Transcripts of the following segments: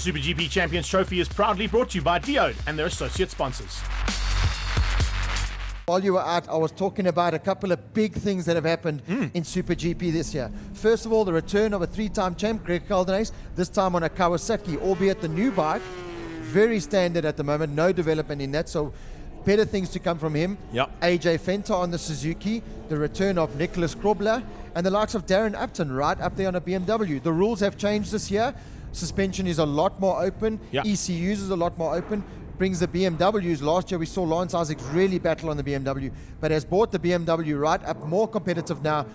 The SuperGP Champions Trophy is proudly brought to you by Diode and their associate sponsors. While you were out, I was talking about a couple of big things that have happened in SuperGP this year. First of all, the return of a three-time champ, Greg Caldenes, this time on a Kawasaki, albeit the new bike. Very standard at the moment, no development in that, so better things to come from him. Yep. AJ Fenter on the Suzuki, the return of Nicholas Krobler, and the likes of Darren Upton right up there on a BMW. The rules have changed this year. Suspension is a lot more open. Yep. ECUs is a lot more open. Brings the BMWs. Last year we saw Lance Isaacs really battle on the BMW, but has brought the BMW right up, more competitive now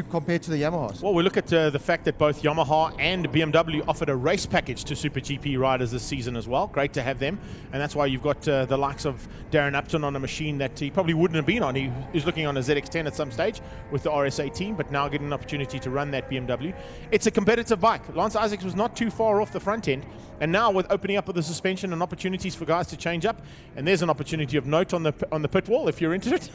compared to the Yamahas. Well, we look at the fact that both Yamaha and BMW offered a race package to SuperGP riders this season as well. Great to have them, and that's why you've got the likes of Darren Upton on a machine that he probably wouldn't have been on. He was looking on a ZX-10 at some stage with the RSA team, but now getting an opportunity to run that BMW. It's a competitive bike. Lance Isaacs was not too far off the front end, and now with opening up of the suspension and opportunities for guys to change up, and there's an opportunity of note on the pit wall if you're into it.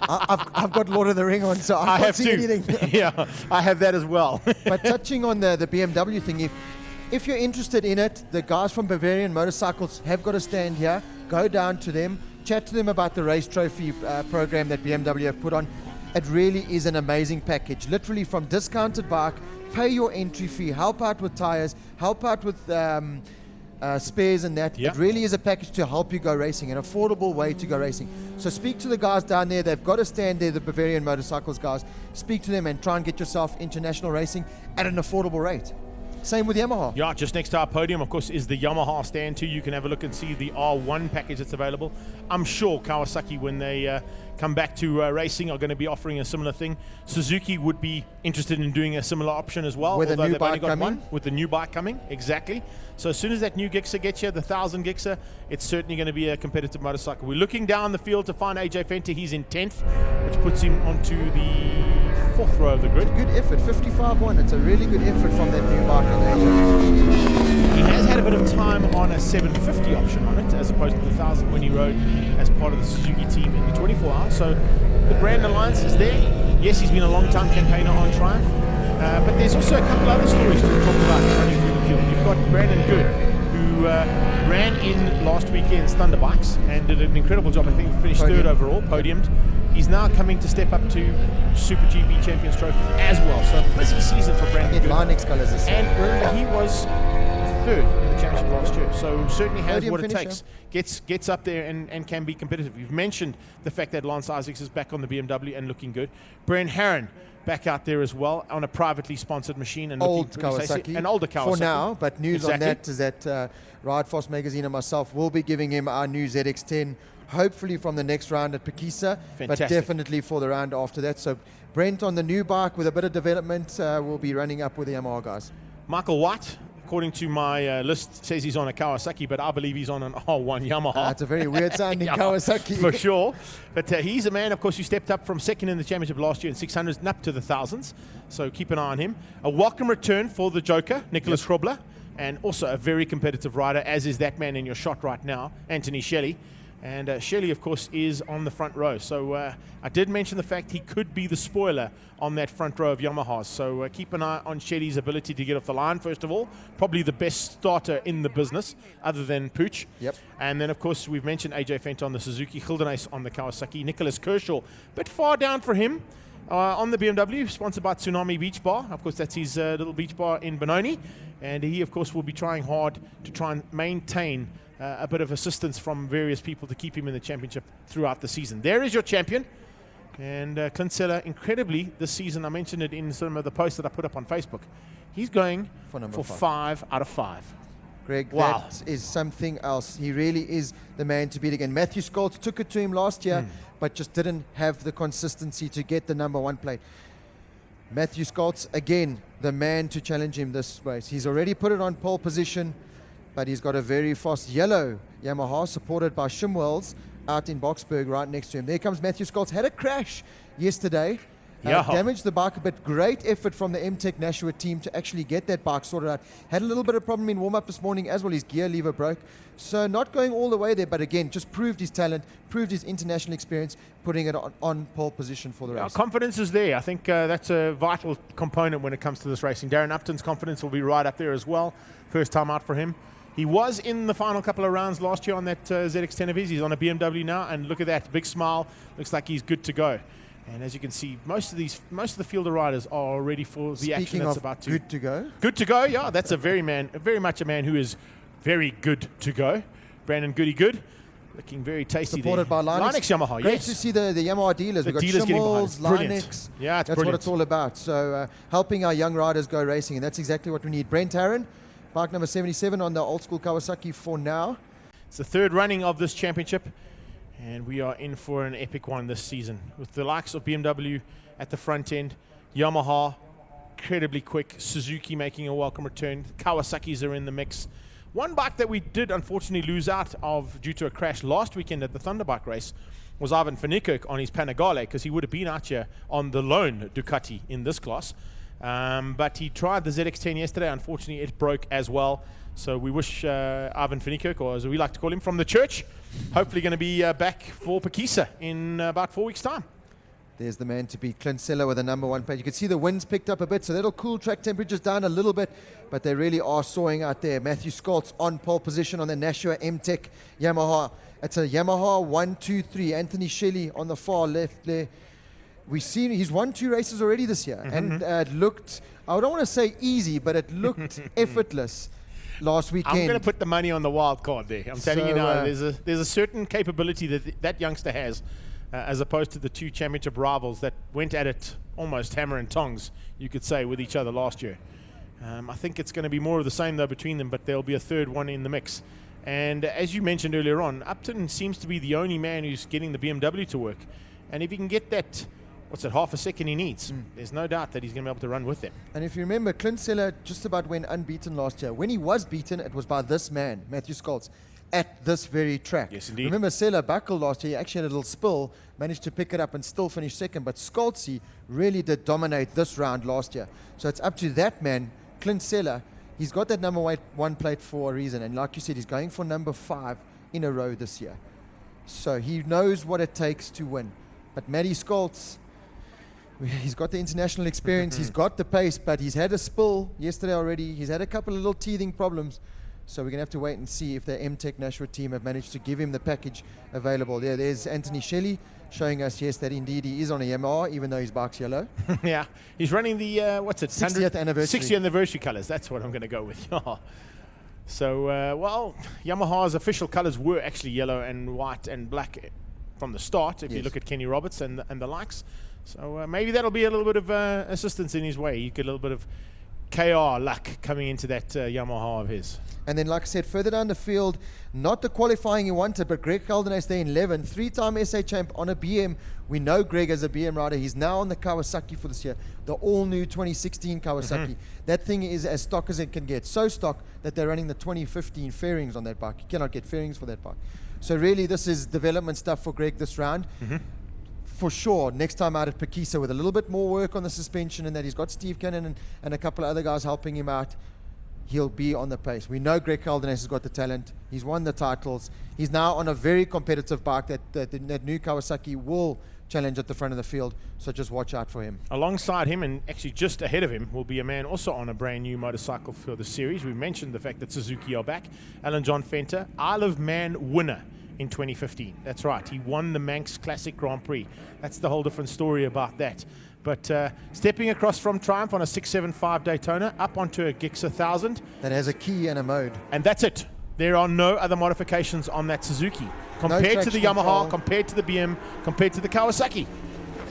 I've got Lord of the Ring on, so I can't see anything. Yeah, I have that as well. But touching on the BMW thing, if you're interested in it, the guys from Bavarian Motorcycles have got a stand here. Go down to them, chat to them about the race trophy program that BMW have put on. It really is an amazing package. Literally from discounted bike, pay your entry fee, help out with tires, help out with spares and that. Yep. It really is a package to help you go racing, an affordable way to go racing. So speak to the guys down there. They've got a stand there, the Bavarian Motorcycles guys. Speak to them and try and get yourself international racing at an affordable rate. Same with Yamaha. Yeah, just next to our podium, of course, is the Yamaha stand too. You can have a look and see the R1 package that's available. I'm sure Kawasaki, when they come back to racing, are going to be offering a similar thing. Suzuki would be interested in doing a similar option as well. With a new bike coming? With the new bike coming, exactly. So as soon as that new Gixxer gets here, the 1000 Gixxer, it's certainly going to be a competitive motorcycle. We're looking down the field to find AJ Fenter. He's in 10th, which puts him onto the 4th row of the grid. Good effort, 55-1. It's a really good effort from that new bike on AJ. He has had a bit of time on a 750 option on it, as opposed to the 1000 when he rode as part of the Suzuki team in the 24 hours. So the brand alliance is there. Yes, he's been a long-time campaigner on Triumph, but there's also a couple other stories to talk about running through the field. You've got Brandon Good, who ran in last weekend's Thunder Bikes and did an incredible job. I think finished third overall, podiumed. He's now coming to step up to SuperGP Champions Trophy as well. So a busy season for Brandon Good. Linux colours this year. And remember, he was third in the championship last year, so certainly has Podium what it finisher. takes. Gets up there and can be competitive. You've mentioned the fact that Lance Isaacs is back on the BMW and looking good. Brent Herron back out there as well on a privately sponsored machine and Old looking Kawasaki. an older Kawasaki For now, but news exactly. on that is that Ride Fast Magazine and myself will be giving him our new ZX-10, hopefully from the next round at Pekisa, but definitely for the round after that. So Brent on the new bike with a bit of development will be running up with the Yamaha guys. Michael White, according to my list, says he's on a Kawasaki, but I believe he's on an R1 Yamaha. It's a very weird sounding Kawasaki. For sure. But he's a man, of course, who stepped up from second in the championship last year in 600s and up to the 1000s. So keep an eye on him. A welcome return for the Joker, Nicholas Krobler, and also a very competitive rider, as is that man in your shot right now, Anthony Shelley. And Shelley, of course, is on the front row. So I did mention the fact he could be the spoiler on that front row of Yamahas. So keep an eye on Shelley's ability to get off the line, first of all. Probably the best starter in the business, other than Pooch. Yep. And then, of course, we've mentioned AJ Fenter on the Suzuki, Gildenace on the Kawasaki, Nicholas Kershaw, a bit far down for him. On the BMW, sponsored by Tsunami Beach Bar. Of course, that's his little beach bar in Benoni. And he, of course, will be trying hard to try and maintain a bit of assistance from various people to keep him in the championship throughout the season. There is your champion. And Clint Seller, incredibly, this season, I mentioned it in some of the posts that I put up on Facebook, he's going for 5 out of 5. Greg, wow. That is something else. He really is the man to beat again. Matthew Scholz took it to him last year, but just didn't have the consistency to get the #1 plate. Matthew Scholz, again, the man to challenge him this race. He's already put it on pole position, but he's got a very fast yellow Yamaha supported by Shimwells out in Boxburg right next to him. There comes Matthew Scholz. Had a crash yesterday Damaged the bike a bit. Great effort from the MTech Nashua team to actually get that bike sorted out. Had a little bit of problem in warm-up this morning as well. His gear lever broke. So not going all the way there, but again, just proved his talent, proved his international experience, putting it on pole position for the race. Confidence is there. I think that's a vital component when it comes to this racing. Darren Upton's confidence will be right up there as well. First time out for him. He was in the final couple of rounds last year on that ZX10 of his. He's on a BMW now, and look at that, big smile. Looks like he's good to go. And as you can see, most of the fielder riders are ready for the action that's about to. Good to go. Good to go, yeah. That's very much a man who is very good to go. Brandon Goody Good, looking very tasty. Supported by Linux Yamaha. Great to see the Yamaha dealers. We've got Schimmels, Linux. Yeah, that's what it's all about. So helping our young riders go racing, and that's exactly what we need. Brent Harron, bike number 77 on the old school Kawasaki for now. It's the third running of this championship, and we are in for an epic one this season with the likes of BMW at the front end, Yamaha incredibly quick, Suzuki making a welcome return, Kawasaki's are in the mix. One bike that we did unfortunately lose out of due to a crash last weekend at the Thunderbike race was Ivan van Niekerk on his Panigale, because he would have been out here on the lone Ducati in this class. But he tried the ZX10 yesterday. Unfortunately, it broke as well. So we wish Ivan van Niekerk, or as we like to call him, from the church, hopefully going to be back for Pekisa in about 4 weeks' time. There's the man to beat, Clint Seller with a number 1 plate. You can see the wind's picked up a bit, so that'll cool track temperatures down a little bit, but they really are sawing out there. Matthew Skoltz on pole position on the Nashua MTech Yamaha. It's a Yamaha 1-2-3. Anthony Shelley on the far left there. We've seen he's won 2 races already this year, and it looked, I don't want to say easy, but it looked effortless last weekend. I'm going to put the money on the wild card there. I'm telling you now, there's a certain capability that youngster has, as opposed to the 2 championship rivals that went at it almost hammer and tongs, you could say, with each other last year. I think it's going to be more of the same, though, between them, but there'll be a third one in the mix. And as you mentioned earlier on, Upton seems to be the only man who's getting the BMW to work. And if he can get that, half a second he needs, there's no doubt that he's going to be able to run with them. And if you remember, Clint Seller just about went unbeaten last year. When he was beaten, it was by this man, Matthew Skoltz, at this very track. Yes, indeed. Remember, Seller buckled last year. He actually had a little spill, managed to pick it up and still finish second. But Skoltz really did dominate this round last year. So it's up to that man, Clint Seller. He's got that number 1 plate for a reason. And like you said, he's going for number 5 in a row this year. So he knows what it takes to win. But Matty Skoltz, he's got the international experience, he's got the pace, but he's had a spill yesterday already. He's had a couple of little teething problems. So we're going to have to wait and see if the MTech Nashua team have managed to give him the package available. There's Anthony Shelley showing us, yes, that indeed he is on a Yamaha, even though his bike's yellow. Yeah, he's running the, 60th anniversary. 60th anniversary colours. That's what I'm going to go with. So, Yamaha's official colours were actually yellow and white and black from the start, if you look at Kenny Roberts and the likes. So maybe that'll be a little bit of assistance in his way. You get a little bit of KR luck coming into that Yamaha of his. And then, like I said, further down the field, not the qualifying he wanted, but Greg Caldenas there in 11, 3-time SA champ on a BM. We know Greg as a BM rider. He's now on the Kawasaki for this year, the all-new 2016 Kawasaki. That thing is as stock as it can get. So stock that they're running the 2015 fairings on that bike. You cannot get fairings for that bike. So really, this is development stuff for Greg this round. For sure, next time out at Pekisa with a little bit more work on the suspension, and that he's got Steve Cannon and a couple of other guys helping him out, he'll be on the pace. We know Greg Caldenas has got the talent. He's won the titles. He's now on a very competitive bike that new Kawasaki will challenge at the front of the field, so just watch out for him. Alongside him, and actually just ahead of him, will be a man also on a brand new motorcycle for the series. We mentioned the fact that Suzuki are back. Alan John Fenter, Isle of Man winner in 2015. That's right, he won the Manx Classic Grand Prix. That's the whole different story about that. But stepping across from Triumph on a 675 Daytona up onto a Gix 1000. That has a key and a mode. And that's it. There are no other modifications on that Suzuki. Compared to the Yamaha, compared to the BM, compared to the Kawasaki.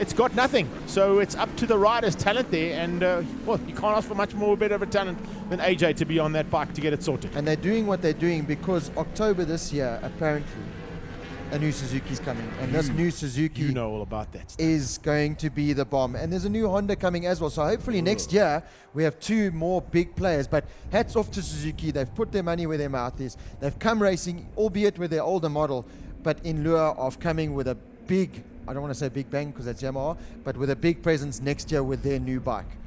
It's got nothing. So it's up to the rider's talent there. And, you can't ask for much more better of a talent than AJ to be on that bike to get it sorted. And they're doing what they're doing because October this year, apparently, a new Suzuki's coming. And this new Suzuki, you know all about that, is going to be the bomb. And there's a new Honda coming as well. So hopefully next year we have 2 more big players. But hats off to Suzuki. They've put their money where their mouth is. They've come racing, albeit with their older model, but in lieu of coming with a big I don't want to say big bang because that's Yamaha, but with a big presence next year with their new bike.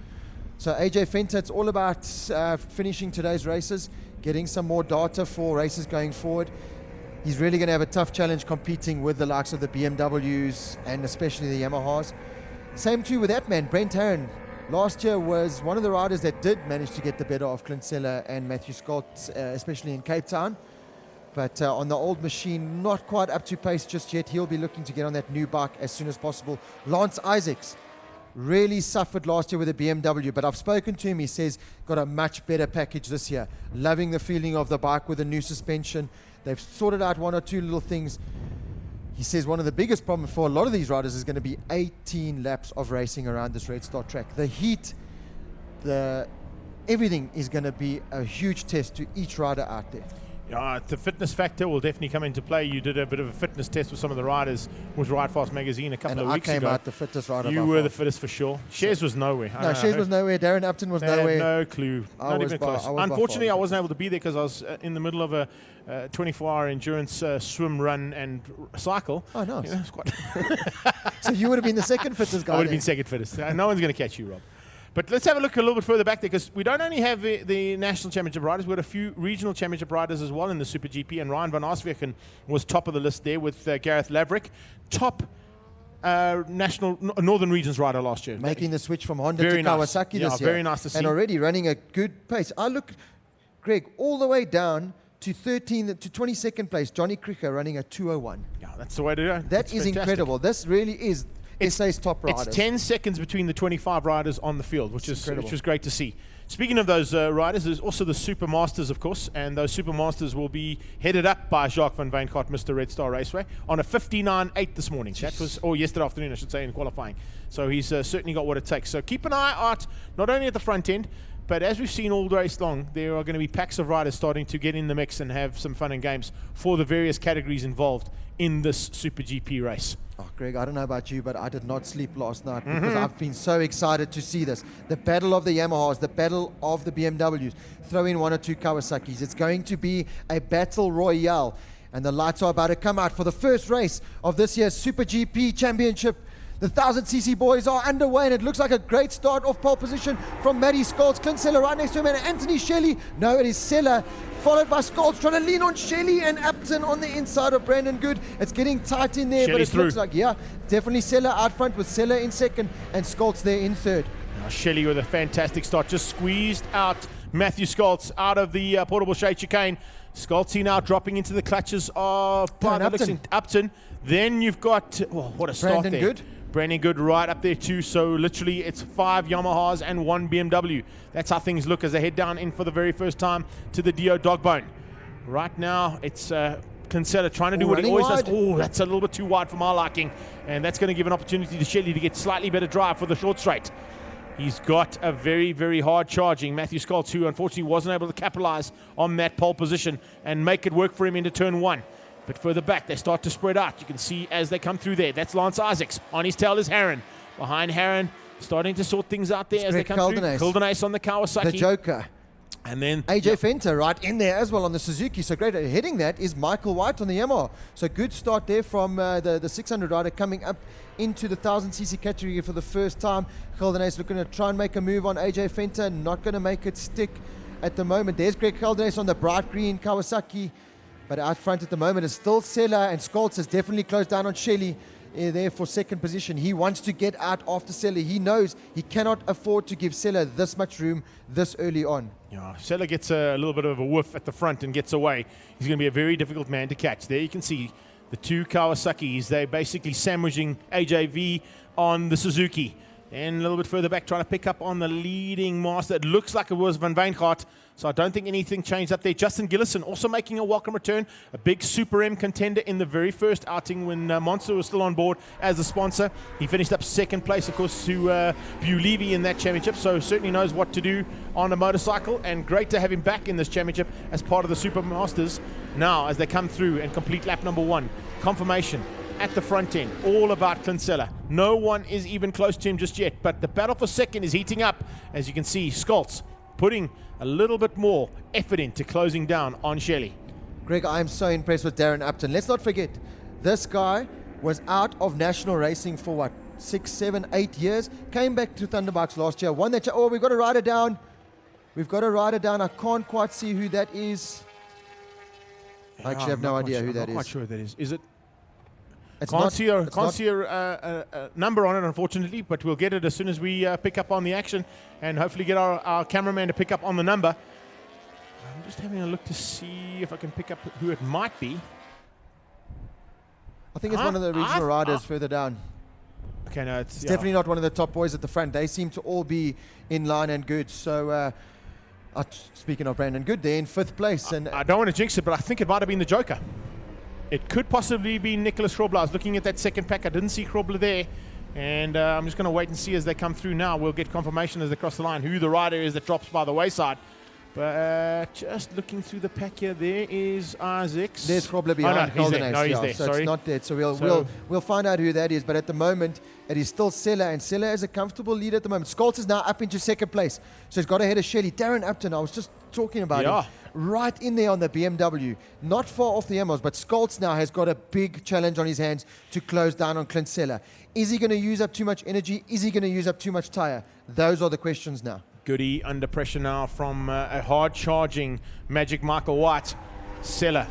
So AJ Fenter, it's all about finishing today's races, getting some more data for races going forward. He's really going to have a tough challenge competing with the likes of the BMWs and especially the Yamahas. Same too with that man, Brent Herron. Last year was one of the riders that did manage to get the better of Clint Seller and Matthew Scott, especially in Cape Town. But on the old machine, not quite up to pace just yet. He'll be looking to get on that new bike as soon as possible. Lance Isaacs really suffered last year with a BMW, but I've spoken to him. He says got a much better package this year. Loving the feeling of the bike with the new suspension. They've sorted out one or two little things. He says one of the biggest problems for a lot of these riders is going to be 18 laps of racing around this Red Star track. The heat, everything is going to be a huge test to each rider out there. Yeah, the fitness factor will definitely come into play. You did a bit of a fitness test with some of the riders with Ride Fast magazine a couple of weeks ago. And I came out the fittest rider. You were the fittest for sure. Shares was nowhere. No, Shares was nowhere. Darren Upton was nowhere. Had no clue. Not even close. Unfortunately, I wasn't able to be there because I was in the middle of a 24-hour endurance swim, run, and cycle. Oh, nice. You know, it's quite So you would have been the second fittest guy. I would have been second fittest. No one's going to catch you, Rob. But let's have a look a little bit further back there, because we don't only have the National Championship riders, we've got a few regional championship riders as well in the Super GP, and Ryan van Arsweken was top of the list there with Gareth Laverick, top national Northern Regions rider last year. Making the switch from Honda very to nice. Kawasaki this year. Very nice to see. And already running a good pace. I look, Greg, all the way down to 22nd place, Johnny Cricker running a 2:01. Yeah, that's the way to go. That is incredible. This really is SA's top riders. It's 10 seconds between the 25 riders on the field, which is great to see. Speaking of those riders, there's also the Super Masters, of course, and those Super Masters will be headed up by Jacques van Wijngaard, Mr. Red Star Raceway, on a 59.8 this morning. That was, or yesterday afternoon, I should say, in qualifying. So he's certainly got what it takes. So keep an eye out, not only at the front end, but as we've seen all race long, there are going to be packs of riders starting to get in the mix and have some fun and games for the various categories involved in this Super GP race. Oh, Greg, I don't know about you, but I did not sleep last night because I've been so excited to see this. The battle of the Yamahas, the battle of the BMWs, throw in one or two Kawasaki's. It's going to be a battle royale, and the lights are about to come out for the first race of this year's Super GP Championship. The 1000cc boys are underway, and it looks like a great start off pole position from Matty Scholz. Clint Seller right next to him, and Anthony Shelley. No, it is Seller, followed by Scholz, trying to lean on Shelley, and Upton on the inside of Brandon Good. It's getting tight in there, Shelley's but it looks like, definitely Seller out front with Seller in second and Scholz there in third. Now Shelley with a fantastic start, just squeezed out Matthew Scholz out of the portable shade chicane. Scholz now dropping into the clutches of Upton. Then you've got, what a start Brandon there. Good. Brandon Good right up there too, so literally it's 5 Yamahas and 1 BMW. That's how things look as they head down in for the very first time to the Dio Dogbone. Right now it's Kinsella trying to do what he always does. Oh, that's a little bit too wide for my liking, and that's going to give an opportunity to Shelley to get slightly better drive for the short straight. He's got a very, very hard charging Matthew Scholz, who unfortunately wasn't able to capitalize on that pole position and make it work for him into turn 1. But further back, they start to spread out. You can see as they come through there. That's Lance Isaacs. On his tail is Herron. Behind Herron, starting to sort things out there as they come through. Kildenace on the Kawasaki. The Joker. And then AJ Fenter right in there as well on the Suzuki. So great. Heading that is Michael White on the Yamaha. So good start there from the 600 rider coming up into the 1000cc category for the first time. Kildenace looking to try and make a move on AJ Fenter. Not going to make it stick at the moment. There's Greg Kildenace on the bright green Kawasaki. But out front at the moment is still Seller, and Scholz has definitely closed down on Shelley there for second position. He wants to get out after Seller. He knows he cannot afford to give Seller this much room this early on. Yeah, Seller gets a little bit of a whiff at the front and gets away. He's going to be a very difficult man to catch. There you can see the 2 Kawasaki's. They're basically sandwiching AJV on the Suzuki. And a little bit further back, trying to pick up on the leading master. It looks like it was Van Wijngaard, so I don't think anything changed up there. Justin Gillison also making a welcome return, a big Super M contender in the very first outing when Monster was still on board as a sponsor. He finished up second place, of course, to Levy in that championship, so certainly knows what to do on a motorcycle, and great to have him back in this championship as part of the Super Masters. Now, as they come through and complete lap number 1, confirmation at the front end, all about Clint Seller. No one is even close to him just yet, but the battle for second is heating up. As you can see, Scholz putting a little bit more effort into closing down on Shelley. Greg, I am so impressed with Darren Upton. Let's not forget, this guy was out of national racing for what, 6, 7, 8 years. Came back to Thunderbikes last year. Won that. Oh, we've got to write it down. We've got to write it down. I can't quite see who that is. I actually have no idea who that is. I'm not quite sure who that is. Is it? It's Can't not, see a, it's can't not- see a number on it, unfortunately, but we'll get it as soon as we pick up on the action and hopefully get our cameraman to pick up on the number. I'm just having a look to see if I can pick up who it might be. I think it's one of the regional riders further down. Okay, no, it's Definitely not one of the top boys at the front. They seem to all be in line and good. So, speaking of Brandon Good, they're in 5th place. And I don't want to jinx it, but I think it might have been the Joker. It could possibly be Nicholas Krobler. I was looking at that second pack. I didn't see Krobler there. And I'm just going to wait and see as they come through now. We'll get confirmation as they cross the line who the rider is that drops by the wayside. But just looking through the pack here, there is Isaacs. there's Krobler behind he's there. No, he's there. So Sorry. it's not dead. So we'll find out who that is. But at the moment, it is still Sella, and Sella is a comfortable lead at the moment. Scholz is now up into 2nd place, so he's got ahead of Shelley. Darren Upton, I was just talking about him, right in there on the BMW, not far off the Emmos, but Scholz now has got a big challenge on his hands to close down on Clint Sella. Is he going to use up too much energy? Is he going to use up too much tyre? Those are the questions now. Goody under pressure now from a hard-charging Magic Michael White. Sella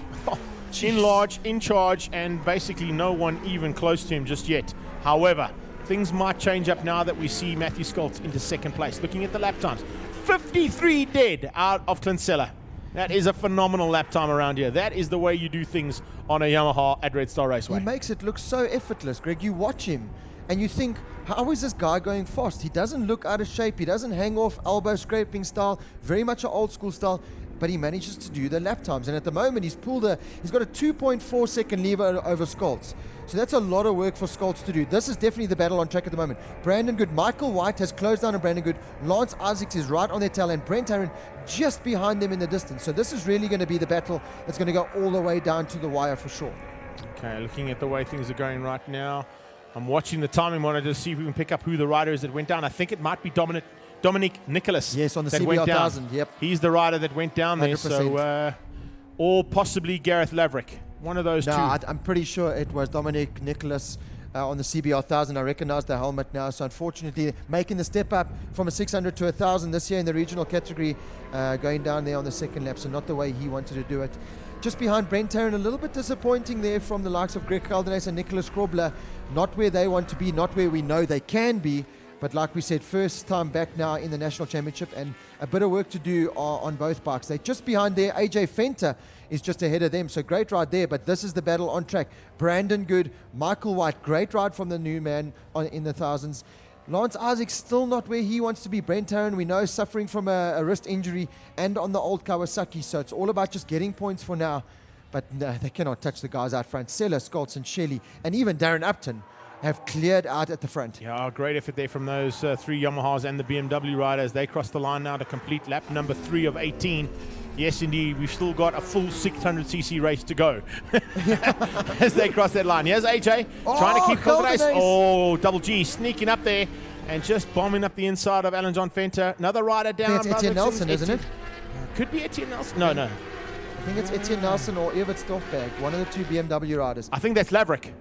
in large, in charge, and basically no one even close to him just yet. However, things might change up now that we see Matthew Scholz into 2nd place. Looking at the lap times, 53 dead out of Clint Sella. That is a phenomenal lap time around here. That is the way you do things on a Yamaha at Red Star Raceway. He makes it look so effortless, Greg. You watch him and you think, how is this guy going fast? He doesn't look out of shape. He doesn't hang off elbow scraping style, very much an old school style, but he manages to do the lap times. And at the moment, he's got a 2.4 second lead over Scholz. So that's a lot of work for Scholz to do. This is definitely the battle on track at the moment. Brandon Good, Michael White has closed down on Brandon Good. Lance Isaacs is right on their tail, and Brent Aaron just behind them in the distance. So this is really going to be the battle that's going to go all the way down to the wire for sure. Okay, looking at the way things are going right now, I'm watching the timing monitor to see if we can pick up who the rider is that went down. I think it might be Dominic Nicholas. Yes, on the that went CBR down. 1000. Yep. He's the rider that went down there. 100%. So, or possibly Gareth Laverick. One of those two. I'm pretty sure it was Dominic Nicholas on the CBR 1000. I recognize the helmet now. So unfortunately, making the step up from a 600 to 1000 this year in the regional category, going down there on the 2nd lap. So not the way he wanted to do it. Just behind Brent Tarrant, a little bit disappointing there from the likes of Greg Caldenes and Nicholas Krobler. Not where they want to be, not where we know they can be. But like we said, first time back now in the National Championship, and a bit of work to do on both bikes. They're just behind there. AJ Fenter is just ahead of them, so great ride there. But this is the battle on track. Brandon Good, Michael White, great ride from the new man in the thousands. Lance Isaacs still not where he wants to be. Brent Tarrant, we know, suffering from a wrist injury and on the old Kawasaki, so it's all about just getting points for now. But no, they cannot touch the guys out front. Sella, Scholz, and Shelley, and even Darren Upton have cleared out at the front. Yeah, great effort there from those 3 Yamahas and the BMW riders. They cross the line now to complete lap number 3 of 18. Yes, indeed, we've still got a full 600cc race to go as they cross that line. Here's AJ trying to keep the race. Oh, Double G sneaking up there and just bombing up the inside of Alan John Fenter. Another rider down. It's Etienne Nelson, isn't it? Could be Etienne Nelson. No. I think it's Etienne Nelson or Evert Stoffberg, one of the 2 BMW riders. I think that's Laverick.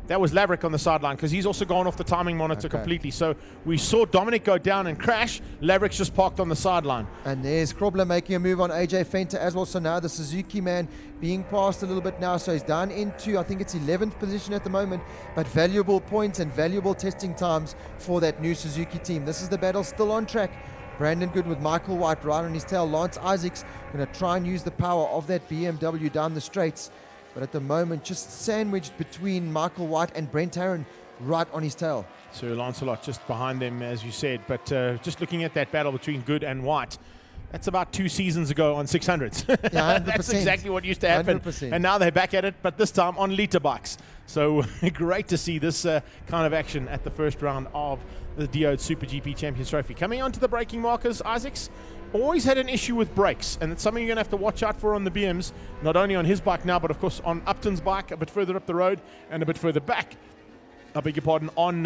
That was Laverick on the sideline because he's also gone off the timing monitor completely. So we saw Dominic go down and crash. Laverick's just parked on the sideline. And there's Krobler making a move on AJ Fenter as well. So now the Suzuki man being passed a little bit now. So he's down into, I think it's 11th position at the moment. But valuable points and valuable testing times for that new Suzuki team. This is the battle still on track. Brandon Good with Michael White right on his tail. Lance Isaacs going to try and use the power of that BMW down the straights. But at the moment, just sandwiched between Michael White and Brent Tarrant right on his tail. Sir Lancelot just behind them, as you said. But just looking at that battle between Good and White, that's about 2 seasons ago on 600s. Yeah, 100%. That's exactly what used to happen. 100%. And now they're back at it, but this time on liter bikes. So great to see this kind of action at the first round of the Diode SuperGP Champions Trophy. Coming on to the braking markers, Isaacs always had an issue with brakes, and it's something you're going to have to watch out for on the BMs, not only on his bike now, but of course on Upton's bike a bit further up the road and a bit further back, I beg your pardon, on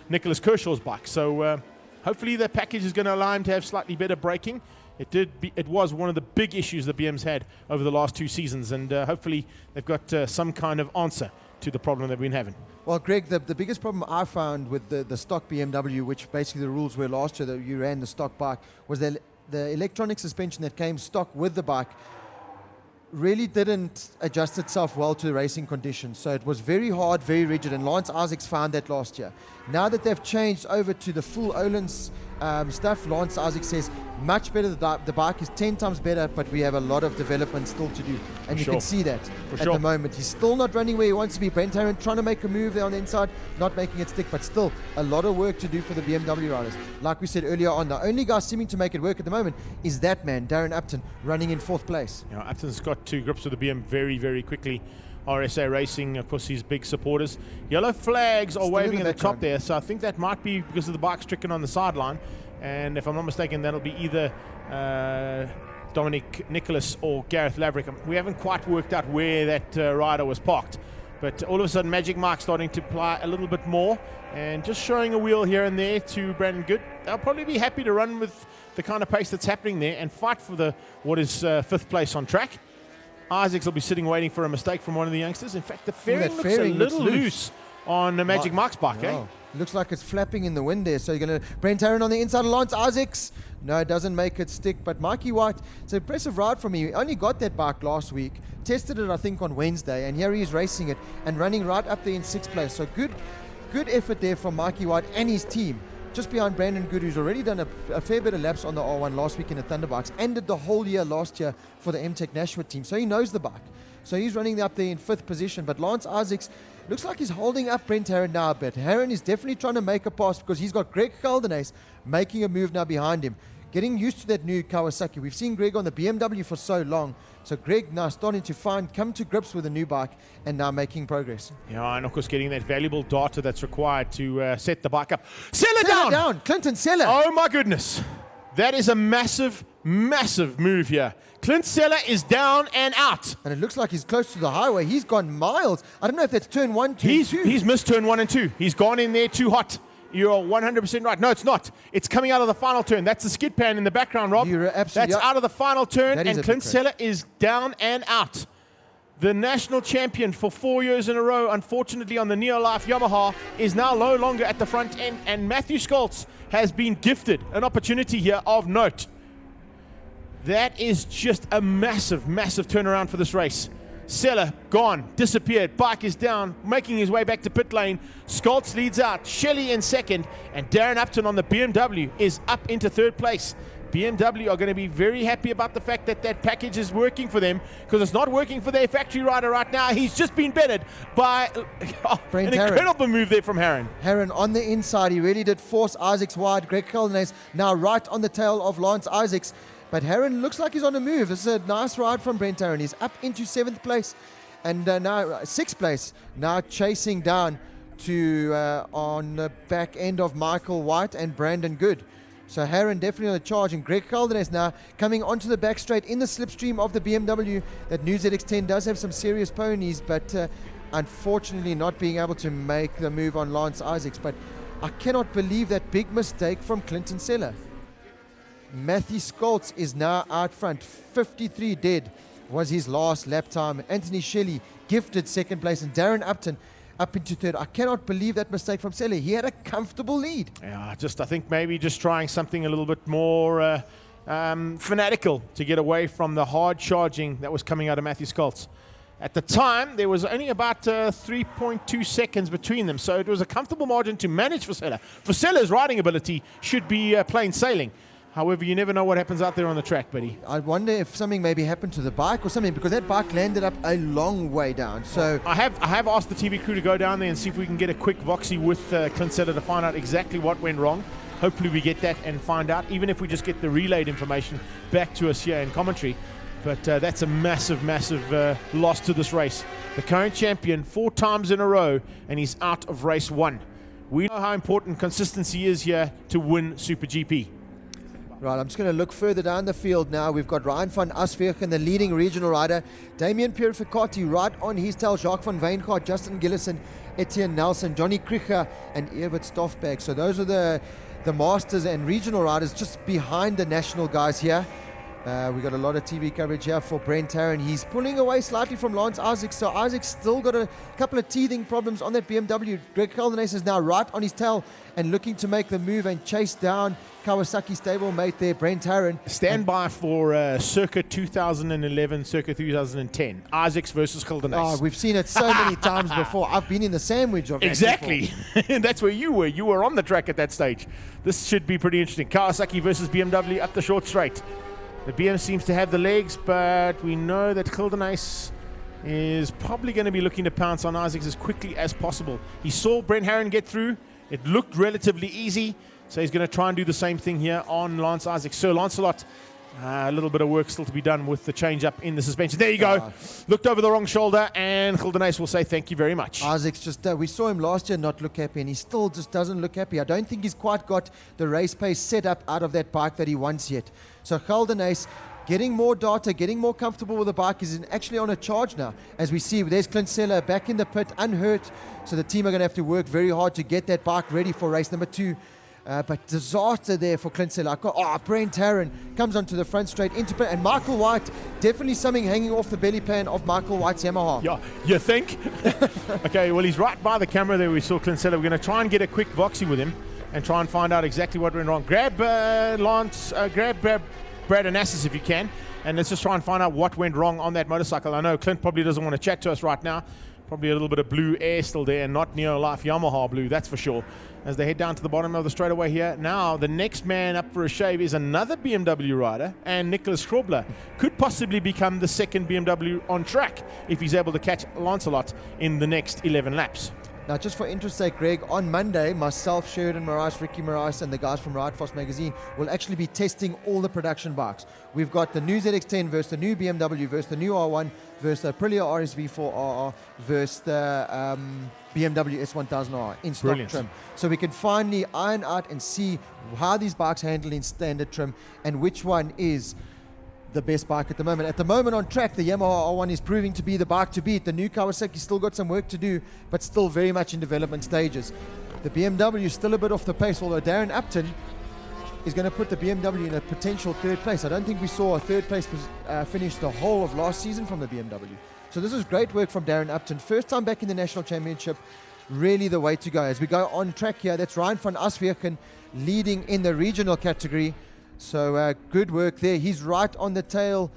Nicholas Kershaw's bike. So hopefully the package is going to allow him to have slightly better braking. It was one of the big issues the BMs had over the last 2 seasons, and hopefully they've got some kind of answer to the problem that we've been having. Well, Greg, the biggest problem I found with the stock BMW, which basically the rules were last year that you ran the stock bike, was that the electronic suspension that came stock with the bike really didn't adjust itself well to the racing conditions. So it was very hard, very rigid, and Lance Isaacs found that last year. Now that they've changed over to the full Öhlins stuff, Lance Isaacs says much better. The bike is 10 times better, but we have a lot of development still to do. And you can see that at the moment. He's still not running where he wants to be. Brent Herron trying to make a move there on the inside, not making it stick, but still a lot of work to do for the BMW riders. Like we said earlier on, the only guy seeming to make it work at the moment is that man, Darren Upton, running in 4th place. You know, Upton's got to grips with the BM very, very quickly. RSA Racing, of course, his big supporters. Yellow flags are waving at the top there, so I think that might be because of the bike stricken on the sideline. And if I'm not mistaken, that'll be either Dominic Nicholas or Gareth Laverick. We haven't quite worked out where that rider was parked. But all of a sudden, Magic Mike's starting to apply a little bit more and just showing a wheel here and there to Brandon Good. They'll probably be happy to run with the kind of pace that's happening there and fight for what is 5th place on track. Isaacs will be sitting waiting for a mistake from one of the youngsters. In fact, the fairing looks a little loose on Magic Mike's bike. Oh. Looks like it's flapping in the wind there. So you're going to Brent Herron on the inside of Lance Isaacs. No, it doesn't make it stick. But Mikey White, it's an impressive ride from him. He only got that bike last week. Tested it, I think, on Wednesday. And here he is racing it and running right up there in 6th place. So good effort there from Mikey White and his team. Just behind Brandon Good, who's already done a fair bit of laps on the R1 last week in the Thunderbikes. Ended the whole year last year for the MTech Nashua team. So he knows the bike. So he's running up there in 5th position. But Lance Isaacs looks like he's holding up Brent Herron now a bit. Herron is definitely trying to make a pass because he's got Greg Caldenes making a move now behind him. Getting used to that new Kawasaki. We've seen Greg on the BMW for so long. So Greg now starting to come to grips with a new bike and now making progress. Yeah, and of course getting that valuable data that's required to set the bike up. Seller down! Clinton Seller. Oh my goodness. That is a massive, massive move here. Clint Seller is down and out. And it looks like he's close to the highway. He's gone miles. I don't know if that's turn 1, 2, 2. He's missed turn 1 and 2. He's gone in there too hot. You're 100% right. No, it's not. It's coming out of the final turn. That's the skid pan in the background, Rob. That's out of the final turn, and Clint Seller is down and out. The national champion for 4 years in a row, unfortunately on the Neolife Yamaha, is now no longer at the front end, and Matthew Scholz has been gifted an opportunity here of note. That is just a massive, massive turnaround for this race. Seller gone, disappeared, bike is down, making his way back to pit lane. Scholz leads out, Shelley in 2nd, and Darren Upton on the BMW is up into 3rd place. BMW are going to be very happy about the fact that that package is working for them, because it's not working for their factory rider right now. He's just been bettered by an incredible move there from Herron. Herron on the inside, he really did force Isaacs wide. Greg Caldenes now right on the tail of Lance Isaacs. But Herron looks like he's on a move. This is a nice ride from Brent Herron. He's up into 7th place and now 6th place. Now chasing down to on the back end of Michael White and Brandon Good. So Herron definitely on the charge. And Greg Caldenes now coming onto the back straight in the slipstream of the BMW. That new ZX-10 does have some serious ponies, but unfortunately not being able to make the move on Lance Isaacs. But I cannot believe that big mistake from Clinton Seller. Matthew Scholz is now out front. 53 dead was his last lap time. Anthony Shelley gifted 2nd place, and Darren Upton up into 3rd. I cannot believe that mistake from Seller. He had a comfortable lead. Yeah, I think maybe just trying something a little bit more fanatical to get away from the hard charging that was coming out of Matthew Scholz. At the time, there was only about 3.2 seconds between them, so it was a comfortable margin to manage for Seller. For Seller's riding ability should be plain sailing. However, you never know what happens out there on the track, buddy. I wonder if something maybe happened to the bike or something, because that bike landed up a long way down. So I have asked the TV crew to go down there and see if we can get a quick voxy with Clint Seller to find out exactly what went wrong. Hopefully we get that and find out, even if we just get the relayed information back to us here in commentary. But that's a massive, massive loss to this race. The current champion 4 times in a row, and he's out of race 1. We know how important consistency is here to win Super GP. Right, I'm just going to look further down the field now. We've got Ryan van Asverken, the leading regional rider. Damien Purificati right on his tail. Jacques van Wijngaard, Justin Gillison, Etienne Nelson, Johnny Kricher, and Evert Stoffberg. So those are the masters and regional riders just behind the national guys here. We got a lot of TV coverage here for Brent Tarrant. He's pulling away slightly from Lance Isaac, so Isaac's still got a couple of teething problems on that BMW. Greg Keldernace is now right on his tail and looking to make the move and chase down Kawasaki stablemate there, Brent Tarrant. Stand by for circa 2011, circa 2010. Isaacs versus Keldernace. Oh, we've seen it so many times before. I've been in the sandwich of that. Exactly. That's where you were. You were on the track at that stage. This should be pretty interesting. Kawasaki versus BMW up the short straight. The BM seems to have the legs, but we know that Keldernace is probably going to be looking to pounce on Isaacs as quickly as possible. He saw Brent Tarrant get through. It looked relatively easy, so he's going to try and do the same thing here on Lance Isaac. Sir Lancelot, a little bit of work still to be done with the change up in the suspension. There you go. Looked over the wrong shoulder, and Keldernace will say thank you very much. Isaac's just, we saw him last year not look happy, and he still just doesn't look happy. I don't think he's quite got the race pace set up out of that bike that he wants yet. So Keldernace getting more data, getting more comfortable with the bike, is actually on a charge now. As we see, there's Clint Seller back in the pit, unhurt. So the team are going to have to work very hard to get that bike ready for race number 2. But disaster there for Clint Seller. Brent Tarrant comes onto the front straight into pit, and Michael White, definitely something hanging off the belly pan of Michael White's Yamaha. Yeah, you think? Okay, well, he's right by the camera there. We saw Clint Seller. We're going to try and get a quick voxy with him and try and find out exactly what went wrong. Grab grab Brad Onassis if you can, and let's just try and find out what went wrong on that motorcycle. I know Clint probably doesn't want to chat to us right now. Probably a little bit of blue air still there, and not Neo-Life Yamaha blue, that's for sure. As they head down to the bottom of the straightaway here. Now, the next man up for a shave is another BMW rider, and Nicholas Krobler could possibly become the second BMW on track if he's able to catch Lancelot in the next 11 laps. Now, just for interest's sake, Greg, on Monday, myself, Sheridan Moraes, Ricky Moraes, and the guys from Ride Fast Magazine will actually be testing all the production bikes. We've got the new ZX-10 versus the new BMW versus the new R1 versus the Aprilia RSV4RR versus the BMW S1000R in stock trim. So we can finally iron out and see how these bikes handle in standard trim and which one is the best bike at the moment. At the moment on track, the Yamaha R1 is proving to be the bike to beat. The new Kawasaki still got some work to do, but still very much in development stages. The BMW is still a bit off the pace, although Darren Upton is going to put the BMW in a potential third place. I don't think we saw a third place finish the whole of last season from the BMW. So this is great work from Darren Upton. First time back in the National Championship, really the way to go. As we go on track here, that's Ryan van Aswegen leading in the regional category. So good work there. He's right on the tail.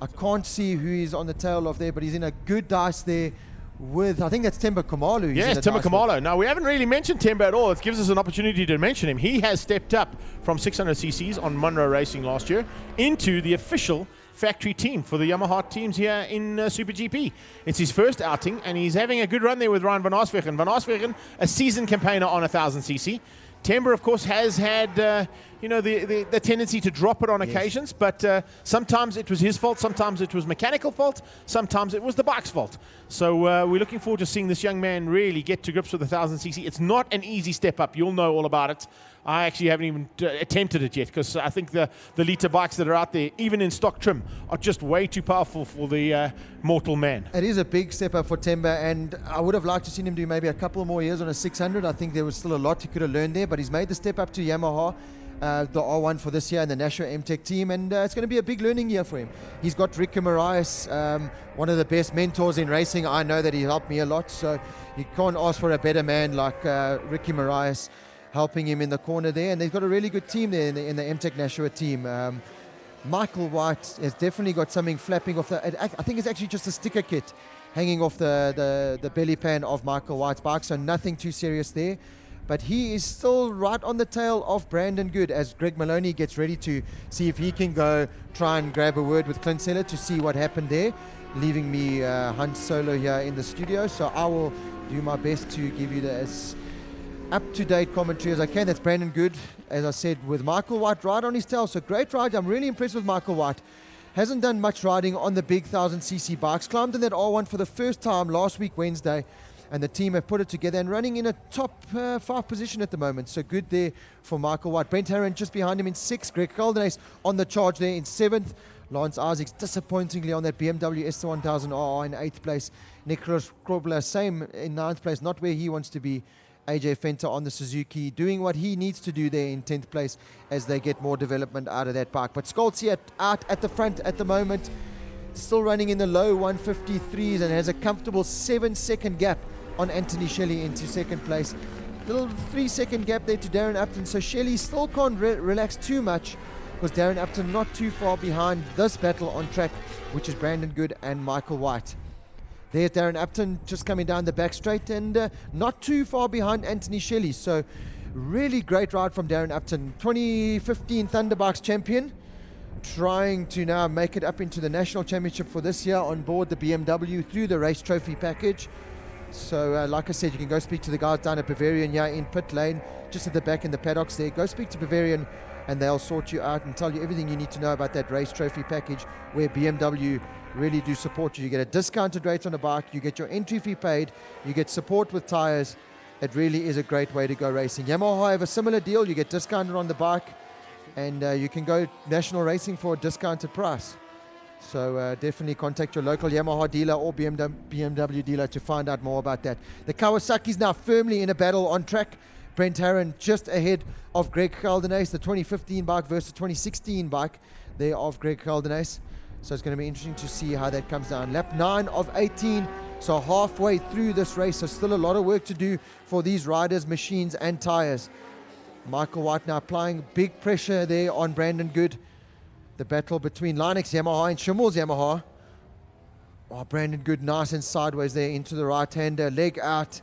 I can't see who he's on the tail of there, but he's in a good dice there with, I think that's Temba Kamalu. Yes, Temba Kamalu. Now, we haven't really mentioned Temba at all. It gives us an opportunity to mention him. He has stepped up from 600cc's on Munro Racing last year into the official factory team for the Yamaha teams here in SuperGP. It's his first outing, and he's having a good run there with Ryan van Aswegen. Van Aswegen, a seasoned campaigner on 1000cc. Temba, of course, has had the tendency to drop it on occasions, but sometimes it was his fault, sometimes it was mechanical fault, sometimes it was the bike's fault. So we're looking forward to seeing this young man really get to grips with 1000cc. It's not an easy step up. You'll know all about it. I actually haven't even attempted it yet, because I think the liter bikes that are out there, even in stock trim, are just way too powerful for the mortal man. It is a big step up for Temba, and I would have liked to see him do maybe a couple more years on a 600. I think there was still a lot he could have learned there, but he's made the step up to Yamaha, the R1 for this year, and the National MTech team, and it's going to be a big learning year for him. He's got Ricky Moraes, one of the best mentors in racing. I know that he helped me a lot, so you can't ask for a better man like Ricky Moraes helping him in the corner there, and they've got a really good team there in the MTech Nashua team. Michael White has definitely got something flapping off I think it's actually just a sticker kit hanging off the belly pan of Michael White's bike, so nothing too serious there. But he is still right on the tail of Brandon Good as Greg Maloney gets ready to see if he can go try and grab a word with Clint Seller to see what happened there, leaving me Hans solo here in the studio. So I will do my best to give you as up-to-date commentary as I can. That's Brandon Good, as I said, with Michael White right on his tail. So great ride. I'm really impressed with Michael White. Hasn't done much riding on the big 1000cc bikes. Climbed in that R1 for the first time last week, Wednesday, and the team have put it together and running in a top 5 position at the moment. So good there for Michael White. Brent Tarrant just behind him in 6th. Greg Keldernace on the charge there in 7th. Lance Isaacs disappointingly on that BMW S1000RR in 8th place. Nicholas Krobler, same in 9th place, not where he wants to be. AJ Fenter on the Suzuki, doing what he needs to do there in 10th place as they get more development out of that bike. But Scholz out at the front at the moment, still running in the low 153s and has a comfortable 7-second gap on Anthony Shelley into second place. Little 3-second gap there to Darren Upton, so Shelley still can't relax too much, because Darren Upton not too far behind this battle on track, which is Brandon Good and Michael White. There's Darren Upton just coming down the back straight and not too far behind Anthony Shelley. So really great ride from Darren Upton, 2015 Thunderbikes champion, trying to now make it up into the national championship for this year on board the BMW through the race trophy package. So like I said, you can go speak to the guys down at Bavarian here in pit lane, just at the back in the paddocks there. Go speak to Bavarian and they'll sort you out and tell you everything you need to know about that race trophy package, where BMW really do support you. You get a discounted rate on a bike, you get your entry fee paid, you get support with tires. It really is a great way to go racing. Yamaha have a similar deal. You get discounted on the bike and you can go national racing for a discounted price. So definitely contact your local Yamaha dealer or BMW dealer to find out more about that. The Kawasaki's now firmly in a battle on track. Brent Herron just ahead of Greg Caldenace, the 2015 bike versus 2016 bike there of Greg Caldenace. So it's going to be interesting to see how that comes down. Lap 9 of 18, so halfway through this race. So still a lot of work to do for these riders, machines and tires. Michael White now applying big pressure there on Brandon Good. The battle between Linux Yamaha and Schimmel's Yamaha. Oh, Brandon Good nice and sideways there into the right-hander, leg out,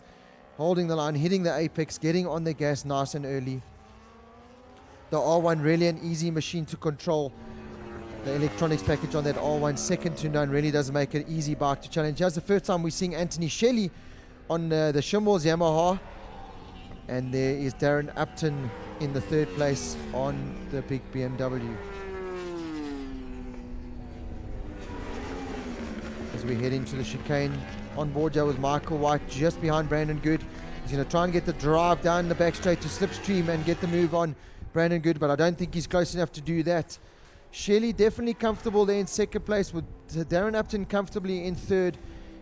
holding the line, hitting the apex, getting on the gas nice and early. The R1 really an easy machine to control. The electronics package on that R1, second to none, really does make it easy bike to challenge. That's the first time we're seeing Anthony Shelley on the Schimmel's Yamaha. And there is Darren Upton in the third place on the big BMW. As we head into the chicane, on board here with Michael White just behind Brandon Good. He's going to try and get the drive down the back straight to slipstream and get the move on Brandon Good, but I don't think he's close enough to do that. Shelley definitely comfortable there in second place, with Darren Upton comfortably in third,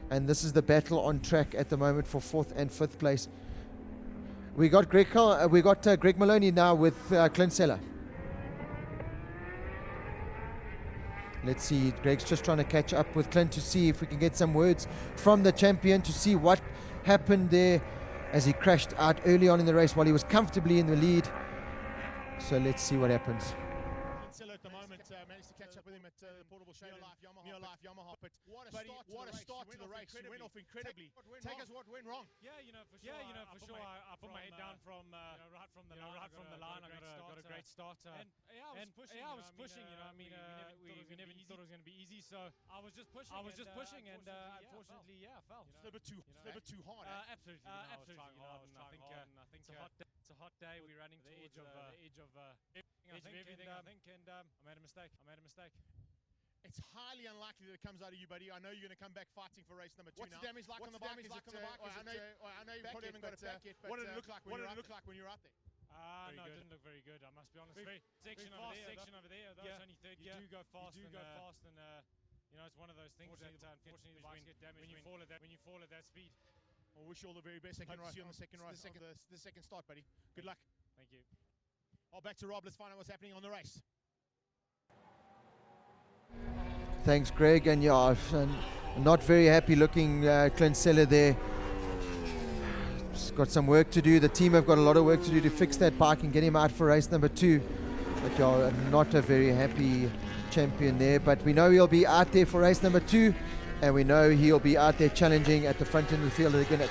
and this is the battle on track at the moment for fourth and fifth place. We got Greg Maloney now with Clint Seller. Let's see, Greg's just trying to catch up with Clint to see if we can get some words from the champion to see what happened there as he crashed out early on in the race while he was comfortably in the lead. So let's see what happens. At the moment, managed to catch up with him at the portable show, Near Life Yamaha. But what a start to the race. He went off incredibly. Take us what went wrong. Yeah, for sure. I put my head down from right from the line. I got a great start. And I was pushing. We never thought it was going to be easy. So I was just pushing. And unfortunately, I fell. It's a little bit too hard. Absolutely. I was trying hard. And I think it's a hot day. We're running to the edge of everything. I think, and I made a mistake. It's highly unlikely that it comes out of you, buddy. I know you're going to come back fighting for race number 2 now. What's the damage like on the bike? I know you probably haven't got it back yet, but what did it look like when you were out there? No, it didn't look very good, I must be honest. Very section over there. That was only third gear. You do go fast, and it's one of those things that unfortunately the bikes get damaged when you fall at that speed. I wish you all the very best. I hope to see you on the second race, the second start, buddy. Good luck. Thank you. Back to Rob. Let's find out what's happening on the race. Thanks, Greg. And not very happy looking Clint Seller there. He's got some work to do. The team have got a lot of work to do to fix that bike and get him out for race number 2. But not a very happy champion there. But we know he'll be out there for race number 2. And we know he'll be out there challenging at the front end of the field again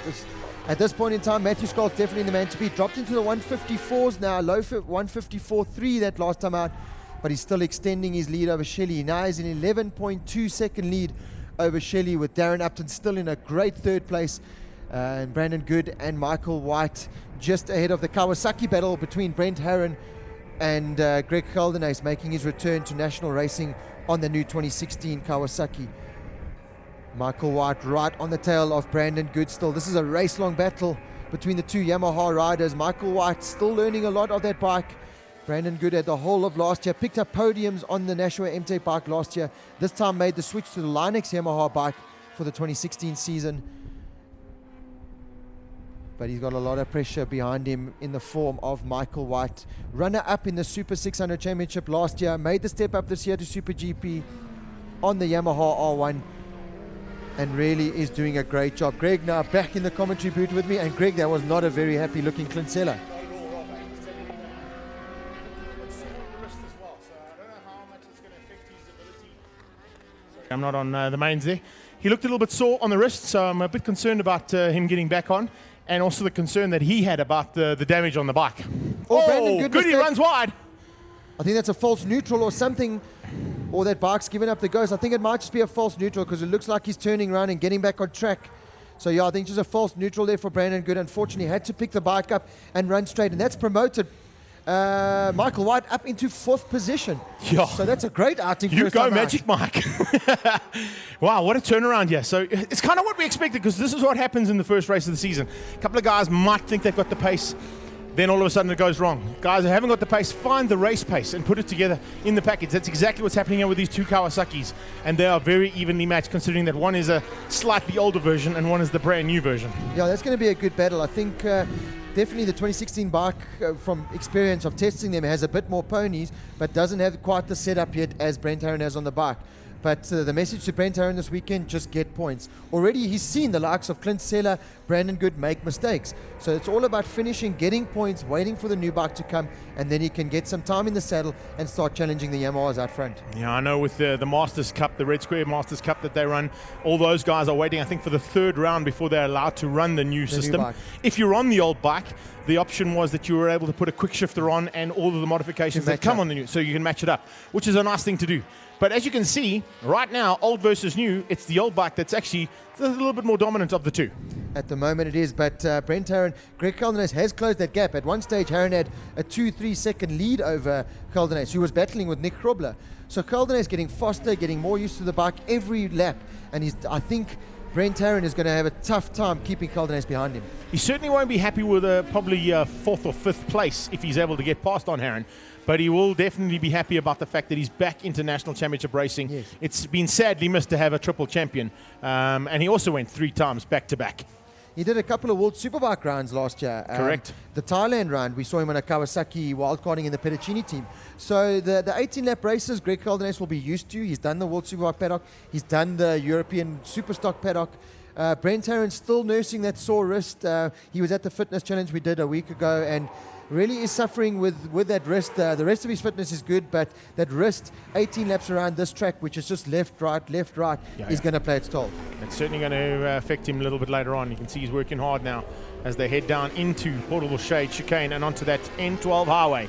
at this point in time. Matthew Scott's definitely the man to beat. Dropped into the 154s now, low 154.3 that last time out, but he's still extending his lead over Shelley. Now he's in 11.2 second lead over Shelley, with Darren Upton still in a great third place, and Brandon Good and Michael White just ahead of the Kawasaki battle between Brent Herron and Greg Caldenace, making his return to national racing on the new 2016 Kawasaki. Michael White right on the tail of Brandon Good still. This is a race-long battle between the two Yamaha riders. Michael White still learning a lot of that bike. Brandon Good had the whole of last year, picked up podiums on the Nashua MT bike last year. This time made the switch to the Linux Yamaha bike for the 2016 season. but he's got a lot of pressure behind him in the form of Michael White. Runner-up in the Super 600 Championship last year, made the step up this year to Super GP on the Yamaha R1, and really is doing a great job. Greg now back in the commentary booth with me, and Greg, that was not a very happy looking Clint Sella. I'm not on the mains there. He looked a little bit sore on the wrist, so I'm a bit concerned about him getting back on, and also the concern that he had about the damage on the bike. Brandon, good, he runs wide. I think that's a false neutral or something, or that bike's given up the ghost. I think it might just be a false neutral because it looks like he's turning around and getting back on track. So yeah, I think just a false neutral there for Brandon Good. Unfortunately, had to pick the bike up and run straight, and that's promoted Michael White up into 4th position. Yeah. So that's a great outing. You go, Magic Mike. Wow, what a turnaround here. So it's kind of what we expected, because this is what happens in the first race of the season. A couple of guys might think they've got the pace, then all of a sudden it goes wrong. Guys who haven't got the pace, find the race pace and put it together in the package. That's exactly what's happening here with these two Kawasaki's, and they are very evenly matched, considering that one is a slightly older version and one is the brand new version. Yeah, that's going to be a good battle. I think definitely the 2016 bike, from experience of testing them, has a bit more ponies, but doesn't have quite the setup yet as Brent Herron has on the bike. But the message to Brent Herron this weekend, just get points. Already he's seen the likes of Clint Sella, Brandon Good make mistakes. So it's all about finishing, getting points, waiting for the new bike to come, and then he can get some time in the saddle and start challenging the Yamahas out front. Yeah, I know with the Masters Cup, the Red Square Masters Cup that they run, all those guys are waiting, I think, for the 3rd round before they're allowed to run the new system. If you're on the old bike, the option was that you were able to put a quick shifter on and all of the modifications that come on the new, so you can match it up, which is a nice thing to do. But as you can see, right now, old versus new, it's the old bike that's actually a little bit more dominant of the two. At the moment it is, but Brent Herron, Greg Caldenas has closed that gap. At one stage, Herron had a 2-3 second lead over Caldenas, who was battling with Nick Krobler. So Caldenas getting faster, getting more used to the bike every lap, and I think Brent Herron is going to have a tough time keeping Caldenas behind him. He certainly won't be happy with probably 4th or 5th place if he's able to get past on Herron. But he will definitely be happy about the fact that he's back into national championship racing. Yes. It's been sadly missed to have a triple champion. And he also went 3 times back-to-back. He did a couple of World Superbike rounds last year. Correct. The Thailand round, we saw him on a Kawasaki wildcarding in the Pedicini team. So the 18-lap races, Greg Caldenas will be used to. He's done the World Superbike paddock. He's done the European Superstock paddock. Brent Herron still nursing that sore wrist. He was at the fitness challenge we did a week ago, and really is suffering with that wrist. The rest of his fitness is good, but that wrist, 18 laps around this track, which is just left, right, is going to play its toll. It's certainly going to affect him a little bit later on. You can see he's working hard now as they head down into Portable Shade Chicane and onto that N12 highway.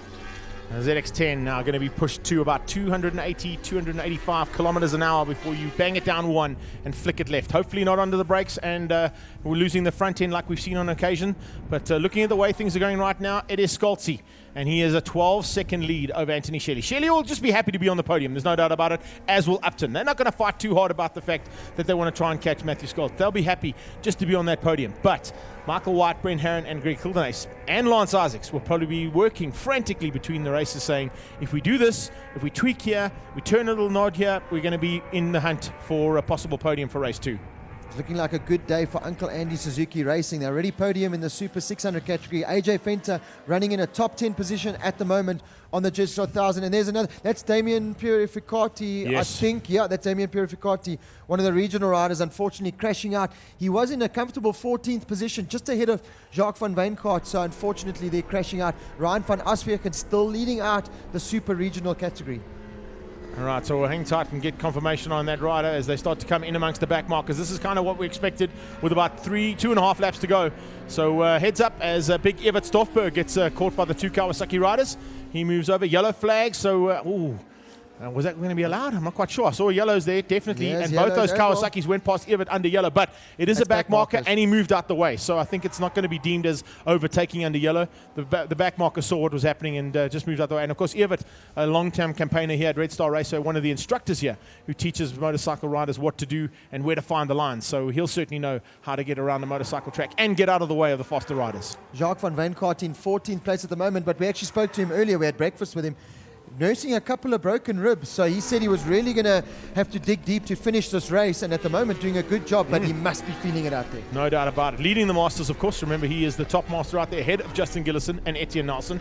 ZX10 now going to be pushed to about 280, 285 kilometers an hour before you bang it down one and flick it left. Hopefully not under the brakes, and we're losing the front end like we've seen on occasion. But looking at the way things are going right now, it is Scholzi, and he is a 12-second lead over Anthony Shelley. Shelley will just be happy to be on the podium, there's no doubt about it, as will Upton. They're not going to fight too hard about the fact that they want to try and catch Matthew Scholz. They'll be happy just to be on that podium. But Michael White, Brent Herron and Greg Caldenas and Lance Isaacs will probably be working frantically between the races, saying, if we do this, if we tweak here, we turn a little nod here, we're going to be in the hunt for a possible podium for race 2. It's looking like a good day for Uncle Andy Suzuki Racing. They're already podium in the Super 600 category. AJ Fenter running in a top 10 position at the moment on the Just 1000. And there's another, that's Damien Purificati, yes. I think. Yeah, that's Damien Purificati, one of the regional riders, unfortunately crashing out. He was in a comfortable 14th position, just ahead of Jacques van Wijngaard. So unfortunately, they're crashing out. Ryan van Asweken still leading out the Super regional category. All right, so we'll hang tight and get confirmation on that rider as they start to come in amongst the back markers. This is kind of what we expected with about 2.5 laps to go. So heads up as big Evert Stoffberg gets caught by the 2 Kawasaki riders. He moves over, yellow flag, so was that going to be allowed? I'm not quite sure. I saw yellows there, definitely, and both those Kawasaki's went past Evert under yellow, but it is a back marker, and he moved out the way, so I think it's not going to be deemed as overtaking under yellow. The back marker saw what was happening and just moved out the way, and of course Evert, a long-term campaigner here at Red Star Raceway, one of the instructors here who teaches motorcycle riders what to do and where to find the lines, so he'll certainly know how to get around the motorcycle track and get out of the way of the faster riders. Jacques van Wijngaard in 14th place at the moment, but we actually spoke to him earlier. We had breakfast with him. nursing a couple of broken ribs. So he said he was really going to have to dig deep to finish this race, and at the moment doing a good job, but he must be feeling it out there. No doubt about it. Leading the Masters, of course. Remember, he is the top master out there, ahead of Justin Gillison and Etienne Nelson.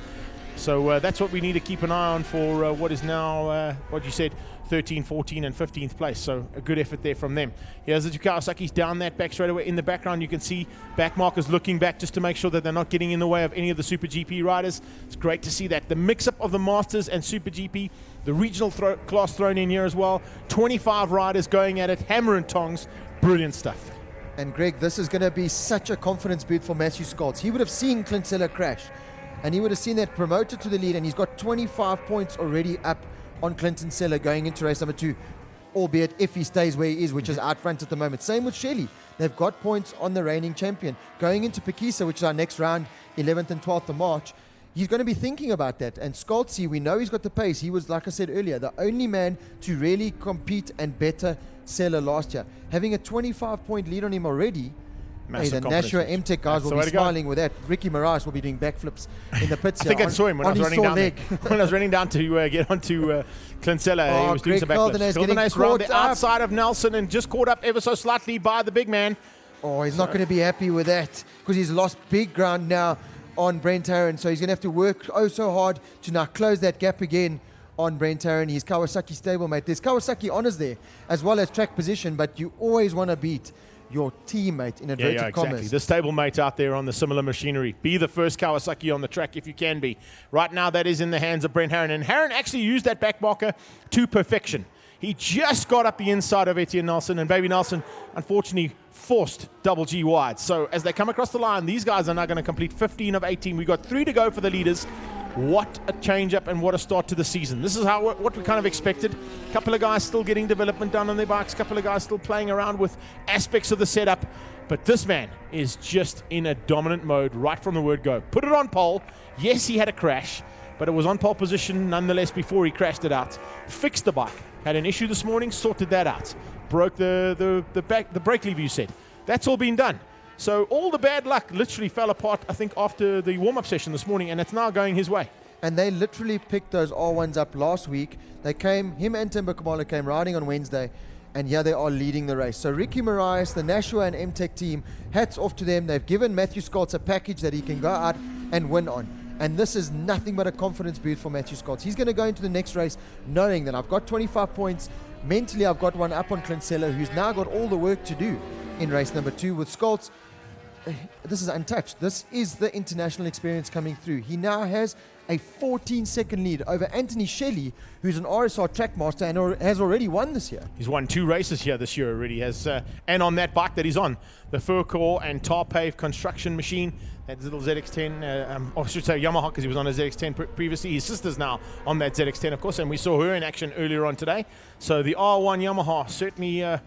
So that's what we need to keep an eye on for what is now, what you said, 13, 14 and 15th place. So a good effort there from them. Here's the two Kawasaki's down that back straight away. In the background you can see back markers looking back just to make sure that they're not getting in the way of any of the Super GP riders. It's great to see that. The mix-up of the Masters and Super GP, the regional class thrown in here as well. 25 riders going at it, hammer and tongs. Brilliant stuff. And Greg, this is going to be such a confidence boot for Matthew Scholz. He would have seen Clint Sella crash, and he would have seen that promoted to the lead, and he's got 25 points already up on Clinton Sella going into race number 2, albeit if he stays where he is, which is out front at the moment. Same with Shelley. They've got points on the reigning champion. Going into Pekisa, which is our next round, 11th and 12th of March, he's going to be thinking about that. And Scholz, we know he's got the pace. He was, like I said earlier, the only man to really compete and better Sella last year. Having a 25-point lead on him already, hey, the Nashua MTech guys will be smiling with that. Ricky Moraes will be doing backflips in the pits. I think I saw him when I was running down when I was running down to get onto Clint Sella. He was doing some backflips. Goldenace round the outside of Nelson and just caught up ever so slightly by the big man. Oh, he's not going to be happy with that because he's lost big ground now on Brent Herron. So he's going to have to work so hard to now close that gap again on Brent Herron. He's Kawasaki stablemate. There's Kawasaki honors there as well as track position, but you always want to beat your teammate in inverted commas. The stablemate out there on the similar machinery. Be the first Kawasaki on the track if you can be. Right now that is in the hands of Brent Herron, and Herron actually used that back marker to perfection. He just got up the inside of Etienne Nelson, and Baby Nelson unfortunately forced double G wide. So as they come across the line, these guys are now going to complete 15 of 18. We've got 3 to go for the leaders. What a change up and what a start to the season. This is what we kind of expected. A couple of guys still getting development done on their bikes, a couple of guys still playing around with aspects of the setup, but this man is just in a dominant mode right from the word go. Put it on pole. Yes, he had a crash, but it was on pole position nonetheless before he crashed it out. Fixed the bike. Had an issue this morning, sorted that out. Broke the brake lever, you said. That's all been done. So all the bad luck literally fell apart, I think, after the warm-up session this morning, and it's now going his way. And they literally picked those R1s up last week. They came, him and Timber Kamala came riding on Wednesday, and here they are leading the race. So Ricky Moraes, the Nashua and MTech team, hats off to them. They've given Matthew Scholz a package that he can go out and win on. And this is nothing but a confidence boost for Matthew Scholz. He's going to go into the next race knowing that I've got 25 points. Mentally, I've got one up on Clint Sella, who's now got all the work to do in race number 2 with Scholz. This is untouched. This is the international experience coming through. He now has a 14-second lead over Anthony Shelley, who's an RSR track master and has already won this year. He's won 2 races here this year already. And on that bike that he's on, the Furcore and tar pave construction machine, that little ZX10, or I should say Yamaha, because he was on a ZX10 previously. His sister's now on that ZX10, of course, and we saw her in action earlier on today. So the R1 Yamaha, certainly a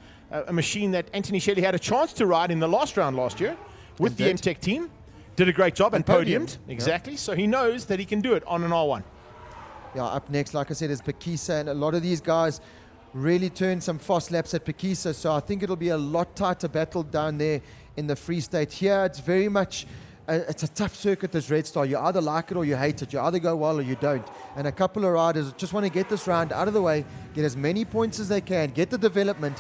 machine that Anthony Shelley had a chance to ride in the last round last year with the MTech team. Did a great job and podiumed. Exactly. Yep. So he knows that he can do it on an R1. Yeah, up next, like I said, is Pekisa, and a lot of these guys really turned some fast laps at Pekisa, so I think it'll be a lot tighter battle down there in the Free State. Here, it's very much, it's a tough circuit, this Red Star. You either like it or you hate it. You either go well or you don't. And a couple of riders just want to get this round out of the way, get as many points as they can, get the development.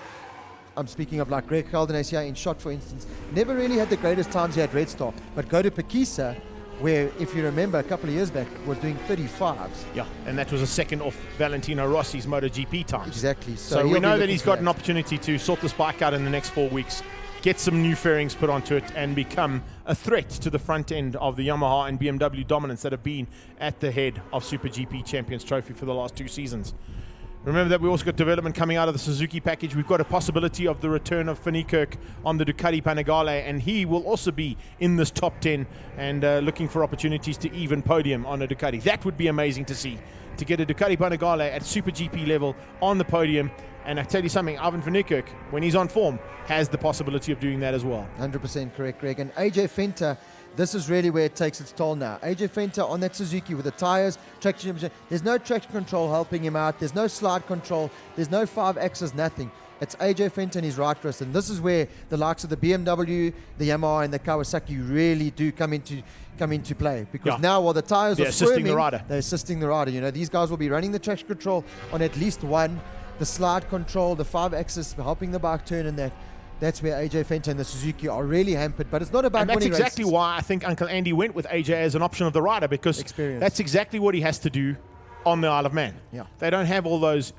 I'm speaking of like Greg Caldenas here in shot, for instance. Never really had the greatest times here at Red Star, but go to Pekisa, where, if you remember, a couple of years back, was doing 35s. Yeah, and that was a second off Valentino Rossi's MotoGP times. Exactly. So we know that he's got an opportunity to sort this bike out in the next 4 weeks, get some new fairings put onto it, and become a threat to the front end of the Yamaha and BMW dominance that have been at the head of SuperGP Champions Trophy for the last 2 seasons. Remember that we also got development coming out of the Suzuki package. We've got a possibility of the return of Finney-Kirk on the Ducati Panigale, and he will also be in this top 10 and looking for opportunities to even podium on a Ducati. That would be amazing to see, to get a Ducati Panigale at Super GP level on the podium. And I tell you something, Ivan Finney-Kirk, when he's on form, has the possibility of doing that as well. 100% correct, Greg. And AJ Fenter, this is really where it takes its toll now. AJ Fenter on that Suzuki with the tires, traction, there's no traction control helping him out. There's no slide control. There's no 5 axis, nothing. It's AJ Fenton, his right wrist, and this is where the likes of the BMW, the Yamaha, and the Kawasaki really do come into play. Because now while the tires are assisting squirming, the rider. they're assisting the rider. You know, these guys will be running the traction control on at least one, the slide control, the 5-axis, helping the bike turn, and that's where AJ Fenton and the Suzuki are really hampered. But it's not about winning races. And that's exactly why I think Uncle Andy went with AJ as an option of the rider, because that's exactly what he has to do on the Isle of Man. Yeah. They don't have all those,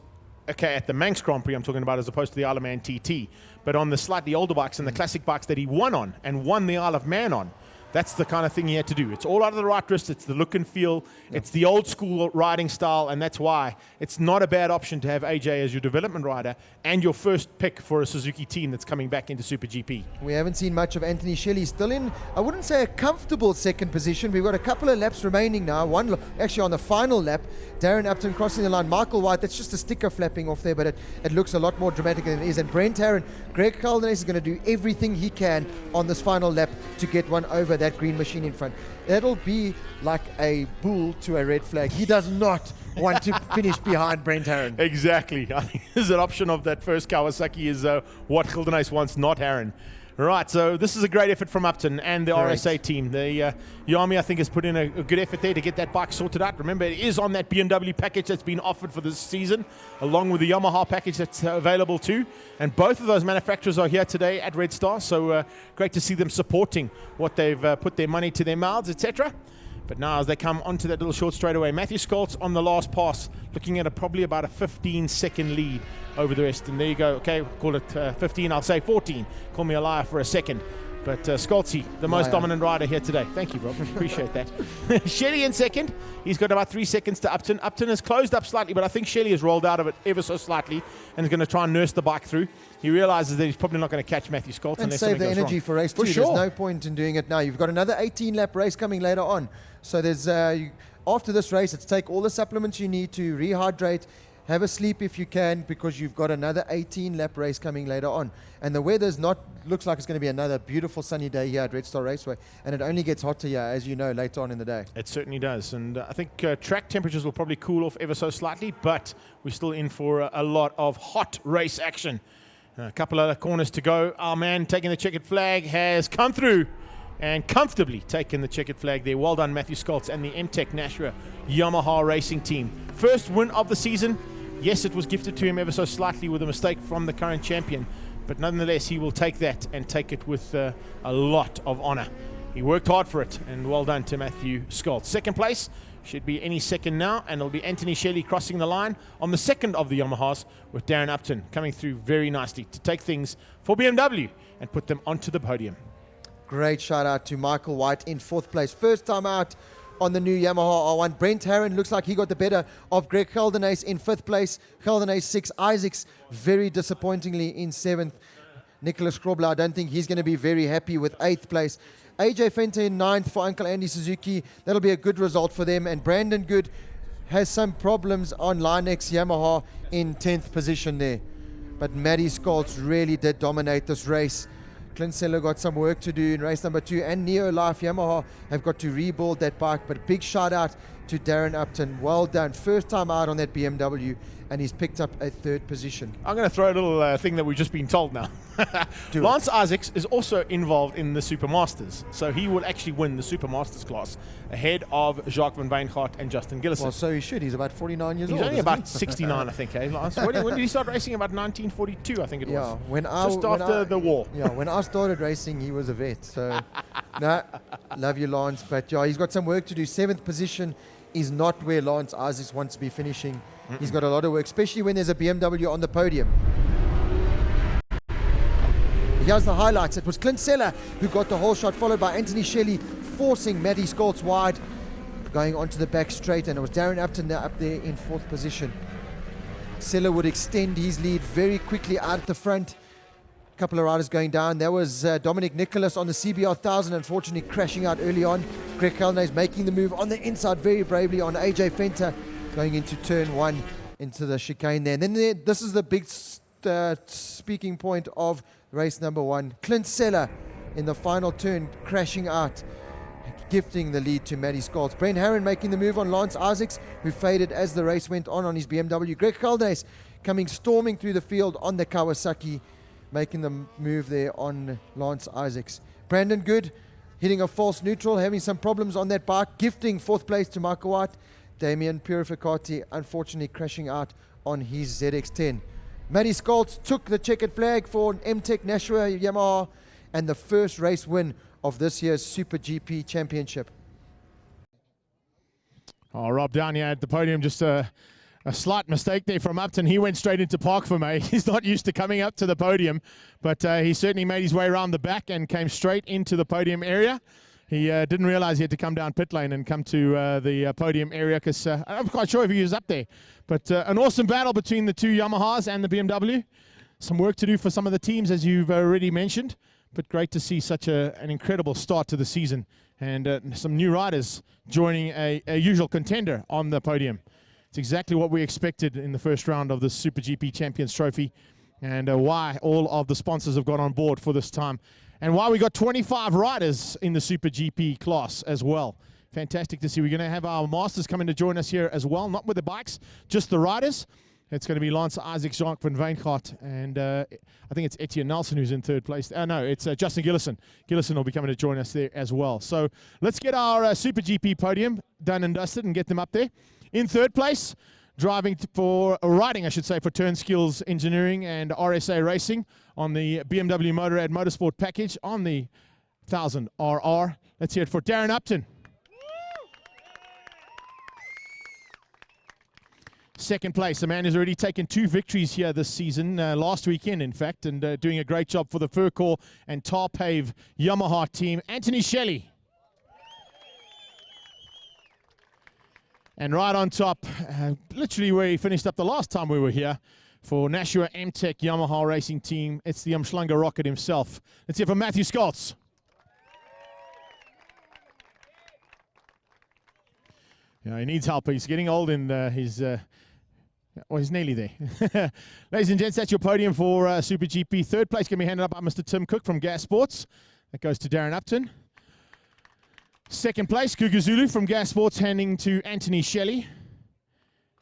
okay, at the Manx Grand Prix I'm talking about, as opposed to the Isle of Man TT, but on the slightly older bikes and the classic bikes that he won on and won the Isle of Man on, that's the kind of thing he had to do. It's all out of the right wrist. It's the look and feel. It's the old school riding style, and that's why it's not a bad option to have AJ as your development rider and your first pick for a Suzuki team that's coming back into Super GP. We haven't seen much of Anthony Shelley. Still in, I wouldn't say a comfortable second position. We've got a couple of laps remaining now. One actually on the final lap. Darren Upton crossing the line. Michael White, that's just a sticker flapping off there, but it looks a lot more dramatic than it is. And Brent Herron, Greg Caldenes is going to do everything he can on this final lap to get one over that green machine in front. It'll be like a bull to a red flag. He does not want to finish behind Brent Herron. Exactly. I think there's an option of that first Kawasaki is what Caldenes wants, not Herron. Right, so this is a great effort from Upton and the RSA team. The Yami, I think, has put in a good effort there to get that bike sorted out. Remember, it is on that BMW package that's been offered for this season, along with the Yamaha package that's available too. And both of those manufacturers are here today at Red Star, so great to see them supporting what they've put their money to their mouths, etc. But now as they come onto that little short straightaway, Matthew Scholz on the last pass, looking at probably about a 15-second lead over the rest. And there you go. Okay, call it 15. I'll say 14. Call me a liar for a second. But Scholzy, the most dominant rider here today. Thank you, Rob. Appreciate that. Shelley in second. He's got about 3 seconds to Upton. Upton has closed up slightly, but I think Shelley has rolled out of it ever so slightly and is going to try and nurse the bike through. He realizes that he's probably not going to catch Matthew Scholz and save the energy for race 2. There's no point in doing it now. You've got another 18-lap race coming later on. So there's after this race, it's take all the supplements you need to rehydrate, have a sleep if you can, because you've got another 18-lap race coming later on. And the weather's looks like it's going to be another beautiful sunny day here at Red Star Raceway. And it only gets hotter here, as you know, later on in the day. It certainly does. And I think track temperatures will probably cool off ever so slightly, but we're still in for a lot of hot race action. A couple of corners to go. Our man taking the checkered flag has come through and comfortably taken the checkered flag there. Well done, Matthew Scholz and the MTech Nashua Yamaha racing team. First win of the season. Yes, it was gifted to him ever so slightly with a mistake from the current champion, but nonetheless, he will take that and take it with a lot of honor. He worked hard for it, and well done to Matthew Scholz. Second place should be any second now, and it'll be Anthony Shelley crossing the line on the second of the Yamahas, with Darren Upton coming through very nicely to take things for BMW and put them onto the podium. Great shout out to Michael White in fourth place. First time out on the new Yamaha R1. Brent Herron looks like he got the better of Greg Caldenes in fifth place. Caldenes 6. Isaacs very disappointingly in seventh. Nicholas Krobler, I don't think he's going to be very happy with eighth place. AJ Fenton in ninth for Uncle Andy Suzuki. That'll be a good result for them. And Brandon Good has some problems on Linex Yamaha in 10th position there. But Matty Scholz really did dominate this race. Clint Seller got some work to do in race number 2, and Neo Life Yamaha have got to rebuild that bike. But big shout out to Darren Upton. Well done. First time out on that BMW, and he's picked up a third position. I'm going to throw a little thing that we've just been told now. Lance Isaacs is also involved in the Supermasters, so he will actually win the Supermasters class ahead of Jacques van Wijngaard and Justin Gillison. Well, so he should. He's about 49 years old. He's only about 69, I think, Lance? When did he start racing? About 1942, I think it was. Just after the war. Yeah, when I started racing, he was a vet. So, no, love you, Lance. But yeah, he's got some work to do. 7th position is not where Lance Isaacs wants to be finishing. He's got a lot of work, especially when there's a BMW on the podium. Here's the highlights. It was Clint Seller who got the whole shot, followed by Anthony Shelley forcing Matty Scholz wide, going onto the back straight, and it was Darren Upton up there in 4th position. Seller would extend his lead very quickly out at the front. A couple of riders going down. There was Dominic Nicholas on the CBR 1000, unfortunately crashing out early on. Greg Caldenes making the move on the inside very bravely on AJ Fenton, going into turn 1 into the chicane there. And then this is the big speaking point of race number 1. Clint Seller in the final turn crashing out, gifting the lead to Matty Scholz. Brent Herron making the move on Lance Isaacs, who faded as the race went on his BMW. Greg Caldenes coming storming through the field on the Kawasaki, making the move there on Lance Isaacs. Brandon Good hitting a false neutral, having some problems on that bike, gifting 4th place to Michael White. Damien Purificati unfortunately crashing out on his ZX-10. Matty Scholz took the checkered flag for MTech Nashua Yamaha and the first race win of this year's SuperGP Championship. Oh, Rob down here at the podium, just a slight mistake there from Upton. He went straight into park for me. He's not used to coming up to the podium, but he certainly made his way around the back and came straight into the podium area. He didn't realize he had to come down pit lane and come to the podium area, because I'm not quite sure if he was up there. But an awesome battle between the two Yamahas and the BMW. Some work to do for some of the teams, as you've already mentioned, but great to see such an incredible start to the season, and some new riders joining a usual contender on the podium. It's exactly what we expected in the first round of the SuperGP Champions Trophy, and why all of the sponsors have got on board for this time, and why we got 25 riders in the SuperGP class as well. Fantastic to see. We're going to have our masters coming to join us here as well, not with the bikes, just the riders. It's going to be Lance Isaacs, Jacques van Veengaard, and I think it's Etienne Nelson who's in 3rd place. No, it's Justin Gillison. Gillison will be coming to join us there as well. So let's get our SuperGP podium done and dusted and get them up there. In 3rd place, riding for Turn Skills Engineering and RSA Racing on the BMW Motorrad Motorsport package on the 1000 RR. Let's hear it for Darren Upton. 2nd place, a man who's already taken 2 victories here this season, last weekend in fact, and doing a great job for the Furcore and Tarpave Yamaha team, Anthony Shelley. And right on top, literally where he finished up the last time we were here, for Nashua MTech Yamaha Racing Team, it's the Umschlanger Rocket himself. Let's hear from Matthew Scholz. Yeah, he needs help. He's getting old, and he's nearly there. Ladies and gents, that's your podium for SuperGP. 3rd place can be handed up by Mr. Tim Cook from Gas Sports. That goes to Darren Upton. 2nd place, Guguzulu from Gas Sports, handing to Anthony Shelley.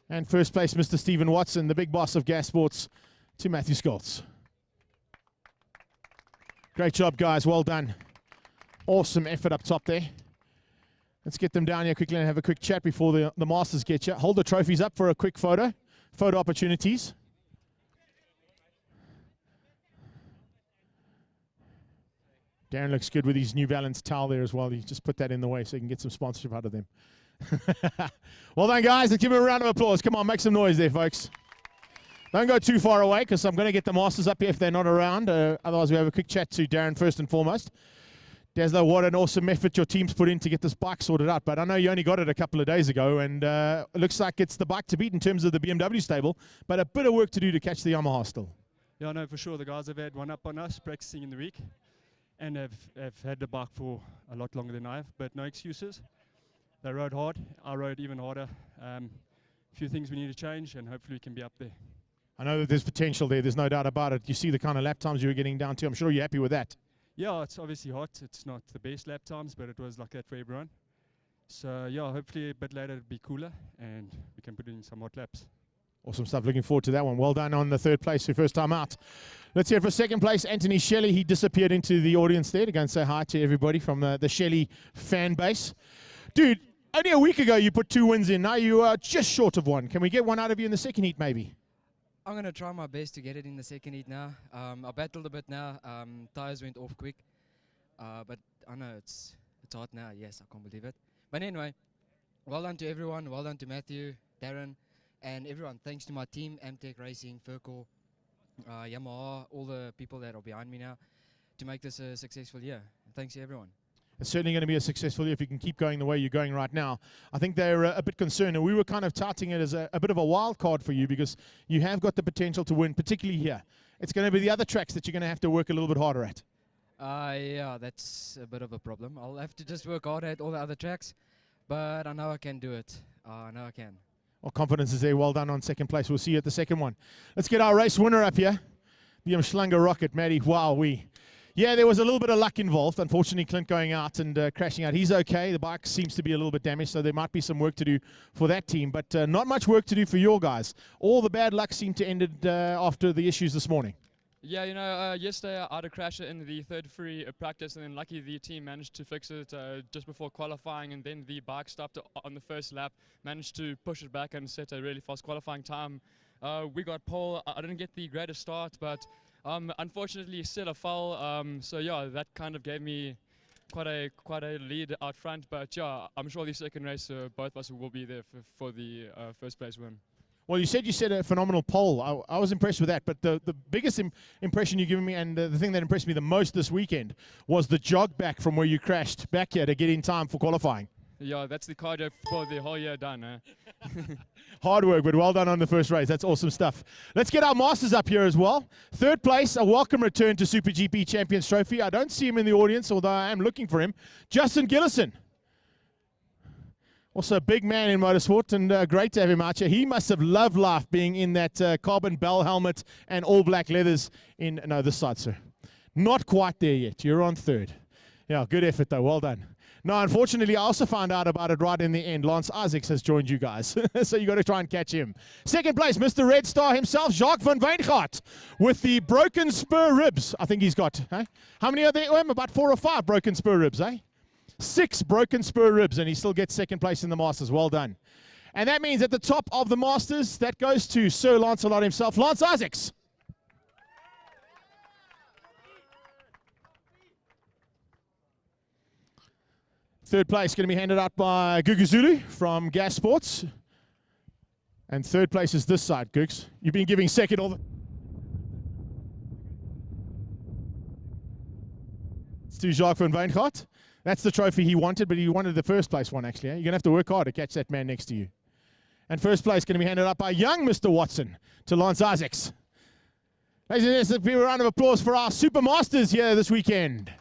And 1st place, Mr. Stephen Watson, the big boss of Gas Sports, to Matthew Scholz. Great job, guys. Well done. Awesome effort up top there. Let's get them down here quickly and have a quick chat before the Masters get you. Hold the trophies up for a quick photo opportunities. Darren looks good with his New Balance towel there as well. He just put that in the way so he can get some sponsorship out of them. Well done, guys. Let's give him a round of applause. Come on, make some noise there, folks. Don't go too far away, because I'm going to get the Masters up here if they're not around. Otherwise, we have a quick chat to Darren first and foremost. Deslo, what an awesome effort your team's put in to get this bike sorted out. But I know you only got it a couple of days ago, and it looks like it's the bike to beat in terms of the BMW stable, but a bit of work to do to catch the Yamaha still. Yeah, no, for sure. The guys have had one up on us, practicing in the week, and have had the bike for a lot longer than I have, but no excuses. They rode hard. I rode even harder. A few things we need to change, and hopefully we can be up there. I know that there's potential there. There's no doubt about it. You see the kind of lap times you were getting down to. I'm sure you're happy with that. Yeah, it's obviously hot. It's not the best lap times, but it was like that for everyone. So, yeah, hopefully a bit later it'll be cooler, and we can put in some hot laps. Awesome stuff. Looking forward to that one. Well done on the 3rd place, your first time out. Let's hear for 2nd place, Anthony Shelley. He disappeared into the audience there to go and say hi to everybody from the Shelley fan base. Dude, only a week ago you put 2 wins in. Now you are just short of one. Can we get one out of you in the 2nd heat, maybe? I'm going to try my best to get it in the 2nd heat now. I battled a bit now. Tires went off quick. But I know it's hot now. Yes, I can't believe it. But anyway, well done to everyone. Well done to Matthew, Darren, and everyone. Thanks to my team, MTech Racing, Furcore, Yamaha, all the people that are behind me now to make this a successful year. Thanks to everyone. It's certainly going to be a successful year if you can keep going the way you're going right now. I think they're a bit concerned, and we were kind of touting it as a bit of a wild card for you, because you have got the potential to win, particularly here. It's going to be the other tracks that you're going to have to work a little bit harder at. Yeah, that's a bit of a problem. I'll have to just work hard at all the other tracks, but I know I can do it. I know I can. Well, confidence is there. Well done on 2nd place. We'll see you at the 2nd one. Let's get our race winner up here. The Umschlanger Rocket, Matty. Wow, Yeah, there was a little bit of luck involved. Unfortunately, Clint going out and crashing out. He's okay. The bike seems to be a little bit damaged, so there might be some work to do for that team, but not much work to do for your guys. All the bad luck seemed to end after the issues this morning. Yeah, you know, yesterday I had a crash in the third free practice, and then lucky the team managed to fix it just before qualifying, and then the bike stopped on the first lap, managed to push it back and set a really fast qualifying time. We got pole. I didn't get the greatest start, but unfortunately set a foul. So yeah, that kind of gave me quite a lead out front. But yeah, I'm sure the second race both of us will be there for the first place win. Well, you said you set a phenomenal pole. I was impressed with that, but the biggest impression you've given me, and the thing that impressed me the most this weekend, was the jog back from where you crashed back here to get in time for qualifying. Yeah, that's the cardio for the whole year done. Hard work, but well done on the first race. That's awesome stuff. Let's get our Masters up here as well. Third place, a welcome return to SuperGP Champions Trophy. I don't see him in the audience, although I am looking for him. Justin Gillison. Also a big man in motorsport, and great to have him out here. He must have loved life being in that carbon bell helmet and all black leathers in, no, this side, sir. Not quite there yet. You're on third. Yeah, good effort though. Well done. No, unfortunately, I also found out about it right in the end. Lance Isaacs has joined you guys, so you got to try and catch him. Second place, Mr. Red Star himself, Jacques van Wijngaard, with the broken spur ribs. I think he's got, eh? How many are there? About 4 or 5 broken spur ribs, eh? 6 broken spur ribs, and he still gets second place in the Masters. Well done. And that means at the top of the Masters, that goes to Sir Lancelot himself, Lance Isaacs. Third place going to be handed out by Guguzulu from Gas Sports. And third place is this side, Googs. You've been giving second all the... It's to Jacques van Wijngaard. That's the trophy he wanted, but he wanted the first place one, actually. Eh? You're going to have to work hard to catch that man next to you. And first place going to be handed out by young Mr. Watson to Lance Isaacs. Ladies and gentlemen, give a round of applause for our Super Masters here this weekend.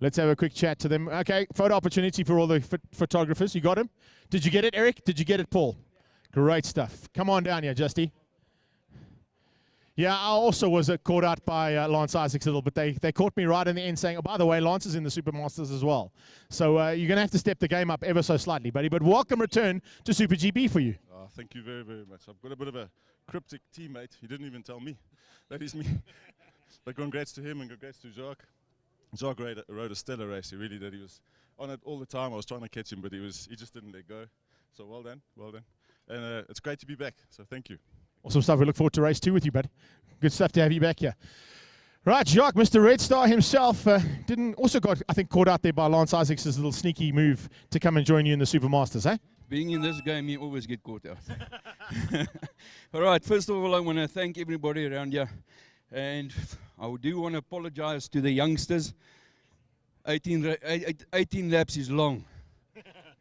Let's have a quick chat to them. Okay, photo opportunity for all the photographers. You got him? Did you get it, Eric? Did you get it, Paul? Great stuff. Come on down here, Justy. Yeah, I also was caught out by Lance Isaacs a little bit. They caught me right in the end saying, oh, by the way, Lance is in the Super Masters as well. So you're going to have to step the game up ever so slightly, buddy. But welcome return to Super GP for you. Thank you very, very much. I've got a bit of a cryptic teammate. He didn't even tell me. That is me. But congrats to him and congrats to Jacques. Jacques rode a stellar race. He really did. He was on it all the time. I was trying to catch him, but he just didn't let go. So well done, well done. And it's great to be back. So thank you. Awesome stuff. We look forward to race 2 with you, bud. Good stuff to have you back here. Right, Jacques, Mr. Red Star himself, got, I think, caught out there by Lance Isaacs' little sneaky move to come and join you in the Super Masters, eh? Being in this game, you always get caught out. All right, first of all, I want to thank everybody around here. And I do want to apologize to the youngsters. 18 laps is long.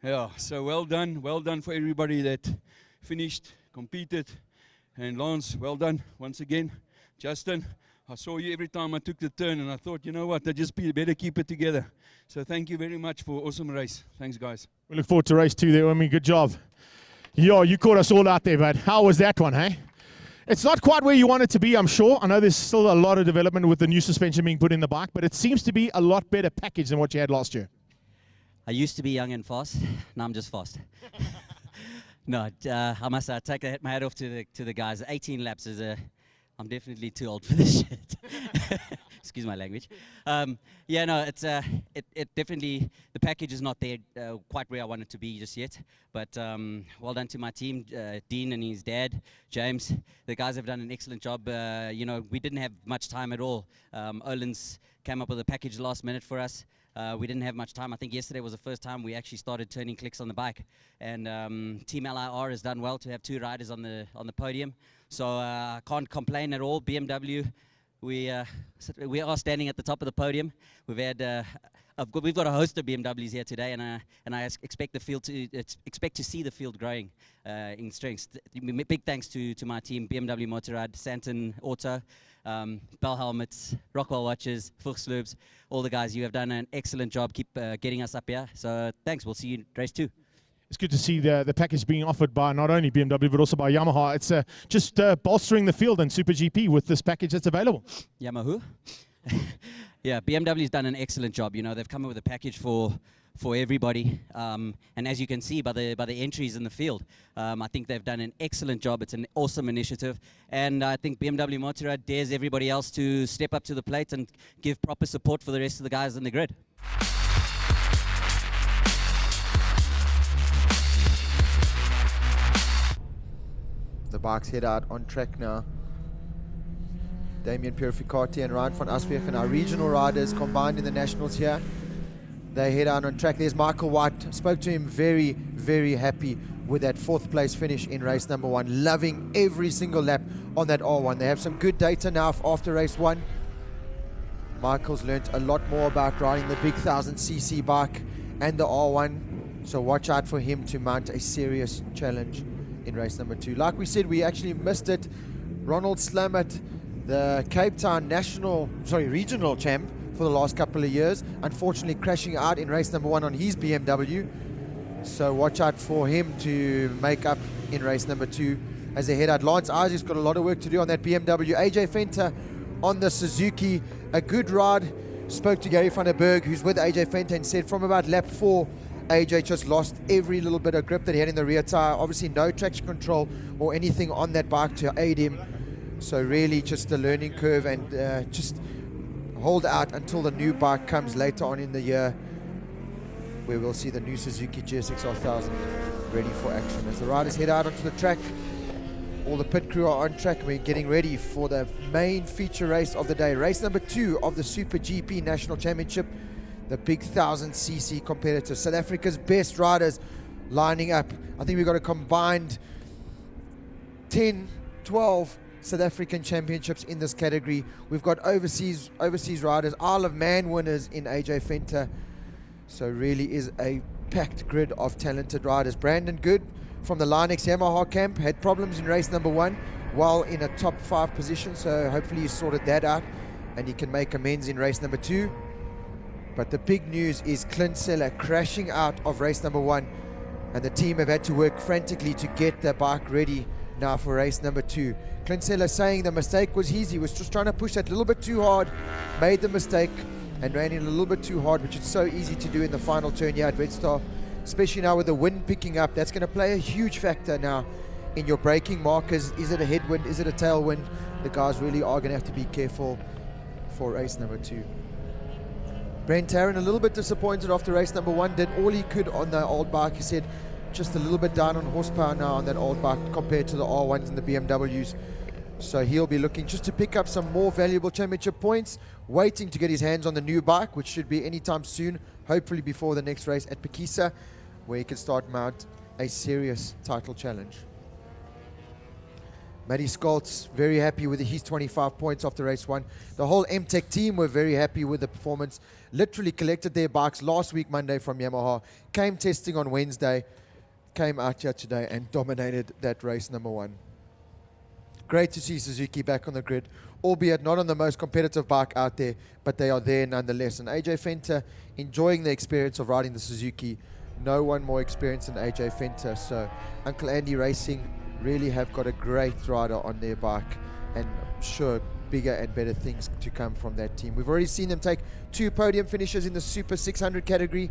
Yeah, so well done for everybody that finished, competed. And Lance, well done once again. Justin, I saw you every time I took the turn, and I thought, you know what, better keep it together. So thank you very much for an awesome race. Thanks, guys. We look forward to race 2 there. I mean, good job. Yo, you caught us all out there, bud. How was that one, hey? It's not quite where you want it to be, I'm sure. I know there's still a lot of development with the new suspension being put in the bike, but it seems to be a lot better package than what you had last year. I used to be young and fast. Now I'm just fast. No, I must take my hat off to the guys. 18 laps is I'm definitely too old for this shit. Excuse my language. Yeah, no, it definitely, the package is not there quite where I want it to be just yet. But well done to my team, Dean and his dad, James. The guys have done an excellent job. You know, we didn't have much time at all. Olin's came up with a package last minute for us. We didn't have much time. I think yesterday was the first time we actually started turning clicks on the bike. And Team LIR has done well to have 2 riders on the podium. So I can't complain at all. BMW, we are standing at the top of the podium. We've had we've got a host of BMWs here today, and I expect the field to see the field growing in strength. Big thanks to my team, BMW Motorrad, Santon Auto, Bell Helmets, Rockwell Watches, Fuchslubes, all the guys. You have done an excellent job. Keep getting us up here. So thanks. We'll see you in race 2. It's good to see the package being offered by not only BMW but also by Yamaha. It's just bolstering the field in SuperGP with this package that's available. Yamaha? Yeah, BMW's done an excellent job. You know, they've come up with a package for everybody, and as you can see by the entries in the field, I think they've done an excellent job. It's an awesome initiative, and I think BMW Motorrad dares everybody else to step up to the plate and give proper support for the rest of the guys in the grid. The bikes head out on track now. Damien Purificati and Ryan van Aswegen, our regional riders combined in the nationals here. They head out on track. There's Michael White. Spoke to him, very, very happy with that 4th place finish in race number 1. Loving every single lap on that R1. They have some good data now after race 1. Michael's learnt a lot more about riding the big 1000cc bike and the R1. So watch out for him to mount a serious challenge in race number 2. Like we said, we actually missed it. Ronald Slamet, the Cape Town regional champ for the last couple of years, unfortunately crashing out in race number 1 on his BMW. So watch out for him to make up in race number 2 as they head out. Lance Isaac's got a lot of work to do on that BMW. AJ Fenter on the Suzuki, a good ride. Spoke to Gary van der Berg, who's with AJ Fenter, and said from about lap 4, AJ just lost every little bit of grip that he had in the rear tire. Obviously no traction control or anything on that bike to aid him. So really just a learning curve, and just hold out until the new bike comes later on in the year, where we'll see the new Suzuki GSX-R1000 ready for action. As the riders head out onto the track, all the pit crew are on track. We're getting ready for the main feature race of the day. Race number 2 of the Super GP National Championship, the big 1000cc competitor. South Africa's best riders lining up. I think we've got a combined 10, 12 South African championships in this category. We've got overseas riders, Isle of Man winners in AJ Fenter. So really is a packed grid of talented riders. Brandon Good from the Linex Yamaha camp had problems in race number 1 while in a top 5 position, so hopefully he sorted that out and he can make amends in race number 2. But the big news is Clint Seller crashing out of race number 1, and the team have had to work frantically to get their bike ready now for race number 2. Clint Seller saying the mistake was his. He was just trying to push that a little bit too hard, made the mistake and ran in a little bit too hard, which is so easy to do in the final turn here at Red Star, especially now with the wind picking up. That's going to play a huge factor now in your braking markers. Is it a headwind? Is it a tailwind? The guys really are going to have to be careful for race number 2. Brent Tarrant a little bit disappointed after race number 1, did all he could on the old bike. He said just a little bit down on horsepower now on that old bike compared to the R1s and the BMWs. So he'll be looking just to pick up some more valuable championship points, waiting to get his hands on the new bike, which should be anytime soon, hopefully before the next race at Pekisa, where he can start mount a serious title challenge. Matty Skoltz very happy with his 25 points after race 1. The whole MTech team were very happy with the performance. Literally collected their bikes last week Monday from Yamaha, came testing on Wednesday, came out here today and dominated that race number 1. Great to see Suzuki back on the grid, albeit not on the most competitive bike out there, but they are there nonetheless. And AJ Fenter enjoying the experience of riding the Suzuki. No one more experienced than AJ Fenter. So Uncle Andy Racing really have got a great rider on their bike, and I'm sure bigger and better things to come from that team. We've already seen them take 2 podium finishes in the Super 600 category.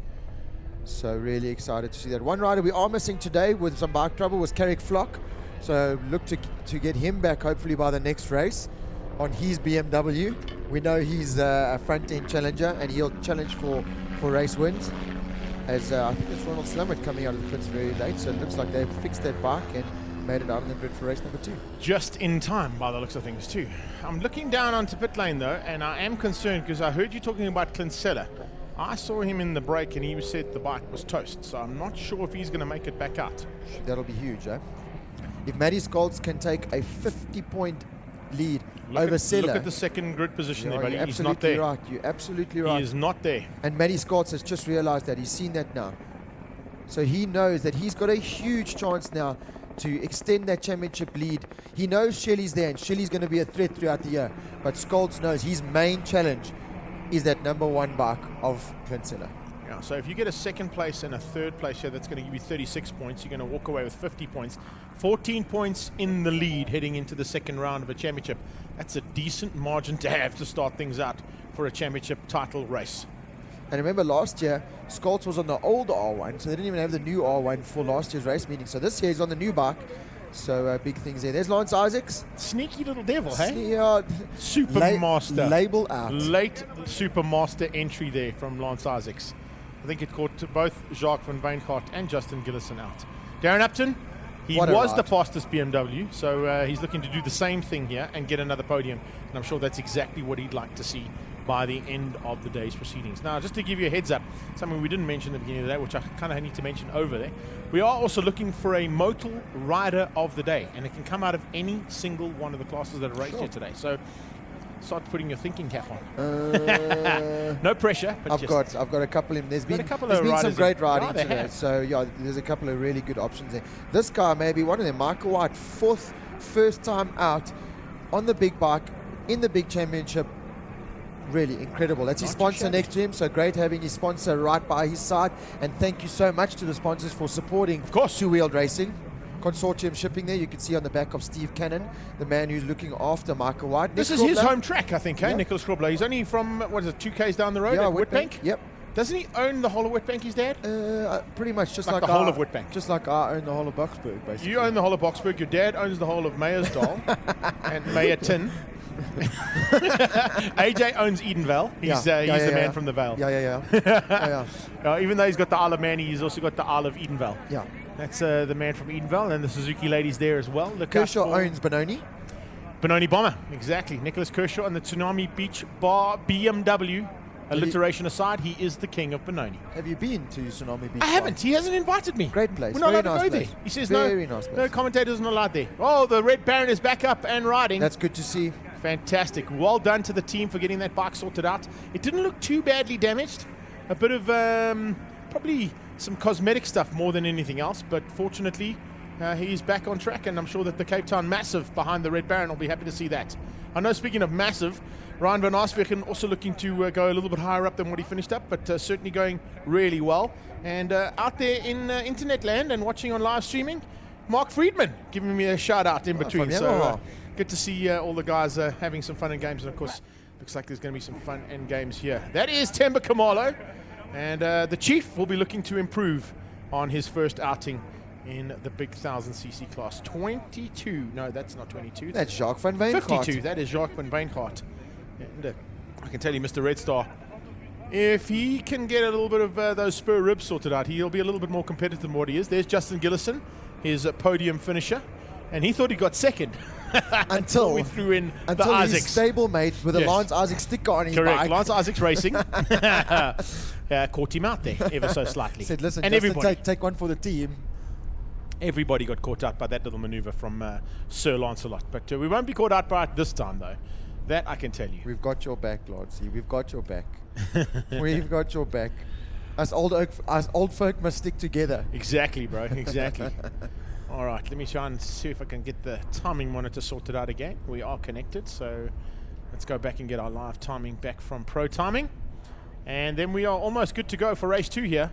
So really excited to see that. One rider we are missing today with some bike trouble was Carrick Flock. So look to get him back hopefully by the next race on his BMW. We know he's a front-end challenger and he'll challenge for race wins. As I think it's Ronald Slamet coming out of the pits very late. So it looks like they've fixed that bike and made it out on the grid for race number 2. Just in time by the looks of things too. I'm looking down onto pit lane though, and I am concerned because I heard you talking about Clint Seller. I saw him in the break and he said the bike was toast, so I'm not sure if he's going to make it back out. That'll be huge, eh? If Matty Skoltz can take a 50-point lead over Seller. Look at the second grid position there, buddy. He's not there. Right. You're absolutely right. He is not there. And Matty Skoltz has just realized that. He's seen that now. So he knows that he's got a huge chance now to extend that championship lead. He knows Shelley's there and Shelley's going to be a threat throughout the year. But Skoltz knows his main challenge is that number 1 bike of Clint Seller. Yeah, So if you get a second place and a third place here, that's going to give you 36 points. You're going to walk away with 50 points. 14 points in the lead heading into the second round of a championship. That's a decent margin to have to start things out for a championship title race. And remember last year, Scholz was on the old R1, so they didn't even have the new R1 for last year's race meeting. So this year he's on the new bike. So big things there. There's Lance Isaacs. Sneaky little devil, hey? Yeah. Supermaster. Label out. Late Supermaster entry there from Lance Isaacs. I think it caught both Jacques van Wijngaard and Justin Gillison out. Darren Upton, he was the fastest BMW, so he's looking to do the same thing here and get another podium. And I'm sure that's exactly what he'd like to see by the end of the day's proceedings. Now, just to give you a heads up, something we didn't mention at the beginning of the day, which I kind of need to mention over there, we are also looking for a Motul Rider of the Day, and it can come out of any single one of the classes that are raced here today. So start putting your thinking cap on. No pressure. But I've got a couple in. There's been some great riding today. So yeah, there's a couple of really good options there. This guy may be one of them. Michael White, first time out on the big bike in the big championship. Really incredible. That's his sponsor next to him, so great having his sponsor right by his side. And thank you so much to the sponsors for supporting, of course, two-wheeled racing. Consortium shipping there. You can see on the back of Steve Cannon, the man who's looking after Michael White. This is his home track, I think, hey, Nicholas Krobler. He's only from, 2 Ks down the road at Witbank? Yep. Doesn't he own the whole of Witbank, his dad? Pretty much, just like the whole of Witbank. Just like I own the whole of Boksburg, basically. You own the whole of Boksburg. Your dad owns the whole of Meyersdal and Meyerton. AJ owns Edenvale. He's the man from the Vale. Even though he's got the Isle of Man, he's also got the Isle of Edenvale. Yeah. That's the man from Edenvale, and the Suzuki ladies there as well. Kershaw owns Benoni. Benoni Bomber, exactly. Nicholas Kershaw and the Tsunami Beach Bar BMW. Alliteration aside, he is the king of Benoni. Have you been to Tsunami Beach? I haven't. He hasn't invited me. Great place. We're not allowed nice to go place. there. He says nice no commentators are not allowed there. Oh, the Red Baron is back up and riding. That's good to see. Fantastic. Well done to the team for getting that bike sorted out. It didn't look too badly damaged. A bit of probably some cosmetic stuff more than anything else, but fortunately he's back on track, and I'm sure that the Cape Town Massive behind the Red Baron will be happy to see that. I know, speaking of Massive, Ryan van Arsvegen also looking to go a little bit higher up than what he finished up, but certainly going really well. And out there in internet land and watching on live streaming, Mark Friedman giving me a shout out in between. So good to see all the guys having some fun and games, and of course looks like there's going to be some fun and games here. That is Temba Kamalo, and the Chief will be looking to improve on his first outing in the big 1000cc class. 22, no, that's not 22. That's Jacques van Wijngaard. 52, that is Jacques van Wijngaard. And I can tell you, Mr. Red Star, if he can get a little bit of those spur ribs sorted out, he'll be a little bit more competitive than what he is. There's Justin Gillison, his podium finisher, and he thought he got second until we threw in the Isaacs. His stablemate with a Lance Isaacs sticker on his bike. Correct, Lance Isaacs Racing caught him out there ever so slightly. Said, listen, and everybody take one for the team. Everybody got caught out by that little maneuver from Sir Lancelot. But we won't be caught out by it this time, though. That I can tell you. We've got your back, Lord. See, we've got your back. We've got your back. Us old folk must stick together. Exactly, bro. Exactly. All right, let me try and see if I can get the timing monitor sorted out again. We are connected, so let's go back and get our live timing back from Pro Timing. And then we are almost good to go for race 2 here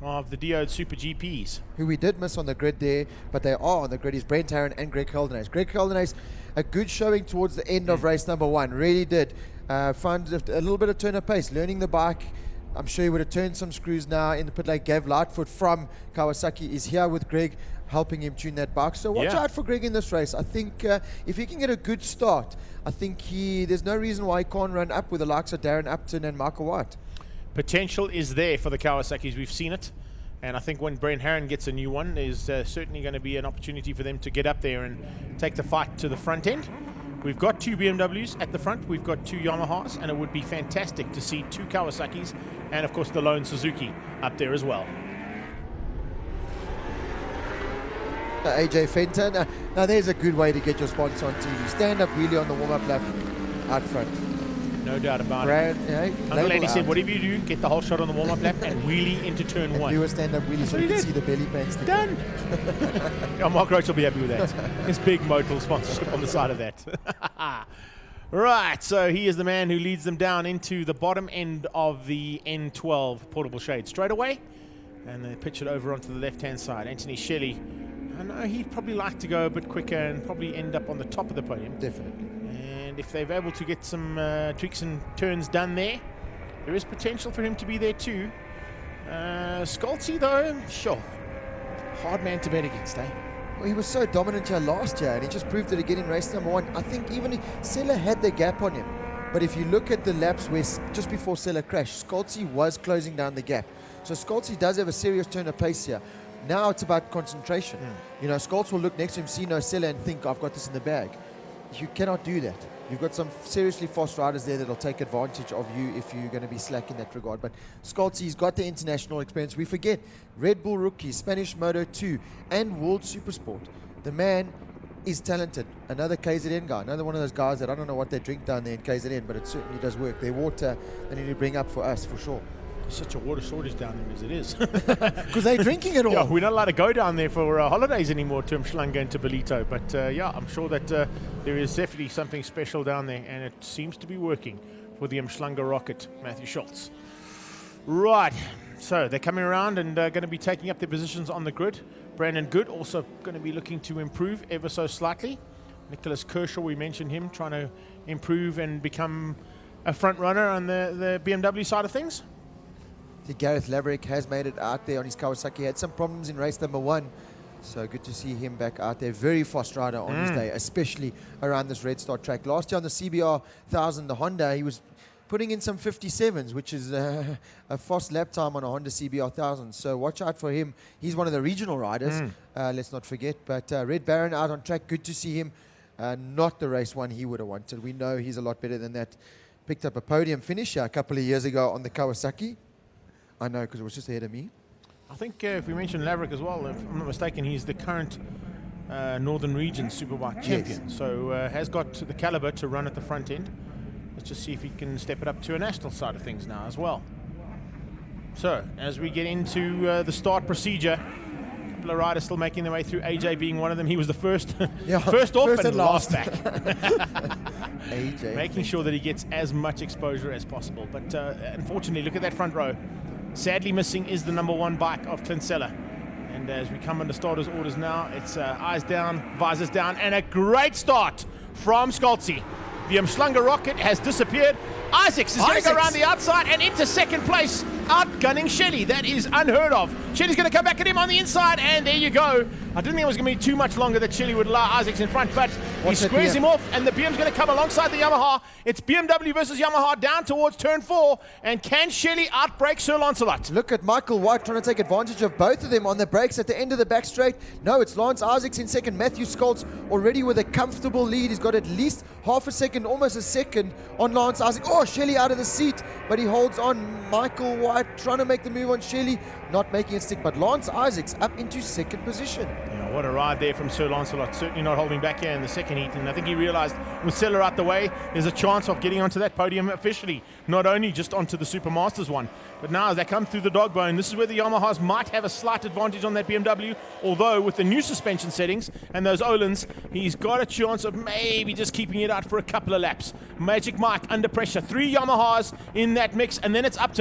of the Diode Super GPs. Who we did miss on the grid there, but they are on the grid, is Brent Herron and Greg Heldenace. Greg Heldenace, a good showing towards the end of race number 1, really did. Found a little bit of turn of pace, learning the bike. I'm sure he would have turned some screws now in the pit lane. Gav Lightfoot from Kawasaki is here with Greg, helping him tune that bike. So watch out for Greg in this race. I think if he can get a good start, I think there's no reason why he can't run up with the likes of Darren Upton and Michael White. Potential is there for the Kawasaki's. We've seen it. And I think when Brent Herron gets a new one, there's certainly going to be an opportunity for them to get up there and take the fight to the front end. We've got 2 BMWs at the front. We've got 2 Yamahas. And it would be fantastic to see 2 Kawasaki's and, of course, the lone Suzuki up there as well. AJ Fenton. Now there's a good way to get your sponsor on TV. Stand up wheelie on the warm-up lap out front. No doubt about it. Uncle Andy said, whatever you do, get the whole shot on the warm-up lap and wheelie into turn 1. Do a stand-up wheelie so you can see the belly pants. Done. Mark Roach will be happy with that. His big Motul sponsorship on the side of that. Right, so he is the man who leads them down into the bottom end of the N12 portable shade straight away. And they pitch it over onto the left-hand side. Anthony Shelley, I know he'd probably like to go a bit quicker and probably end up on the top of the podium. Definitely. And if they're able to get some tweaks and turns done there is potential for him to be there too. Scholzi, though, sure. Hard man to bet against, eh? Well, he was so dominant here last year, and he just proved it again in race number 1. I think even Sella had the gap on him. But if you look at the laps where just before Sella crashed, Scholzi was closing down the gap. So Scholzi does have a serious turn of pace here. Now it's about concentration. You know, Scholz will look next to him, see no Sella, and think, I've got this in the bag. You cannot do that. You've got some seriously fast riders there that'll take advantage of you if you're going to be slack in that regard. But Scholzi's got the international experience. We forget Red Bull Rookie, Spanish Moto 2, and World Supersport. The man is talented. Another KZN guy, another one of those guys that I don't know what they drink down there in KZN, but it certainly does work. Their water they need to bring up for us, for sure. There's such a water shortage down there as it is. Because they're drinking it all. Yeah, we're not allowed to go down there for holidays anymore to Umhlanga and to Belito. But yeah, I'm sure that there is definitely something special down there, and it seems to be working for the Umhlanga Rocket, Matthew Schultz. Right, so they're coming around and going to be taking up their positions on the grid. Brandon Good also going to be looking to improve ever so slightly. Nicholas Kershaw, we mentioned him, trying to improve and become a front runner on the BMW side of things. Gareth Laverick has made it out there on his Kawasaki. He had some problems in race number 1. So good to see him back out there. Very fast rider on his day, especially around this Red Star track. Last year on the CBR 1000, the Honda, he was putting in some 57s, which is a fast lap time on a Honda CBR 1000. So watch out for him. He's one of the regional riders, let's not forget. But Red Baron out on track. Good to see him. Not the race one he would have wanted. We know he's a lot better than that. Picked up a podium finish a couple of years ago on the Kawasaki. I know, because it was just ahead of me. I think if we mention Laverick as well, if I'm not mistaken, he's the current Northern Region Superbike champion. Yes. So has got the caliber to run at the front end. Let's just see if he can step it up to a national side of things now as well. So as we get into the start procedure, a couple of riders still making their way through, AJ being one of them. He was the first, first off and last back. AJ making sure that he gets as much exposure as possible. But unfortunately, look at that front row. Sadly missing is the number 1 bike of Clint Sella. And as we come under starters orders now, it's eyes down, visors down, and a great start from Scholzi. The Umhlanga Rocket has disappeared. Isaacs is going to go around the outside and into second place, outgunning Shelley. That is unheard of. Shelley's going to come back at him on the inside, and there you go. I didn't think it was going to be too much longer that Shelley would allow Isaacs in front, but he squares him off, and the BM's going to come alongside the Yamaha. It's BMW versus Yamaha down towards turn 4, and can Shelley outbrake Sir Lancelot? Look at Michael White trying to take advantage of both of them on the brakes at the end of the back straight. No, it's Lance Isaacs in second. Matthew Scholz already with a comfortable lead. He's got at least half a second, almost a second on Lance Isaacs. Oh, Shelley out of the seat, but he holds on. Michael White trying to make the move on Shelley, not making it stick, but Lance Isaacs up into second position. Yeah, what a ride there from Sir Lancelot. Certainly not holding back here in the second heat, and I think he realized with Sella out the way, there's a chance of getting onto that podium officially, not only just onto the Supermasters one. But now as they come through the dog bone, this is where the Yamahas might have a slight advantage on that BMW, although with the new suspension settings and those Olins, he's got a chance of maybe just keeping it out for a couple of laps. Magic Mike under pressure, 3 Yamahas in that mix, and then it's Upton.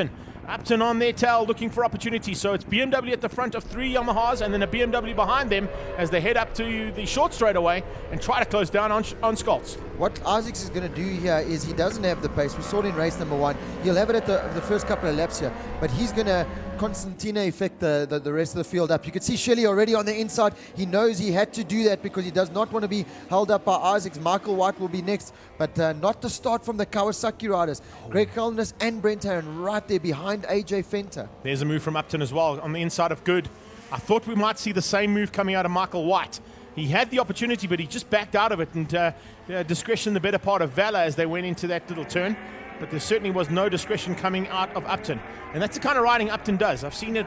Upton on their tail looking for opportunities. So it's BMW at the front of 3 Yamahas and then a BMW behind them as they head up to the short straightaway and try to close down on Scholz. What Isaacs is going to do here is he doesn't have the pace. We saw it in race number 1. He'll have it at the first couple of laps here, but he's going to Constantina effect the rest of the field up. You can see Shelley already on the inside. He knows he had to do that because he does not want to be held up by Isaacs. Michael White will be next, but not the start from the Kawasaki riders. Greg Kalnis and Brent Herron right there behind AJ Fenter. There's a move from Upton as well on the inside of Good. I thought we might see the same move coming out of Michael White. He had the opportunity, but he just backed out of it, and discretion the better part of valor as they went into that little turn. But there certainly was no discretion coming out of Upton. And that's the kind of riding Upton does. I've seen it,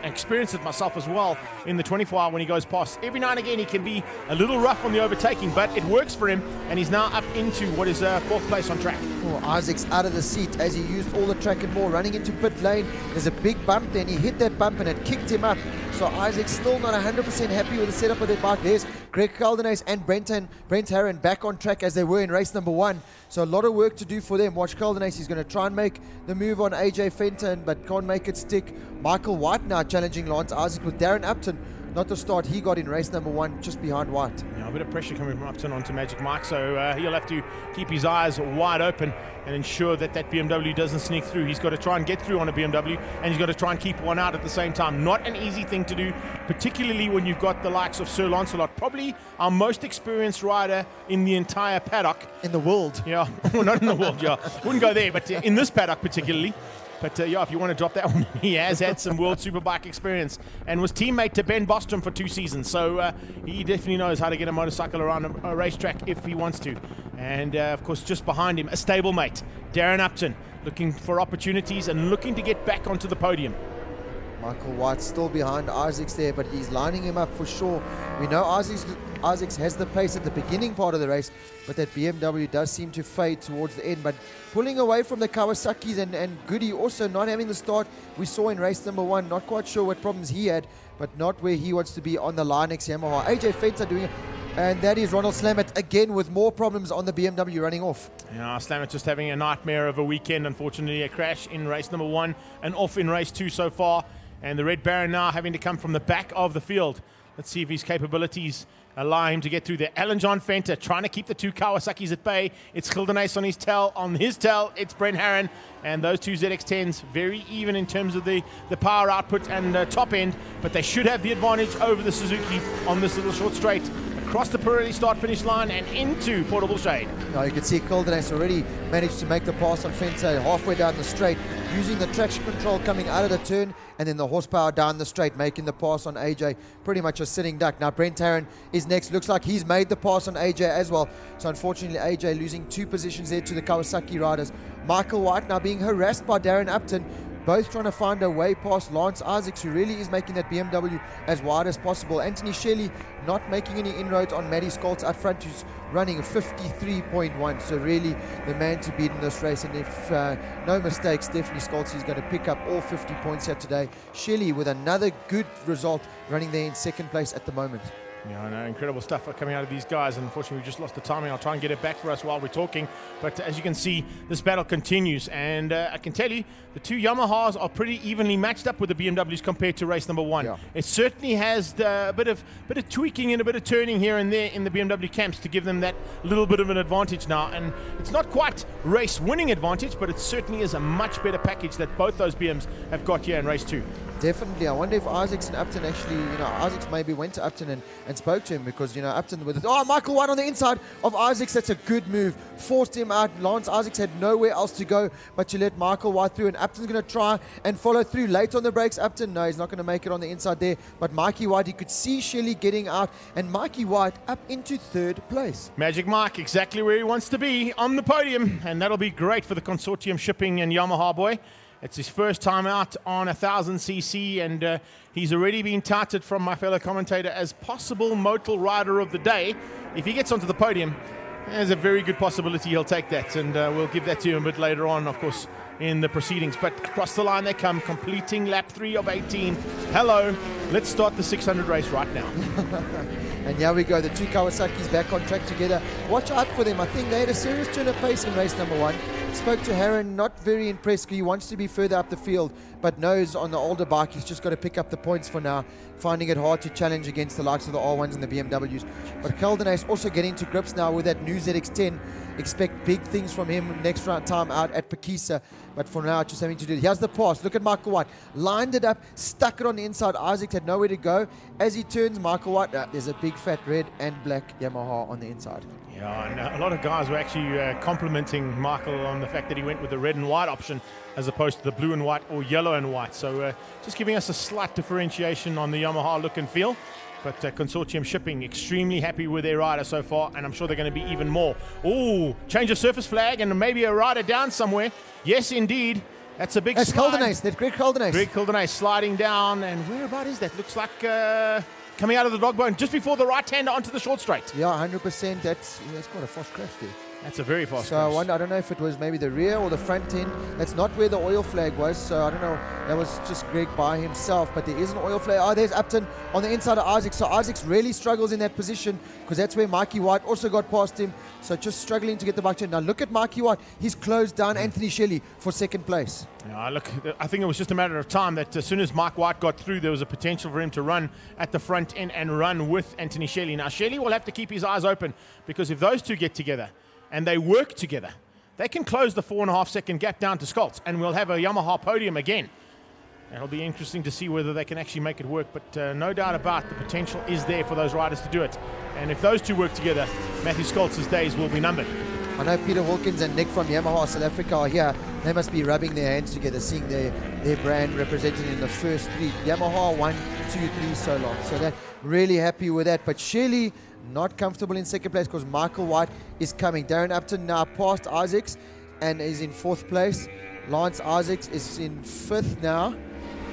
experienced it myself as well in the 24-hour when he goes past. Every now and again he can be a little rough on the overtaking, but it works for him, and he's now up into what is 4th place on track. Oh, Isaacs out of the seat as he used all the track and more, running into pit lane. There's a big bump there, and he hit that bump, and it kicked him up. So Isaac's still not 100% happy with the setup of their bike. There's Greg Caldenace and Brent Herron back on track as they were in race number 1. So a lot of work to do for them. Watch Caldenace, he's going to try and make the move on AJ Fenton, but can't make it stick. Michael White now challenging Lance Isaac with Darren Upton. Not the start he got in race number 1, just behind White. Yeah, a bit of pressure coming from Upton onto Magic Mike, so he'll have to keep his eyes wide open and ensure that that BMW doesn't sneak through. He's got to try and get through on a BMW, and he's got to try and keep one out at the same time. Not an easy thing to do, particularly when you've got the likes of Sir Lancelot, probably our most experienced rider in the entire paddock. In the world. Yeah, well, not in the world, yeah. Wouldn't go there, but in this paddock particularly. But yeah, if you want to drop that one, he has had some World Superbike experience and was teammate to Ben Bostrom for 2 seasons. So he definitely knows how to get a motorcycle around a racetrack if he wants to. And of course, just behind him, a stablemate, Darren Upton, looking for opportunities and looking to get back onto the podium. Michael White still behind Isaacs there, but he's lining him up for sure. We know Isaacs has the pace at the beginning part of the race, but that BMW does seem to fade towards the end. But pulling away from the Kawasaki's and Goody also not having the start we saw in race number 1. Not quite sure what problems he had, but not where he wants to be on the Linex Yamaha. AJ Fenta doing it. And that is Ronald Slamet again with more problems on the BMW running off. Yeah, Slamet just having a nightmare of a weekend. Unfortunately, a crash in race number 1 and off in race 2 so far. And the Red Baron now having to come from the back of the field. Let's see if his capabilities allow him to get through there. Alan John Fenter trying to keep the 2 Kawasaki's at bay. It's Kildenace on his tail. On his tail, it's Brent Herron. And those 2 ZX-10s very even in terms of the power output and top end. But they should have the advantage over the Suzuki on this little short straight. Across the Pirelli start-finish line and into Portable Shade. Now you can see Kildenace already managed to make the pass on Fenta halfway down the straight, using the traction control coming out of the turn and then the horsepower down the straight, making the pass on AJ. Pretty much a sitting duck. Now Brent Herron is next. Looks like he's made the pass on AJ as well. So unfortunately AJ losing 2 positions there to the Kawasaki riders. Michael White now being harassed by Darren Upton. Both trying to find a way past Lance Isaacs, who really is making that BMW as wide as possible. Anthony Shelley not making any inroads on Matty Scholz up front, who's running a 53.1. So really the man to beat in this race. And if no mistakes, definitely Scholz is going to pick up all 50 points here today. Shelley with another good result, running there in 2nd place at the moment. Yeah, I know, incredible stuff coming out of these guys. And unfortunately, we just lost the timing. I'll try and get it back for us while we're talking. But as you can see, this battle continues. And I can tell you, the 2 Yamahas are pretty evenly matched up with the BMWs compared to race number 1. Yeah. It certainly has a bit of tweaking and a bit of turning here and there in the BMW camps to give them that little bit of an advantage now. And it's not quite race-winning advantage, but it certainly is a much better package that both those BMs have got here in race 2. Definitely. I wonder if Isaacs and Upton actually, Isaacs maybe went to Upton and spoke to him, because, Upton with it. Oh, Michael White on the inside of Isaacs. That's a good move. Forced him out. Lance Isaacs had nowhere else to go but to let Michael White through. And Upton's going to try and follow through. Late on the brakes, Upton. No, he's not going to make it on the inside there. But Mikey White, you could see Shelley getting out. And Mikey White up into 3rd place. Magic Mike, exactly where he wants to be, on the podium. And that'll be great for the Consortium Shipping and Yamaha boy. It's his first time out on 1000cc, and he's already been touted from my fellow commentator as possible Motul Rider of the Day. If he gets onto the podium, there's a very good possibility he'll take that, and we'll give that to him a bit later on, of course, in the proceedings. But across the line they come, completing lap 3 of 18. Hello, let's start the 600 race right now. And here we go, the 2 Kawasaki's back on track together. Watch out for them. I think they had a serious turn of pace in race number 1. Spoke to Herron, not very impressed. He wants to be further up the field, but knows on the older bike he's just got to pick up the points for now, finding it hard to challenge against the likes of the R1s and the BMWs. But Caldenace also getting to grips now with that new ZX-10. Expect big things from him next round time out at Pekisa. But for now, just having to do it. Here's the pass. Look at Michael White. Lined it up, stuck it on the inside. Isaac had nowhere to go. As he turns, Michael White, there's a big fat red and black Yamaha on the inside. Yeah, and a lot of guys were actually complimenting Michael on the fact that he went with the red and white option as opposed to the blue and white or yellow and white. So just giving us a slight differentiation on the Yamaha look and feel. But Consortium Shipping extremely happy with their rider so far, and I'm sure they're going to be even more. Oh, change of surface flag and maybe a rider down somewhere. Yes, indeed. That's a big slide. That's Caldenace. That's Greg Caldenace. Greg Caldenace sliding down, and where about is that? Looks like coming out of the dog bone just before the right-hander onto the short straight. Yeah, 100%. That's quite a fast crash there. That's a very fast So I cross. wonder, I don't know if it was maybe the rear or the front end. That's not where the oil flag was, so I don't know. That was just Greg by himself, but there is an oil flag. Oh, there's Upton on the inside of Isaac. So Isaac really struggles in that position because that's where Mikey White also got past him. So just struggling to get the back turn. Now look at Mikey White. He's closed down Anthony Shelley for second place. Yeah, look, I think it was just a matter of time that as soon as Mike White got through, there was a potential for him to run at the front end and run with Anthony Shelley. Now, Shelley will have to keep his eyes open because if those two get together and they work together, they can close the 4.5 second gap down to Scholz, and we'll have a Yamaha podium again. It'll be interesting to see whether they can actually make it work, but no doubt about the potential is there for those riders to do it. And if those two work together, Matthew Scholz's days will be numbered. I know Peter Wilkins and Nick from Yamaha South Africa are here. They must be rubbing their hands together, seeing their brand represented in the first three. Yamaha 1, 2, 3 so long. So they're really happy with that. But Shelley not comfortable in second place because Michael White is coming. Darren Upton now past Isaacs and is in 4th place. Lance Isaacs is in 5th now.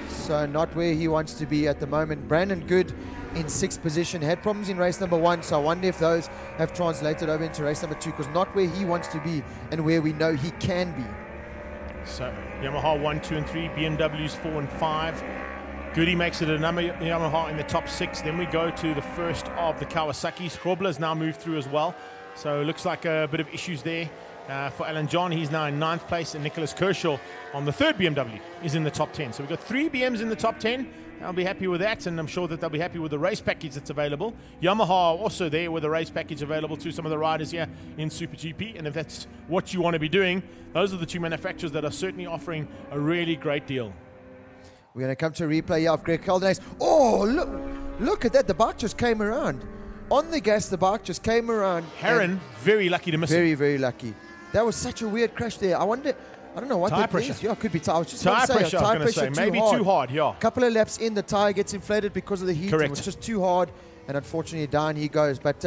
So not where he wants to be at the moment. Brandon Good in 6th position, had problems in race number 1, so I wonder if those have translated over into race number 2, because not where he wants to be and where we know he can be. So Yamaha 1, 2 and 3, BMWs 4 and 5. Goody makes it a number Yamaha in the top 6. Then we go to the first of the Kawasaki's. Krobler's now moved through as well, so it looks like a bit of issues there for Alan John. He's now in 9th place, and Nicholas Kershaw on the 3rd BMW is in the top 10. So we've got 3 BMs in the top 10. I'll be happy with that, and I'm sure that they'll be happy with the race package that's available. Yamaha also there with a race package available to some of the riders here in Super GP, and if that's what you want to be doing, those are the 2 manufacturers that are certainly offering a really great deal. We're going to come to a replay here of Greg Caldena's. Oh, look at that. The bike just came around. On the gas, the bike just came around. Herron, very lucky to miss very, it. very lucky. That was such a weird crash there. I wonder, I don't know what Tire that pressure. is. Yeah, it could be tire. I was just Tire going to pressure, say, I was going to say. Maybe too hard, yeah. A couple of laps in, the tire gets inflated because of the heat. Correct. It was just too hard, and unfortunately down he goes. But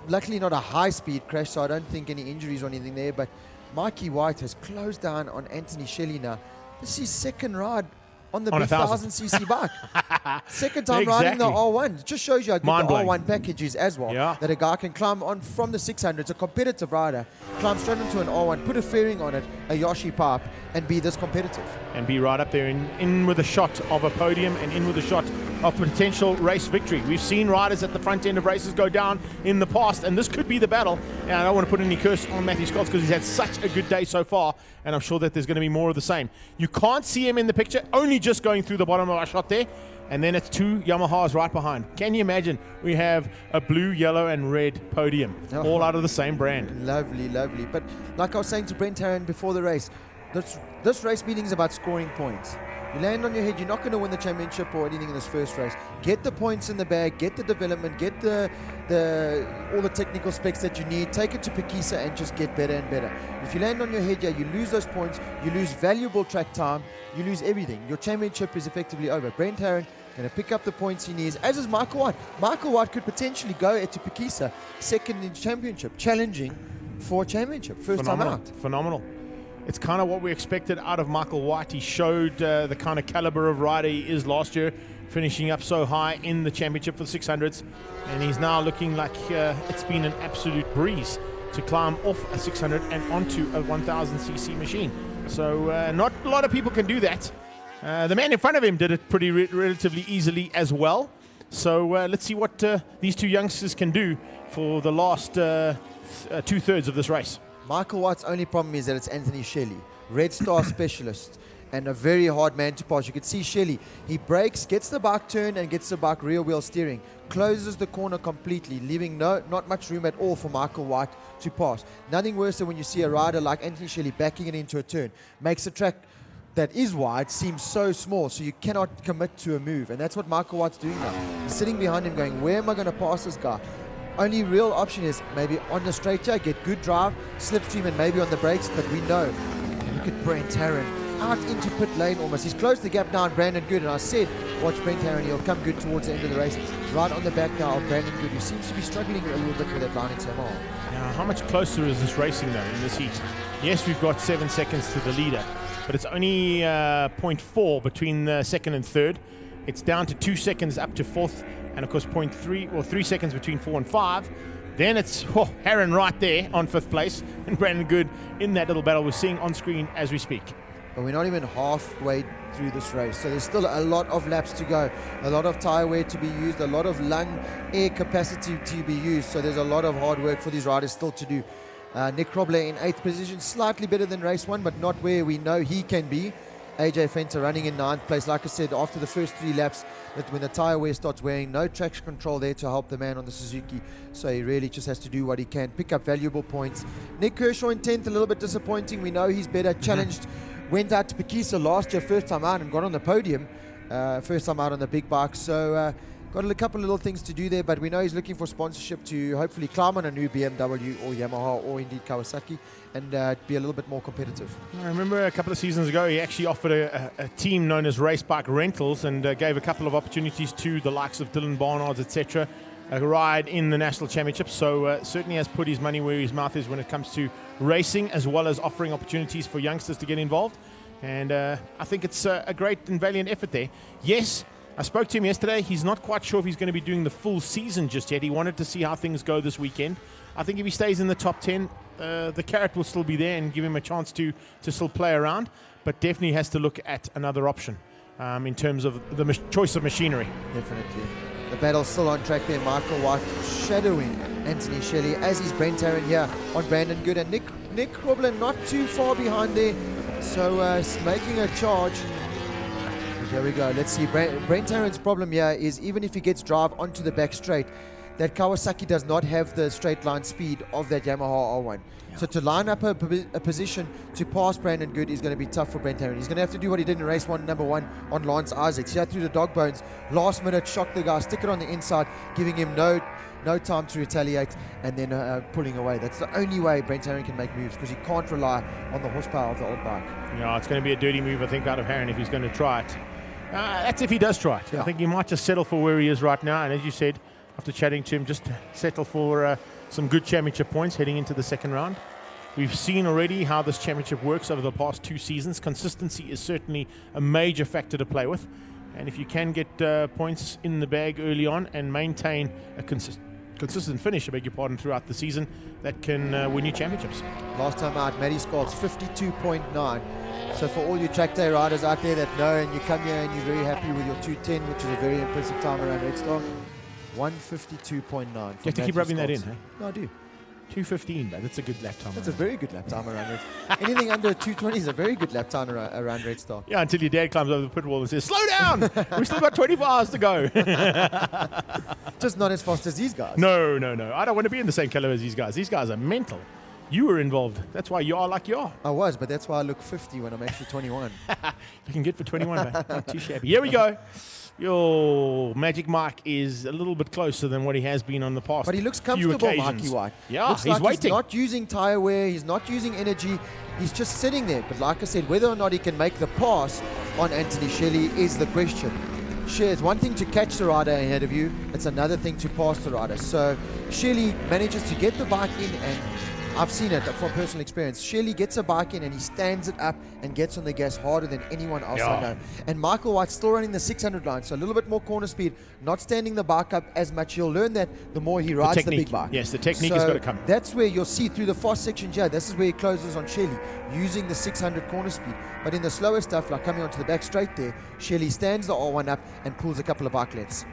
luckily not a high-speed crash, so I don't think any injuries or anything there. But Mikey White has closed down on Anthony Shelley now. This is his second ride on the big 1000cc bike. Second time riding the R1. It just shows you how good the R1 package is as well. Yeah. That a guy can climb on from the 600. It's a competitive rider. Climb straight into an R1, put a fairing on it, a Yoshi pipe, and be this competitive. And be right up there in with a shot of a podium and in with a shot of potential race victory. We've seen riders at the front end of races go down in the past, and this could be the battle. And I don't want to put any curse on Matthew Scholz because he's had such a good day so far, and I'm sure that there's going to be more of the same. You can't see him in the picture, only just going through the bottom of our shot there, and then it's 2 Yamahas right behind. Can you imagine? We have a blue, yellow, and red podium, all out of the same brand. Lovely, lovely. But like I was saying to Brent Herron before the race, this race meeting is about scoring points. You land on your head, you're not going to win the championship or anything in this first race. Get the points in the bag, get the development, get all the technical specs that you need, take it to Pekisa and just get better and better. If you land on your head, yeah, you lose those points, you lose valuable track time, you lose everything. Your championship is effectively over. Brent Herron going to pick up the points he needs, as is Michael White. Michael White could potentially go to Pekisa, second in championship, challenging for a championship, first time out. Phenomenal. It's kind of what we expected out of Michael White. He showed the kind of caliber of rider he is last year, finishing up so high in the championship for the 600s. And he's now looking like it's been an absolute breeze to climb off a 600 and onto a 1000cc machine. So not a lot of people can do that. The man in front of him did it pretty relatively easily as well. So let's see what these 2 youngsters can do for the last 2/3 of this race. Michael White's only problem is that it's Anthony Shelley, Red Star specialist, and a very hard man to pass. You can see Shelley, he brakes, gets the bike turned, and gets the bike rear wheel steering, closes the corner completely, leaving not much room at all for Michael White to pass. Nothing worse than when you see a rider like Anthony Shelley backing it into a turn, makes a track that is wide seem so small, so you cannot commit to a move, and that's what Michael White's doing now. He's sitting behind him going, where am I going to pass this guy? Only real option is maybe on the straight here, get good drive, slipstream, and maybe on the brakes, but we know. Look at Brent Herron out into pit lane almost. He's closed the gap now on Brandon Good, and I said, watch Brent Herron, he'll come good towards the end of the race. Right on the back now of Brandon Good, who seems to be struggling a little bit with that line in Yamaha. Now, how much closer is this racing though in this heat? Yes, we've got 7 seconds to the leader, but it's only 0.4 between the 2nd and 3rd. It's down to 2 seconds up to 4th, and of course 0.3 or 3 seconds between 4 and 5. Then it's Heron right there on 5th place, and Brandon Good in that little battle we're seeing on screen as we speak. But we're not even halfway through this race, so there's still a lot of laps to go, a lot of tyre wear to be used, a lot of lung air capacity to be used, so there's a lot of hard work for these riders still to do. Nick Krobler in 8th position, slightly better than race 1, but not where we know he can be. AJ Fenter running in 9th place. Like I said, after the first 3 laps, that when the tyre wear starts wearing, no traction control there to help the man on the Suzuki, so he really just has to do what he can, pick up valuable points. Nick Kershaw in 10th, a little bit disappointing. We know he's better, challenged, went out to Pekisa last year, first time out, and got on the podium, first time out on the big bike, so got a couple of little things to do there, but we know he's looking for sponsorship to hopefully climb on a new BMW or Yamaha or indeed Kawasaki and be a little bit more competitive. I remember a couple of seasons ago he actually offered a team known as Race Bike Rentals and gave a couple of opportunities to the likes of Dylan Barnards, etc., a ride in the National Championship, so certainly has put his money where his mouth is when it comes to racing, as well as offering opportunities for youngsters to get involved, and I think it's a great and valiant effort there. Yes, I spoke to him yesterday. He's not quite sure if he's going to be doing the full season just yet. He wanted to see how things go this weekend. I think if he stays in the top 10, the carrot will still be there and give him a chance to still play around, but definitely has to look at another option in terms of the choice of machinery. Definitely. The battle's still on track there. Michael White shadowing Anthony Shelley, as is Brent Herron here on Brandon Good. And Nick Krobler not too far behind there, so making a charge. Here we go. Let's see. Brent Herron's problem here is even if he gets drive onto the back straight, that Kawasaki does not have the straight line speed of that Yamaha R1. Yeah. So to line up a position to pass Brandon Good is going to be tough for Brent Herron. He's going to have to do what he did in race 1, number 1 on Lance Isaacs. Here through the dog bones, last minute, shock the guy, stick it on the inside, giving him no time to retaliate, and then pulling away. That's the only way Brent Herron can make moves, because he can't rely on the horsepower of the old bike. Yeah, it's going to be a dirty move, I think, out of Herron if he's going to try it. That's if he does try it. Yeah. I think he might just settle for where he is right now, and as you said, after chatting to him, just settle for some good championship points heading into the second round. We've seen already how this championship works over the past 2 seasons. Consistency is certainly a major factor to play with, and if you can get points in the bag early on and maintain a consistent finish, I beg your pardon, throughout the season, that can win you championships. Last time out, Matty Scott's 52.9. So for all you track day riders out there that know, and you come here and you're very happy with your 210, which is a very impressive time around Red Star, 152.9. You have to keep rubbing that in, huh? No, I do. 2:15, that's a good lap time. That's a very good lap time around Red. Anything under 2:20 is a very good lap time around Red Star. Yeah, until your dad climbs over the pit wall and says, "Slow down! We've still got 24 hours to go." Just not as fast as these guys. No. I don't want to be in the same caliber as these guys. These guys are mental. You were involved. That's why you are like you are. I was, but that's why I look 50 when I'm actually 21. You can get for 21, mate. Not too shabby. Here we go. Your Magic Mike is a little bit closer than what he has been on the past. But he looks comfortable, Mikey White. Yeah, looks he's like waiting. He's not using tyre wear. He's not using energy. He's just sitting there. But like I said, whether or not he can make the pass on Anthony Shelley is the question. Sure, it's one thing to catch the rider ahead of you. It's another thing to pass the rider. So Shelley manages to get the bike in, and I've seen it from personal experience. Shelley gets a bike in and he stands it up and gets on the gas harder than anyone else I know. And Michael White's still running the 600 line, so a little bit more corner speed, not standing the bike up as much. You'll learn that the more he rides the big bike. Yes, the technique has got to come. That's where you'll see through the fast section here. This is where he closes on Shelley, using the 600 corner speed. But in the slower stuff, like coming onto the back straight there, Shelley stands the R1 up and pulls a couple of bike lengths.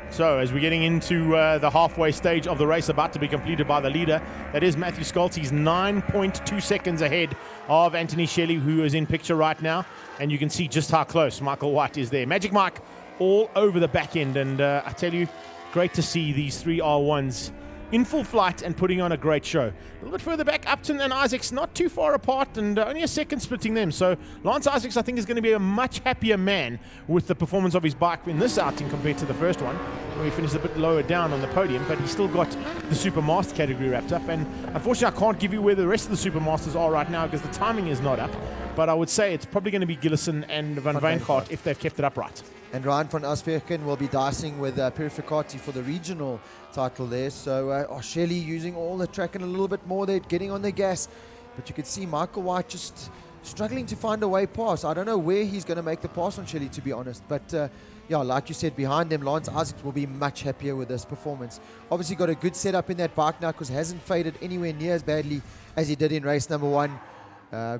So as we're getting into the halfway stage of the race, about to be completed by the leader, that is Matthew Scholz. He's 9.2 seconds ahead of Anthony Shelley, who is in picture right now, and you can see just how close Michael White is there. Magic Mike all over the back end, and I tell you, great to see these 3 R1s in full flight and putting on a great show. A little bit further back, Upton and Isaacs not too far apart, and only a second splitting them. So Lance Isaacs, I think, is going to be a much happier man with the performance of his bike in this outing compared to the first one, where he finished a bit lower down on the podium, but he's still got the Supermaster category wrapped up. And unfortunately, I can't give you where the rest of the Supermasters are right now because the timing is not up. But I would say it's probably going to be Gillison and Van Wijngaard if they've kept it upright. And Ryan van Asperken will be dicing with Purificati for the regional title there. So Shelley using all the track and a little bit more there, getting on the gas. But you could see Michael White just struggling to find a way past. I don't know where he's going to make the pass on Shelley, to be honest. But yeah, like you said, behind them, Lance Isaacs will be much happier with this performance. Obviously got a good setup in that bike now because hasn't faded anywhere near as badly as he did in race number 1.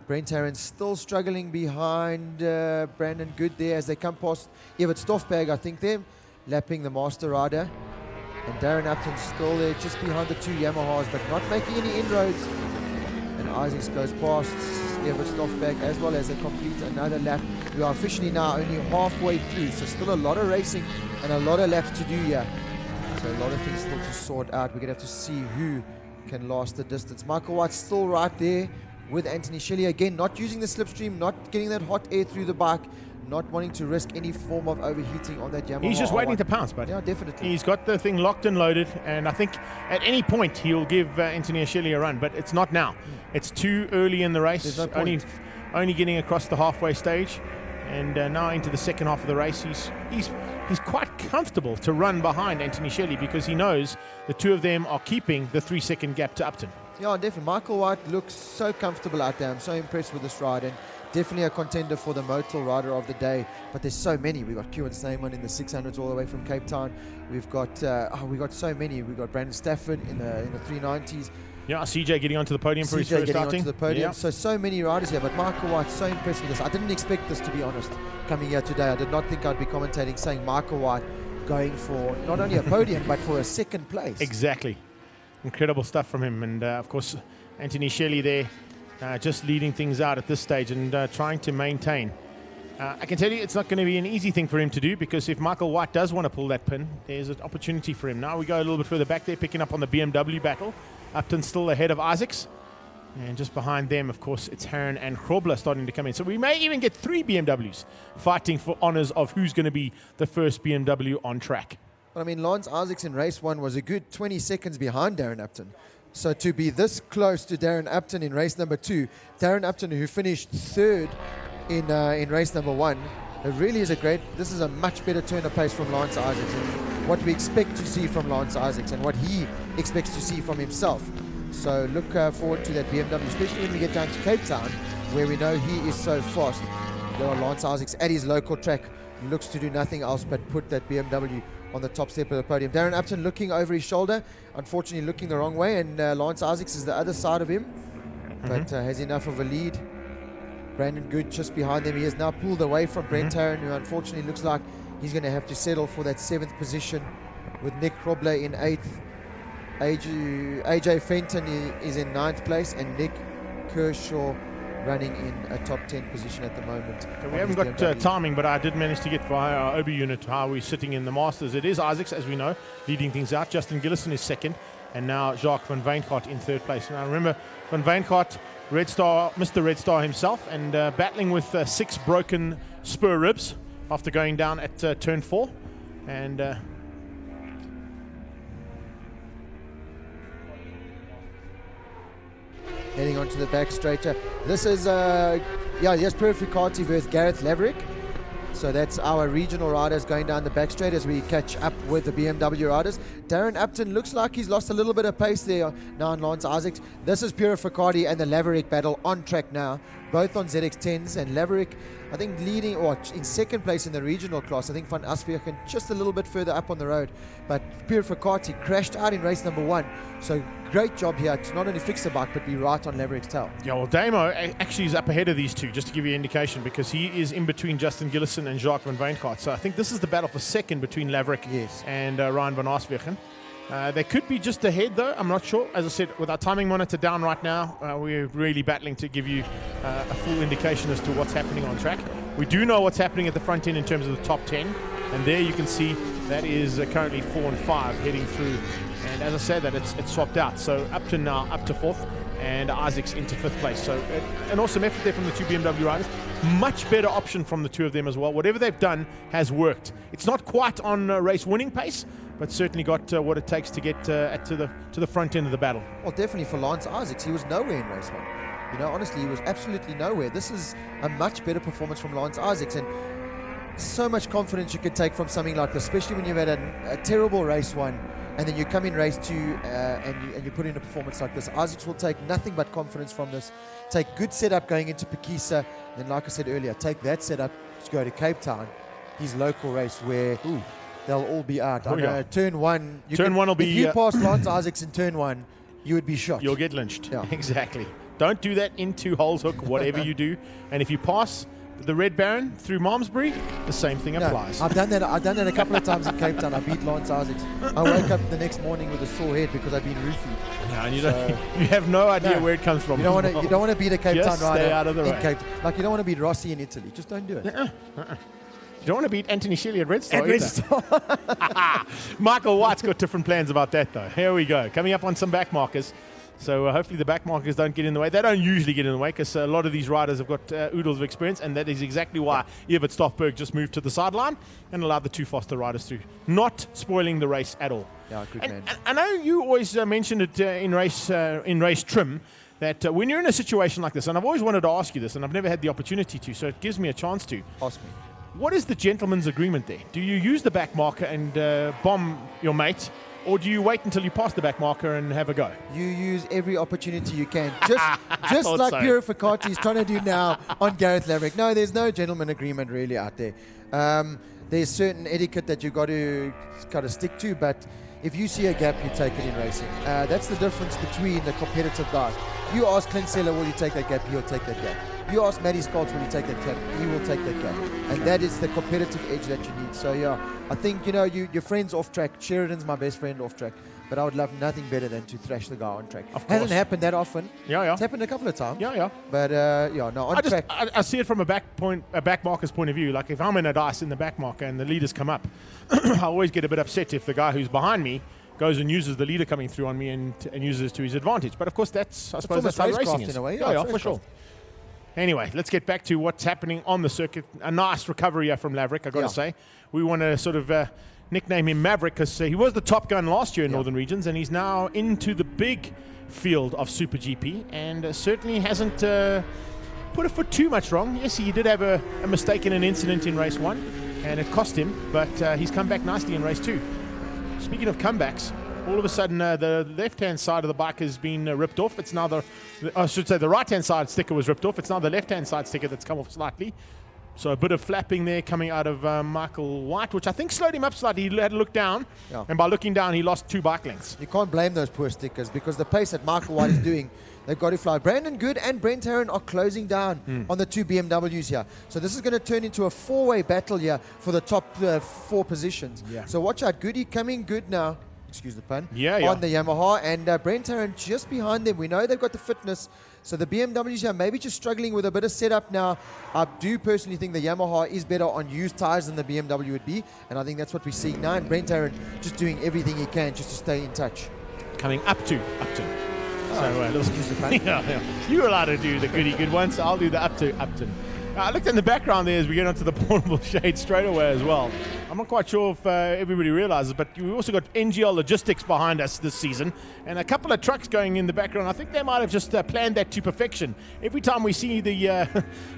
Brent Herron still struggling behind Brandon Good there as they come past Evert Stoffberg, I think they're lapping the master rider. And Darren Upton's still there just behind the 2 Yamahas, but not making any inroads. And Isaacs goes past Evert Stoffberg as well as they complete another lap. We are officially now only halfway through, so still a lot of racing and a lot of laps to do here. So a lot of things still to sort out. We're going to have to see who can last the distance. Michael White's still right there with Anthony Shelley. Again, not using the slipstream, not getting that hot air through the bike, not wanting to risk any form of overheating on that Yamaha. He's just waiting R1. to pounce, but yeah, definitely. He's got the thing locked and loaded, and I think at any point he'll give Anthony Shelley a run, but it's not now. It's too early in the race. There's no point. Only getting across the halfway stage, and now into the second half of the race. He's quite comfortable to run behind Anthony Shelley because he knows the two of them are keeping the 3-second gap to Upton. Yeah, definitely. Michael White looks so comfortable out there. I'm so impressed with this ride, and definitely a contender for the Motul Rider of the Day. But there's so many. We've got Kieran Snyman in the 600s all the way from Cape Town. We've got so many. We've got Brandon Stafford in the 390s. Yeah, CJ getting onto the podium for his first getting outing. onto the podium. Yeah. So many riders here, but Michael White's so impressed with this. I didn't expect this, to be honest, coming here today. I did not think I'd be commentating saying Michael White going for not only a podium, but for a second place. Exactly. Incredible stuff from him. And, of course, Anthony Shelley there just leading things out at this stage and trying to maintain. I can tell you it's not going to be an easy thing for him to do because if Michael White does want to pull that pin, there's an opportunity for him. Now we go a little bit further back there, picking up on the BMW battle. Upton still ahead of Isaacs. And just behind them, of course, it's Herron and Grobler starting to come in. So we may even get 3 BMWs fighting for honors of who's going to be the first BMW on track. But I mean, Lance Isaacs in race 1 was a good 20 seconds behind Darren Upton. So to be this close to Darren Upton in race number 2, Darren Upton who finished 3rd in race number 1, it really is this is a much better turn of pace from Lance Isaacs and what we expect to see from Lance Isaacs and what he expects to see from himself. So look forward to that BMW, especially when we get down to Cape Town, where we know he is so fast. Lance Isaacs at his local track looks to do nothing else but put that BMW on the top step of the podium. Darren Upton looking over his shoulder, unfortunately looking the wrong way, and Lance Isaacs is the other side of him, but has enough of a lead. Brandon Good just behind them. He has now pulled away from Brent Herron, who unfortunately looks like he's going to have to settle for that 7th position with Nick Grobler in 8th. AJ Fenton is in 9th place, and Nick Kershaw running in a top 10 position at the moment. So we haven't got timing, but I did manage to get via our OB unit how we're sitting in the Masters. It is Isaacs, as we know, leading things out. Justin Gillison is 2nd, and now Jacques van Wijngaard in 3rd place. Now remember, van Wijngaard, Red Star, Mr. Red Star himself, and battling with 6 broken spur ribs after going down at turn 4. And heading onto the back straighter. This is, yes, Purificati versus Gareth Laverick. So that's our regional riders going down the back straight as we catch up with the BMW riders. Darren Upton looks like he's lost a little bit of pace there now on Lance Isaacs. This is Purificati and the Laverick battle on track now, both on ZX10s, and Laverick, I think, leading or in 2nd place in the regional class. I think Van Asbjørn just a little bit further up on the road, but Purificati crashed out in race number 1. So great job here to not only fix the bike but be right on Laverick's tail. yeah, well, Damo actually is up ahead of these two, just to give you an indication, because he is in between Justin Gillison and Jacques van Wijngaard. So I think this is the battle for 2nd between Laverick and Ryan van Asbjørn. They could be just ahead, though. I'm not sure. As I said, with our timing monitor down right now, we're really battling to give you a full indication as to what's happening on track. We do know what's happening at the front end in terms of the top 10. And there you can see that is currently 4 and 5 heading through. And as I said, that it's swapped out. So Upton now up to 4th and Isaacs into 5th place. So an awesome effort there from the 2 BMW riders. Much better option from the 2 of them as well. Whatever they've done has worked. It's not quite on race winning pace, but certainly got what it takes to get to the front end of the battle. Well, definitely for Lance Isaacs, he was nowhere in race 1. You know, honestly, he was absolutely nowhere. This is a much better performance from Lance Isaacs, and so much confidence you could take from something like this, especially when you've had a terrible race 1, and then you come in race 2 and you put in a performance like this. Isaacs will take nothing but confidence from this. Take good setup going into Pekisa, then like I said earlier, take that setup to go to Cape Town his local race where they'll all be out. I know, turn one. Turn one will be. If you pass Lance Isaacs in turn one, you would be shot. You'll get lynched. Yeah. Exactly. Don't do that into Holes Hook, whatever you do. And if you pass the Red Baron through Malmesbury, the same thing applies. I've done that a couple of times in Cape Town. I beat Lance Isaacs. I woke up the next morning with a sore head because I've been roofied. No, and you have no idea where it comes from. You don't want to beat a Cape Town rider stay out of the way. Cape. Like you don't want to beat Rossi in Italy. Just don't do it. You don't want to beat Anthony Shelley at Red Star. Michael White's got different plans about that, though. Here we go. Coming up on some back markers. So hopefully the back markers don't get in the way. They don't usually get in the way because a lot of these riders have got oodles of experience, and that is exactly why Evert Stoffberg just moved to the sideline and allowed the two Foster riders through, not spoiling the race at all. Yeah, good man. And I know you always mentioned it in race trim, that when you're in a situation like this, and I've always wanted to ask you this, and I've never had the opportunity to, so it gives me a chance to. Ask me. What is the gentleman's agreement there? Do you use the back marker and bomb your mate, or do you wait until you pass the back marker and have a go? You use every opportunity you can. Just like so. Purificati is trying to do now on Gareth Laverick. No, there's no gentleman agreement really out there. There's certain etiquette that you've got to stick to, but if you see a gap, you take it in racing. That's the difference between the competitive guys. You ask Clint Seller, will you take that gap? He'll take that gap. You ask Matty Scholz, will you take that gap? He will take that gap. And that is the competitive edge that you need. So yeah, I think, your friends off track. Sheridan's my best friend off track. But I would love nothing better than to thrash the guy on track. Of course. Hasn't happened that often. Yeah. It's happened a couple of times. Yeah. But on track. I see it from a back marker's point of view. Like if I'm in a dice in the back marker and the leaders come up, I always get a bit upset if the guy who's behind me goes and uses the leader coming through on me and uses it to his advantage. But of course, I suppose that's how racing is. In a way. Yeah, for sure. Anyway, let's get back to what's happening on the circuit. A nice recovery here from Laverick, I got to say. We want to sort of nickname him Maverick because he was the top gun last year in Northern Regions, and he's now into the big field of Super GP, and certainly hasn't put a foot too much wrong. Yes, he did have a mistake in an incident in race 1, and it cost him, but he's come back nicely in race 2. Speaking of comebacks, all of a sudden the left-hand side of the bike has been ripped off. It's now the right-hand side sticker was ripped off. It's now the left-hand side sticker that's come off slightly. So a bit of flapping there coming out of Michael White, which I think slowed him up slightly. He had to look down, and by looking down, he lost 2 bike lengths. You can't blame those poor stickers because the pace that Michael White is doing, they've got to fly. Brandon Good and Brent Herron are closing down on the 2 BMWs here. So this is going to turn into a 4-way battle here for the top 4 positions. Yeah. So watch out. Goody coming good now. Excuse the pun. Yeah. On the Yamaha, and Brent Herron just behind them. We know they've got the fitness. So the BMWs here maybe just struggling with a bit of setup now. I do personally think the Yamaha is better on used tyres than the BMW would be, and I think that's what we're seeing now. And Brent Herron just doing everything he can just to stay in touch. Coming up to Upton. Excuse the pun. Yeah. You're allowed to do the goody good ones. I'll do the up to Upton. I looked in the background there as we get onto the portable shade straight away as well. I'm not quite sure if everybody realizes, but we also got NGL Logistics behind us this season, and a couple of trucks going in the background. I think they might have just planned that to perfection. Every time we see the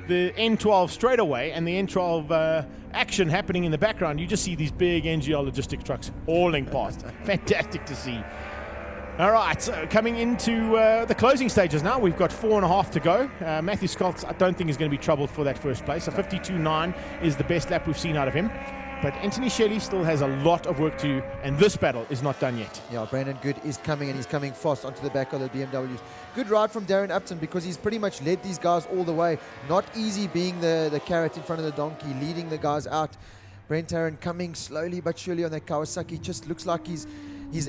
N12 straightaway and the N12 action happening in the background, you just see these big NGL Logistics trucks hauling past. Fantastic to see. All right, so coming into the closing stages now, we've got 4.5 to go. Matthew Scholz, I don't think is going to be troubled for that first place. A 52.9 is the best lap we've seen out of him. But Anthony Shelley still has a lot of work to do, and this battle is not done yet. Yeah, Brandon Good is coming, and he's coming fast onto the back of the BMWs. Good ride from Darren Upton because he's pretty much led these guys all the way. Not easy being the carrot in front of the donkey, leading the guys out. Brent Herron coming slowly but surely on that Kawasaki. Just looks like he's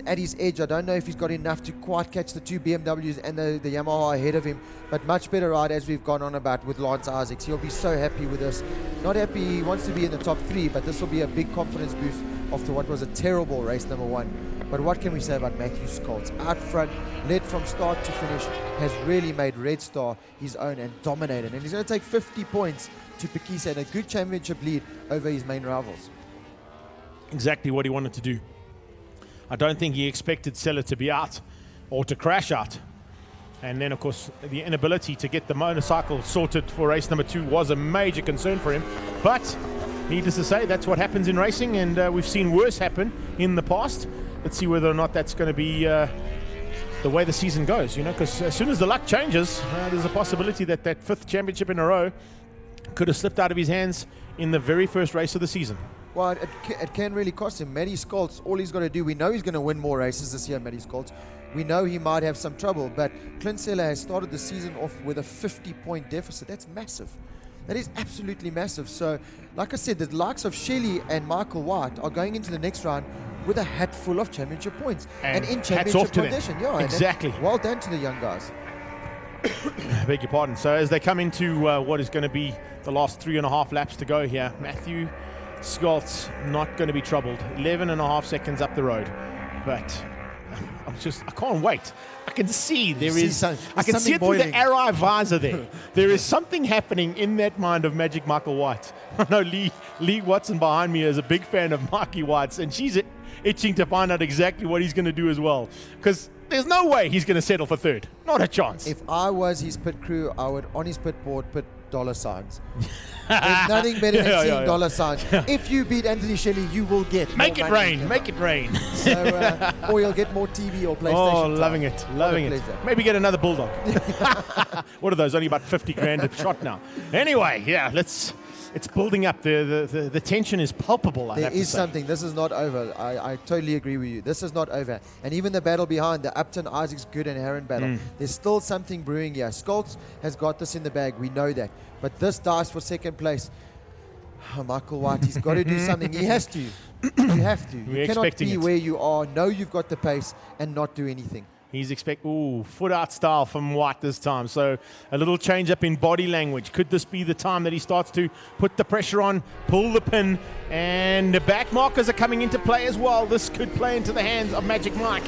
at his edge. I don't know if he's got enough to quite catch the 2 BMWs and the Yamaha ahead of him, but much better ride as we've gone on about with Lance Isaacs. He'll be so happy with this. Not happy, he wants to be in the top 3, but this will be a big confidence boost after what was a terrible race number 1. But what can we say about Matthew Scholz? Out front, led from start to finish, has really made Red Star his own and dominated. And he's going to take 50 points to Pekisa and a good championship lead over his main rivals. Exactly what he wanted to do. I don't think he expected Seller to be out or to crash out. And then, of course, the inability to get the motorcycle sorted for race number 2 was a major concern for him. But needless to say, that's what happens in racing, and we've seen worse happen in the past. Let's see whether or not that's going to be the way the season goes, because as soon as the luck changes, there's a possibility that 5th championship in a row could have slipped out of his hands in the very first race of the season. Well, it can really cost him. Matty Scholz, all he's got to do, we know he's going to win more races this year, Matty Scholz. We know he might have some trouble, but Clint Seller has started the season off with a 50-point deficit. That's massive. That is absolutely massive. So, like I said, the likes of Shelley and Michael White are going into the next round with a hat full of championship points. And in championship condition. Yeah, exactly. Well done to the young guys. I beg your pardon. So as they come into what is going to be the last 3.5 laps to go here, Matthew Scholz not going to be troubled. 11.5 seconds up the road. But I can't wait. I can see I can see it through the Arai visor there. There is something happening in that mind of Magic Michael White. I know Lee Watson behind me is a big fan of Mikey White's, and she's itching to find out exactly what he's going to do as well. Because there's no way he's going to settle for third. Not a chance. If I was his pit crew, I would, on his pit board, put dollar signs. There's nothing better than seeing dollar signs. If you beat Anthony Shelley, you will get Make it rain. Make it rain. So, or you'll get more TV or PlayStation. Oh, loving it. Loving it. Maybe get another Bulldog. What are those? Only about 50 grand a shot now. Anyway, yeah, it's building up. The tension is palpable. There is something. This is not over. I totally agree with you. This is not over. And even the battle behind, the Upton, Isaacs, Good and Heron battle, there's still something brewing here. Scholz has got this in the bag. We know that. But this dice for second place. Oh, Michael White, he's got to do something. He has to. You have to. You cannot be where you are, know you've got the pace, and not do anything. He's foot out style from White this time. So a little change up in body language. Could this be the time that he starts to put the pressure on, pull the pin, and the back markers are coming into play as well. This could play into the hands of Magic Mike.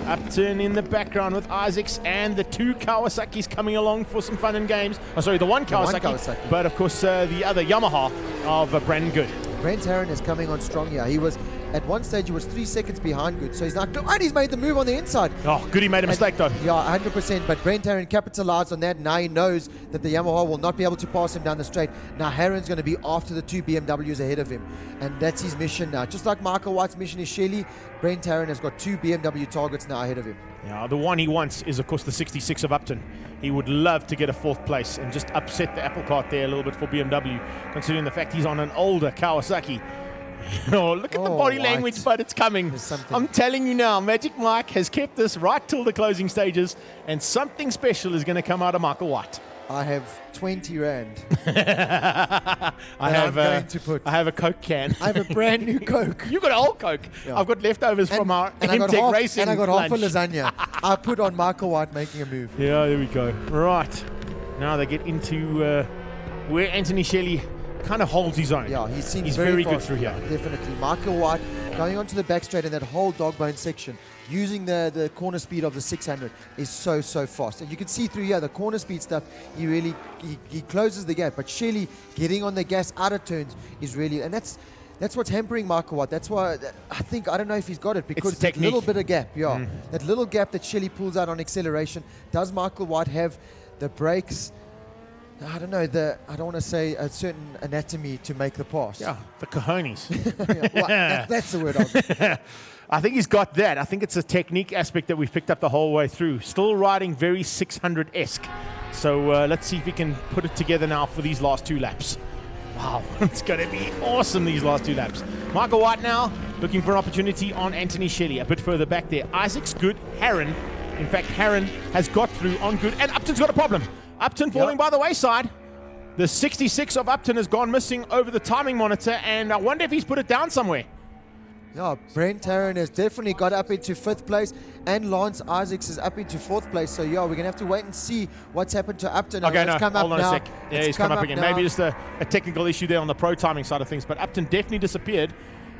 Upton in the background with Isaacs and the two Kawasaki's coming along for some fun and games. Oh, sorry, the one Kawasaki. But of course the other Yamaha of Brandon Good. Brent Heron is coming on strong here. He was at one stage he was 3 seconds behind Good, so he's not. And he's made the move on the inside. Oh, Good, he made a mistake though. Yeah, 100%. But Brent Heron capitalized on that. Now he knows that the Yamaha will not be able to pass him down the straight. Now Heron's going to be after the two BMWs ahead of him, and that's his mission now. Just like Michael White's mission is Shelley, Brent Heron has got two BMW targets now ahead of him. Yeah, the one he wants is of course the 66 of Upton. He would love to get a fourth place and just upset the apple cart there a little bit for BMW, considering the fact he's on an older Kawasaki. Oh, look at the body language, but it's coming. I'm telling you now, Magic Mike has kept this right till the closing stages, and something special is going to come out of Michael White. I have 20 rand. I have a Coke can. I have a brand new Coke. You got an old Coke. Yeah. I've got leftovers from our MTech racing. And I got lunch. half a lasagna. I put on Michael White making a move. Yeah, there we go. Right. Now they get into where Anthony Shelley kind of holds his own. Yeah, he's very good through here. Definitely. Michael White going onto the back straight in that whole dog bone section, using the corner speed of the 600 is so fast. And you can see through here the corner speed stuff, he closes the gap. But Shelley getting on the gas out of turns is really, and that's what's hampering Michael White. That's why I don't know if he's got it, because that little bit of gap, that little gap that Shelley pulls out on acceleration. Does Michael White have the brakes? I don't know, I don't want to say a certain anatomy to make the pass. Yeah, the cojones. That's the word. I think he's got that. I think it's a technique aspect that we've picked up the whole way through. Still riding very 600-esque. So let's see if we can put it together now for these last two laps. Wow, it's going to be awesome, these last two laps. Michael White now looking for an opportunity on Anthony Shelley. A bit further back there. Isaac's Good, Heron. In fact, Heron has got through on Good, and Upton's got a problem. Upton falling by the wayside. The 66 of Upton has gone missing over the timing monitor, and I wonder if he's put it down somewhere. Yeah, Brent Heron has definitely got up into 5th place, and Lance Isaacs is up into 4th place. So, yeah, we're going to have to wait and see what's happened to Upton. Okay, hold on a sec. Yeah, he's come up again. Maybe just a technical issue there on the pro timing side of things, but Upton definitely disappeared.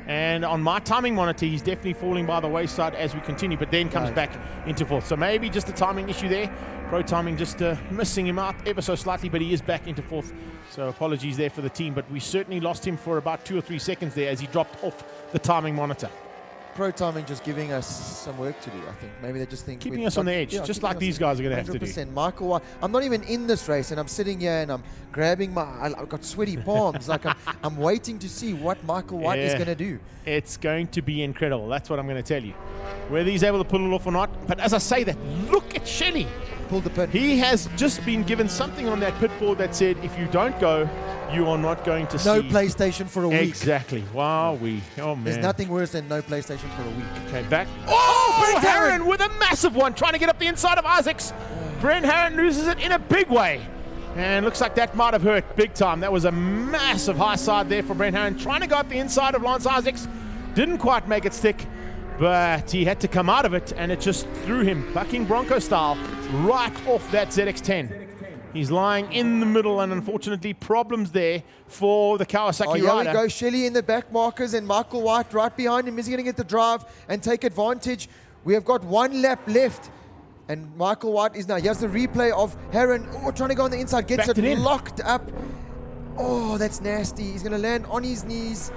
And on my timing monitor, he's definitely falling by the wayside as we continue, but then comes back into 4th. So maybe just a timing issue there. Pro timing just missing him out ever so slightly, but he is back into 4th. So apologies there for the team, but we certainly lost him for about 2 or 3 seconds there as he dropped off the timing monitor. Pro timing just giving us some work to do, I think. Maybe they just think... Keeping us on the edge, just like these guys are going to have to do. 100%. Michael White, I'm not even in this race, and I'm sitting here and I'm grabbing I've got sweaty palms. Like I'm waiting to see what Michael White is going to do. It's going to be incredible. That's what I'm going to tell you. Whether he's able to pull it off or not. But as I say that, look at Shelley. pulled the pin. He has just been given something on that pit board that said, if you don't go, you are not going to see. No PlayStation for a week. Exactly. Wow, oh man. There's nothing worse than no PlayStation for a week. Okay, back. Oh, Herron with a massive one, trying to get up the inside of Isaacs. Brent Herron loses it in a big way. And looks like that might have hurt big time. That was a massive high side there for Brent Herron, trying to go up the inside of Lance Isaacs. Didn't quite make it stick, but he had to come out of it, and it just threw him, bucking Bronco style, right off that ZX-10. He's lying in the middle, and unfortunately problems there for the Kawasaki rider. Here we go, Shelley in the back markers, and Michael White right behind him. Is he going to get the drive and take advantage? We have got 1 lap left, and Michael White is now, here's the replay of Herron, trying to go on the inside, gets it locked up. Oh, that's nasty. He's going to land on his knees.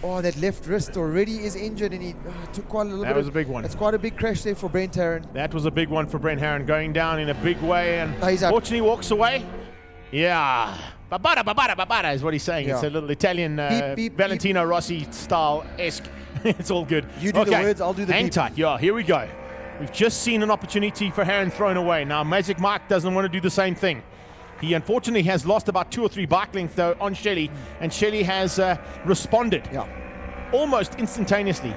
Oh, that left wrist already is injured, and he took quite a little bit. That was a big one. That's quite a big crash there for Brent Herron. That was a big one for Brent Herron, going down in a big way, and fortunately walks away. Yeah. Babada is what he's saying. Yeah. It's a little Italian Valentino Rossi style-esque. It's all good. You do the words, I'll do the hang tight. Yeah, here we go. We've just seen an opportunity for Herron thrown away. Now, Magic Mike doesn't want to do the same thing. He unfortunately has lost about 2 or 3 bike lengths though on Shelley, and Shelley has responded almost instantaneously.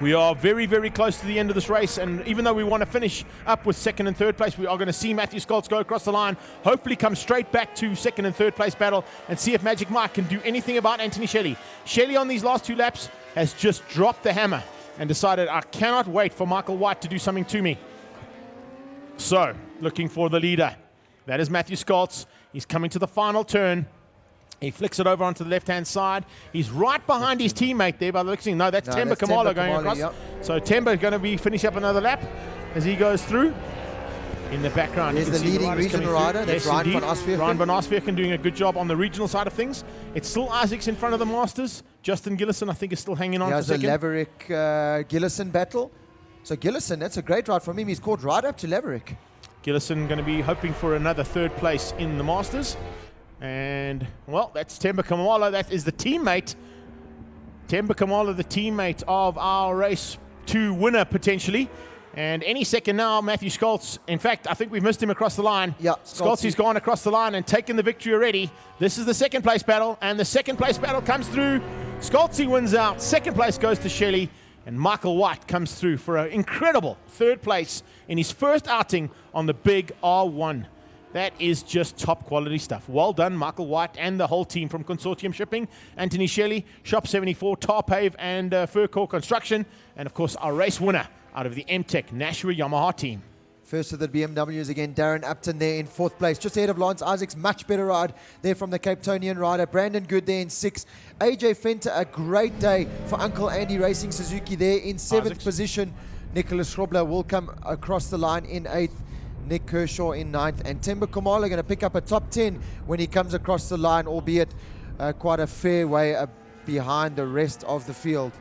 We are very, very close to the end of this race, and even though we want to finish up with 2nd and 3rd place, we are going to see Matthew Scholz go across the line, hopefully come straight back to 2nd and 3rd place battle, and see if Magic Mike can do anything about Anthony Shelley. Shelley on these last 2 laps has just dropped the hammer and decided, I cannot wait for Michael White to do something to me. So, looking for the leader. That is Matthew Scholz. He's coming to the final turn. He flicks it over onto the left-hand side. He's right behind his teammate there by the looks of it. No, that's Temba Kamala going across. Yep. So Temba going to be finish up another lap as he goes through. In the background, there's the leading regional rider. That's Ryan van Asvierken. Ryan van Asvierken doing a good job on the regional side of things. It's still Isaacs in front of the Masters. Justin Gillison, I think, is still hanging on for second. There's a Laverick-Gillison battle. So Gillison, that's a great ride from him. He's caught right up to Laverick. Gillison going to be hoping for another 3rd place in the Masters. And, well, that's Temba Kamala. That is the teammate. Temba Kamala, the teammate of our race 2 winner, potentially. And any second now, Matthew Scholz. In fact, I think we've missed him across the line. Yeah, Scholz gone across the line and taken the victory already. This is the 2nd place battle, and the 2nd place battle comes through. Scholz wins out. 2nd place goes to Shelley. And Michael White comes through for an incredible 3rd place in his first outing on the big R1. That is just top quality stuff. Well done, Michael White and the whole team from Consortium Shipping, Anthony Shelley, Shop 74, Tarpave, and Furcore Construction, and of course our race winner out of the MTech Nashua Yamaha team. First of the BMWs again, Darren Upton there in 4th place, just ahead of Lance Isaacs. Much better ride there from the Cape Townian rider. Brandon Good there in 6th. AJ Fenter, a great day for Uncle Andy Racing Suzuki there in 7th position. Nicholas Schrobler will come across the line in 8th. Nick Kershaw in 9th. And Temba Kamala going to pick up a top 10 when he comes across the line, albeit quite a fair way behind the rest of the field.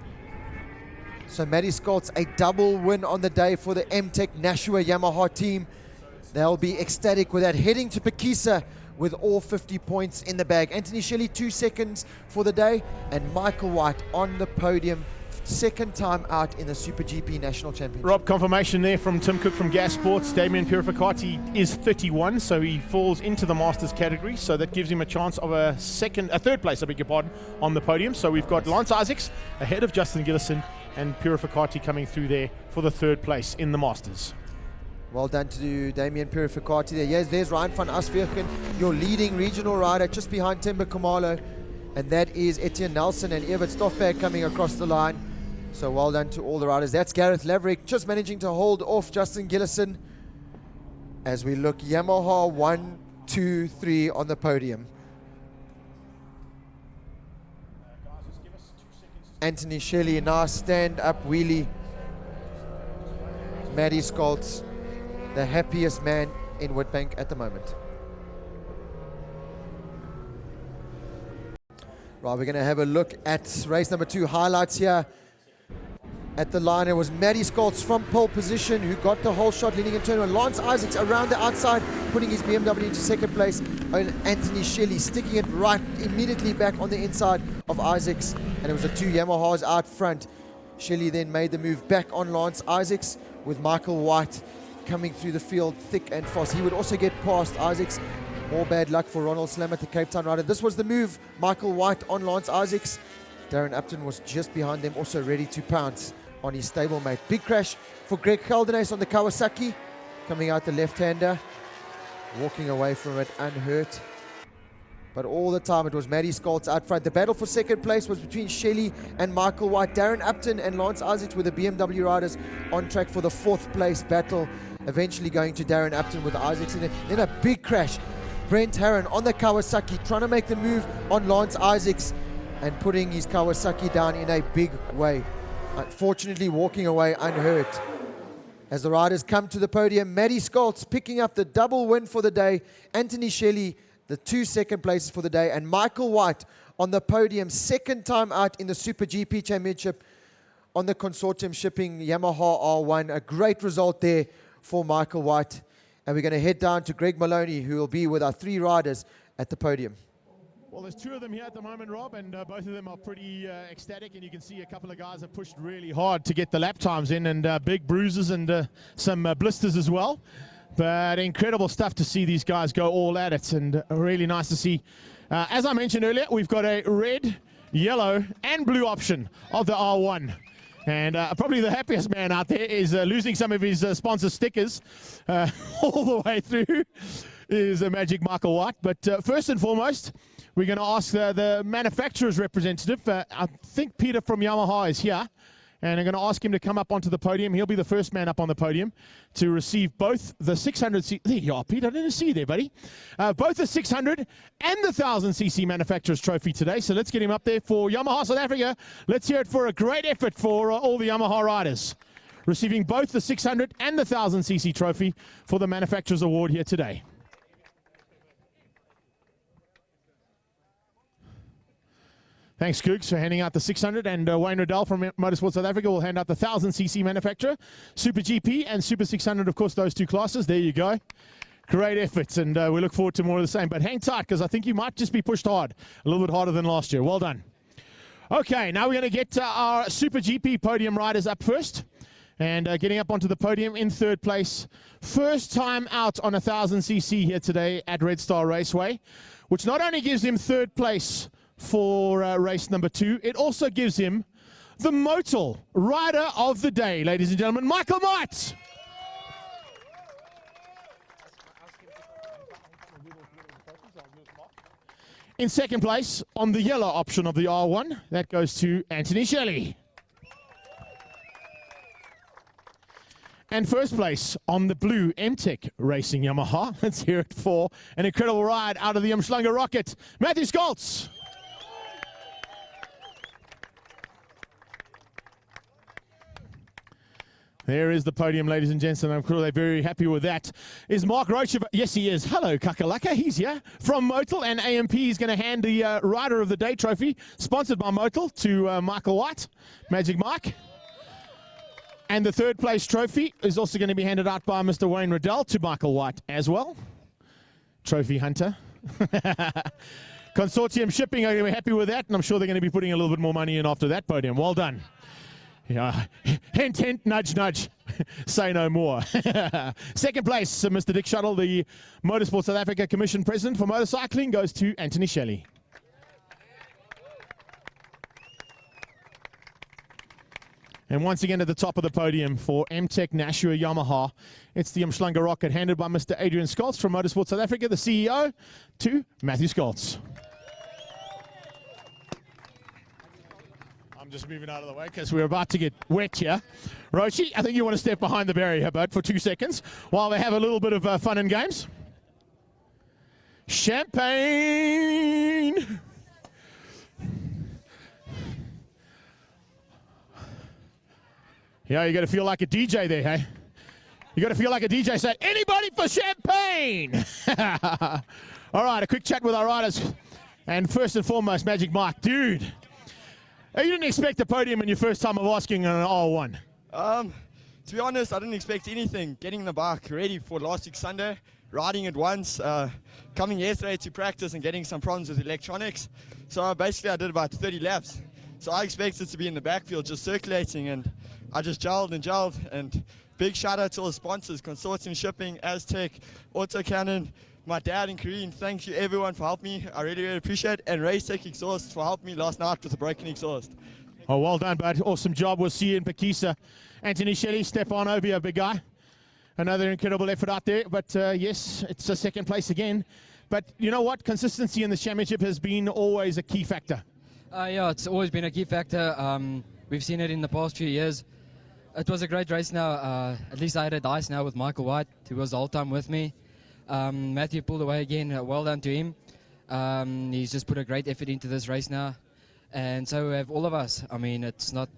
So Matty Scholz, a double win on the day for the MTech Nashua Yamaha team. They'll be ecstatic with that, heading to Pekisa with all 50 points in the bag. Anthony Shelley 2 seconds for the day, and Michael White on the podium, 2nd time out in the SuperGP National Championship. Rob, confirmation there from Tim Cook from Gas Sports. Damien Purificati is 31, so he falls into the Masters category, so that gives him a chance of a 3rd place, I beg your pardon, on the podium. So we've got Lance Isaacs ahead of Justin Gillison, and Purificati coming through there for the 3rd place in the Masters. Well done to Damien Purificati there. Yes, there's Ryan van Asvierken, your leading regional rider, just behind Temba Kamala. And that is Etienne Nelson and Evert Stoffberg coming across the line. So well done to all the riders. That's Gareth Laverick just managing to hold off Justin Gillison. As we look, Yamaha 1, 2, 3 on the podium. Anthony Shelley, nice stand-up wheelie. Matty Scholz, the happiest man in Witbank at the moment. Right, we're going to have a look at race number 2 highlights here. At the line, it was Matty Scholz from pole position who got the whole shot leading into turn 1. Lance Isaacs around the outside, putting his BMW into 2nd place. And Anthony Shelley sticking it right immediately back on the inside of Isaacs. And it was the 2 Yamahas out front. Shelley then made the move back on Lance Isaacs with Michael White coming through the field thick and fast. He would also get past Isaacs. More bad luck for Ronald Slam at the Cape Town rider. This was the move. Michael White on Lance Isaacs. Darren Upton was just behind them, also ready to pounce on his stablemate. Big crash for Greg Caldenes on the Kawasaki. Coming out the left-hander. Walking away from it unhurt. But all the time it was Matty Scholz out front. The battle for second place was between Shelley and Michael White. Darren Upton and Lance Isaacs were the BMW riders on track for the 4th place battle. Eventually going to Darren Upton with Isaacs in it. Then a big crash. Brent Herron on the Kawasaki trying to make the move on Lance Isaacs and putting his Kawasaki down in a big way. Unfortunately walking away unhurt. As the riders come to the podium, Matty Scholz picking up the double win for the day. Anthony Shelley, the 2 second places for the day. And Michael White on the podium, 2nd time out in the SuperGP Championship on the consortium shipping Yamaha R1. A great result there for Michael White. And we're going to head down to Greg Maloney, who will be with our 3 riders at the podium. Well, there's 2 of them here at the moment, Rob, and both of them are pretty ecstatic, and you can see a couple of guys have pushed really hard to get the lap times in, and big bruises and some blisters as well. But incredible stuff to see these guys go all at it, and really nice to see. As I mentioned earlier, we've got a red, yellow, and blue option of the R1. And probably the happiest man out there is losing some of his sponsor stickers all the way through is Magic Michael White. But first and foremost, we're going to ask the manufacturer's representative. I think Peter from Yamaha is here. And I'm going to ask him to come up onto the podium. He'll be the first man up on the podium to receive both the 600cc. There you are, Peter. I didn't see you there, buddy. Both the 600 and the 1000cc manufacturer's trophy today. So let's get him up there for Yamaha South Africa. Let's hear it for a great effort for all the Yamaha riders, receiving both the 600 and the 1000cc trophy for the manufacturer's award here today. Thanks, Googs, for handing out the 600, and Wayne Riddell from Motorsport South Africa will hand out the 1000cc manufacturer, Super GP and Super 600, of course, those 2 classes. There you go. Great efforts, and we look forward to more of the same. But hang tight, because I think you might just be pushed hard, a little bit harder than last year. Well done. Okay, now we're going to get our Super GP podium riders up first, and getting up onto the podium in 3rd place. First time out on a 1000cc here today at Red Star Raceway, which not only gives him 3rd place for race number 2, it also gives him the Motul Rider of the Day, ladies and gentlemen, Michael White. In 2nd place on the yellow option of the R1, that goes to Anthony Shelley. And 1st place on the blue MTech Racing Yamaha. Let's hear it for an incredible ride out of the Umhlanga Rocket, Matthew Scholz. There is the podium, ladies and gents, and I'm sure they're very happy with that. Is Mark Roach? Yes, he is. Hello, Kakalaka. He's here from Motul, and AMP is going to hand the Rider of the Day trophy, sponsored by Motul, to Michael White, Magic Mike. And the 3rd place trophy is also going to be handed out by Mr. Wayne Riddell to Michael White as well. Trophy hunter. Consortium Shipping are going to be happy with that, and I'm sure they're going to be putting a little bit more money in after that podium. Well done. Yeah, hint, hint, nudge, nudge. Say no more. 2nd place, Mr. Dick Shuttle, the Motorsport South Africa Commission President for Motorcycling, goes to Anthony Shelley. And once again at the top of the podium for MTech Nashua Yamaha, it's the Umhlanga Rocket handed by Mr. Adrian Scholz from Motorsport South Africa, the CEO, to Matthew Scholz. I'm just moving out of the way because we're about to get wet here. Rochi, I think you want to step behind the barrier, bud, for 2 seconds while they have a little bit of fun and games. Champagne! Yeah, you got to feel like a DJ there, hey? You got to feel like a DJ. Say, anybody for champagne? All right, a quick chat with our riders. And first and foremost, Magic Mike. Dude, you didn't expect the podium in your first time of asking an R1. To be honest, I didn't expect anything. Getting the bike ready for last week Sunday, riding it once, coming yesterday to practice and getting some problems with electronics. So basically I did about 30 laps. So I expected to be in the backfield just circulating, and I just gelled and big shout out to all the sponsors, Consortium Shipping, Aztec, Autocannon, my dad and Kareen. Thank you everyone for helping me. I really, really appreciate it. And Racetech Exhaust for helping me last night with a broken exhaust. Oh, well done, bud. Awesome job. We'll see you in Pakisa. Anthony Shelley, step on over here, big guy. Another incredible effort out there. But yes, it's a second place again. But you know what? Consistency in the championship has been always a key factor. Yeah, it's always been a key factor. We've seen it in the past few years. It was a great race now. At least I had a dice now with Michael White, who was the whole time with me. Matthew pulled away again. Well done to him. He's just put a great effort into this race now. And so have all of us. I mean, it's not...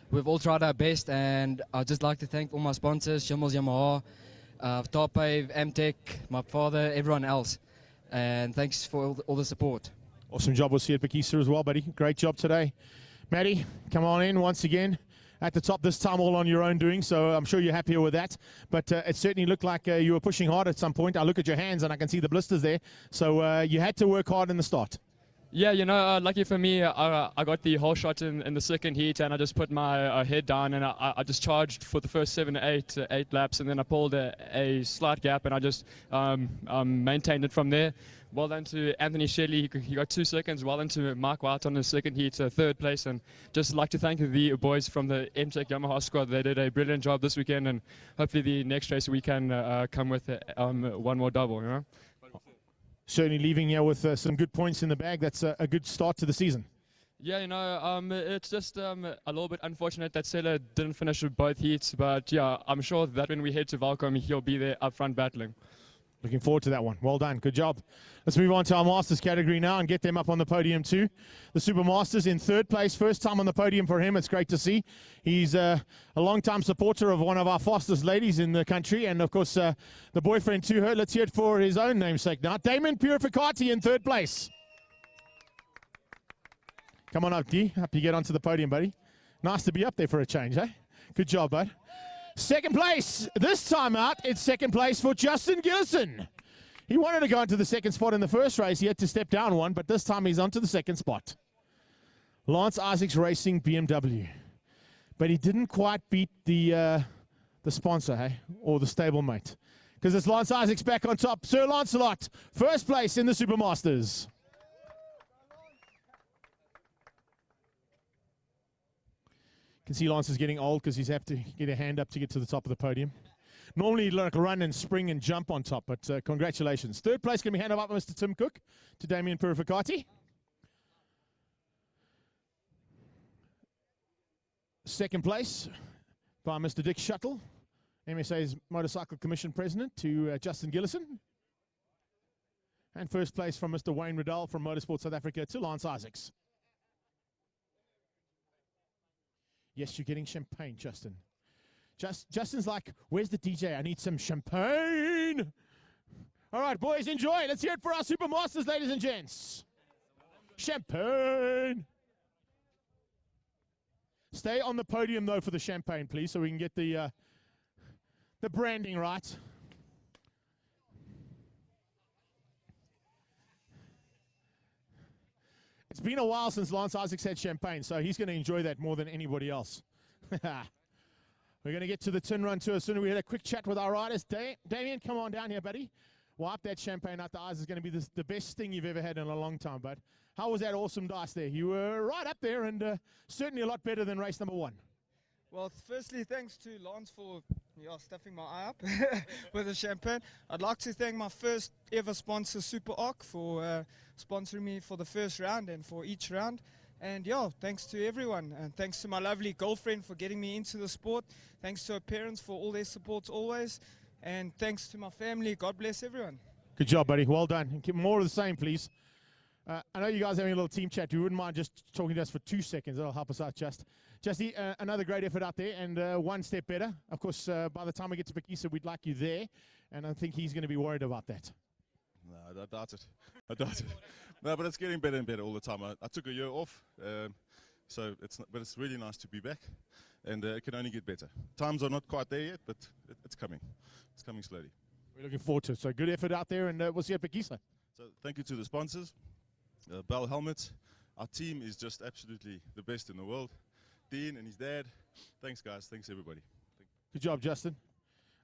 We've all tried our best, and I'd just like to thank all my sponsors, Schimmels Yamaha, Topave, Amtech, my father, everyone else. And thanks for all the support. Awesome job. We'll see you at Pakisa as well, buddy. Great job today. Matty, come on in once again. At the top this time, all on your own doing, so I'm sure you're happier with that. But it certainly looked like you were pushing hard at some point. I look at your hands and I can see the blisters there. So you had to work hard in the start. Yeah, you know, lucky for me, I got the whole shot in the second heat, and I just put my head down, and I just charged for the first 7 to 8 laps, and then I pulled a slight gap, and I just maintained it from there. Well done to Anthony Shelley, he got 2 seconds. Well done to Mark White on the second heat, third place, and just like to thank the boys from the MTech Yamaha squad. They did a brilliant job this weekend, and hopefully the next race we can come with one more double, you know. Certainly leaving here with some good points in the bag. That's a good start to the season. Yeah, you know, it's just a little bit unfortunate that Sela didn't finish with both heats, but yeah, I'm sure that when we head to Valcom, he'll be there up front battling. Looking forward to that one. Well done. Good job. Let's move on to our Masters category now and get them up on the podium too. The Super Masters in third place. First time on the podium for him. It's great to see. He's a long-time supporter of one of our fastest ladies in the country, and of course the boyfriend to her. Let's hear it for his own namesake now. Damon Purificati in third place. Come on up, D. Up you get onto the podium, buddy. Nice to be up there for a change, eh? Good job, bud. Second place, this time out, it's second place for Justin Gillison. He wanted to go into the second spot in the first race. He had to step down one, but this time he's onto the second spot. Lance Isaacs Racing BMW. But he didn't quite beat the sponsor, hey? Or the stablemate. Because it's Lance Isaacs back on top. Sir Lancelot, first place in the Super Masters. Can see Lance is getting old because he's have to get a hand up to get to the top of the podium. Normally he'd like run and spring and jump on top, but congratulations. Third place can be handed up by Mr. Tim Cook to Damien Purificati. Second place by Mr. Dick Shuttle, MSA's Motorcycle Commission President, to Justin Gillison. And first place from Mr. Wayne Riddell from Motorsport South Africa to Lance Isaacs. Yes, you're getting champagne, Justin. Justin's like, where's the DJ? I need some champagne. All right, boys, enjoy. Let's hear it for our Super Masters, ladies and gents. Champagne. Stay on the podium, though, for the champagne, please, so we can get the branding right. It's been a while since Lance Isaacs had champagne, so he's going to enjoy that more than anybody else. We're going to get to the tin run too as soon as we had a quick chat with our riders. Damien, come on down here, buddy. Wipe that champagne out the eyes. Is going to be the best thing you've ever had in a long time, bud. How was that awesome dice there? You were right up there and certainly a lot better than race number 1. Well, firstly, thanks to Lance for stuffing my eye up with the champagne. I'd like to thank my first ever sponsor, Super Arc, for sponsoring me for the first round and for each round. And yeah, thanks to everyone. And thanks to my lovely girlfriend for getting me into the sport. Thanks to her parents for all their support always. And thanks to my family. God bless everyone. Good job, buddy. Well done. And keep more of the same, please. I know you guys are having a little team chat. You wouldn't mind just talking to us for 2 seconds. That'll help us out, Justy, another great effort out there and one step better. Of course, by the time we get to Pakisa, we'd like you there. And I think he's going to be worried about that. No, I doubt it. I doubt it. No, but it's getting better and better all the time. I took a year off, so but it's really nice to be back. And it can only get better. Times are not quite there yet, but it's coming. It's coming slowly. We're looking forward to it. So good effort out there, and we'll see you at Pakisa. So thank you to the sponsors. Bell Helmets. Our team is just absolutely the best in the world. Dean and his dad. Thanks, guys. Thanks, everybody. Good job, Justin.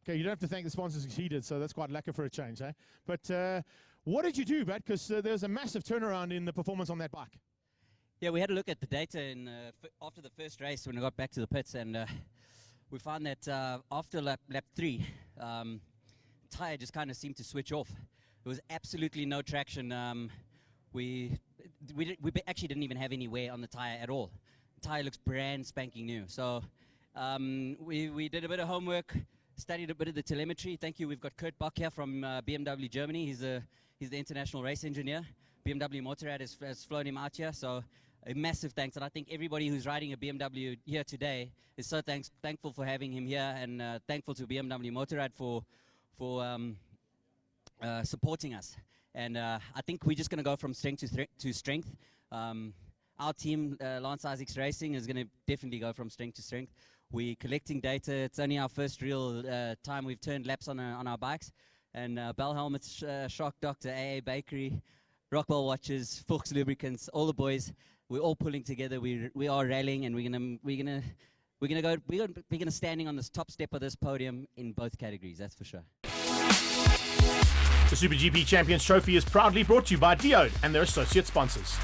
Okay, you don't have to thank the sponsors because he did, so that's quite lacquer for a change, eh? But what did you do, Bat? Because there was a massive turnaround in the performance on that bike. Yeah, we had a look at the data after the first race when we got back to the pits, and we found that after lap 3, tyre just kind of seemed to switch off. There was absolutely no traction. We actually didn't even have any wear on the tyre at all. The tyre looks brand spanking new. So we did a bit of homework, studied a bit of the telemetry. Thank you. We've got Kurt Bach here from BMW Germany. He's the international race engineer. BMW Motorrad has flown him out here. So a massive thanks. And I think everybody who's riding a BMW here today is so thankful for having him here, and thankful to BMW Motorrad for supporting us. And I think we're just going to go from strength to strength. Our team, Lance Isaacs Racing, is going to definitely go from strength to strength. We're collecting data. It's only our first real time we've turned laps on our bikes. And Bell Helmets, Shark Doctor, AA Bakery, Rockwell Watches, Fuchs Lubricants, all the boys, we're all pulling together. We are rallying, and we're gonna standing on this top step of this podium in both categories. That's for sure. The SuperGP Champions Trophy is proudly brought to you by Diode and their associate sponsors.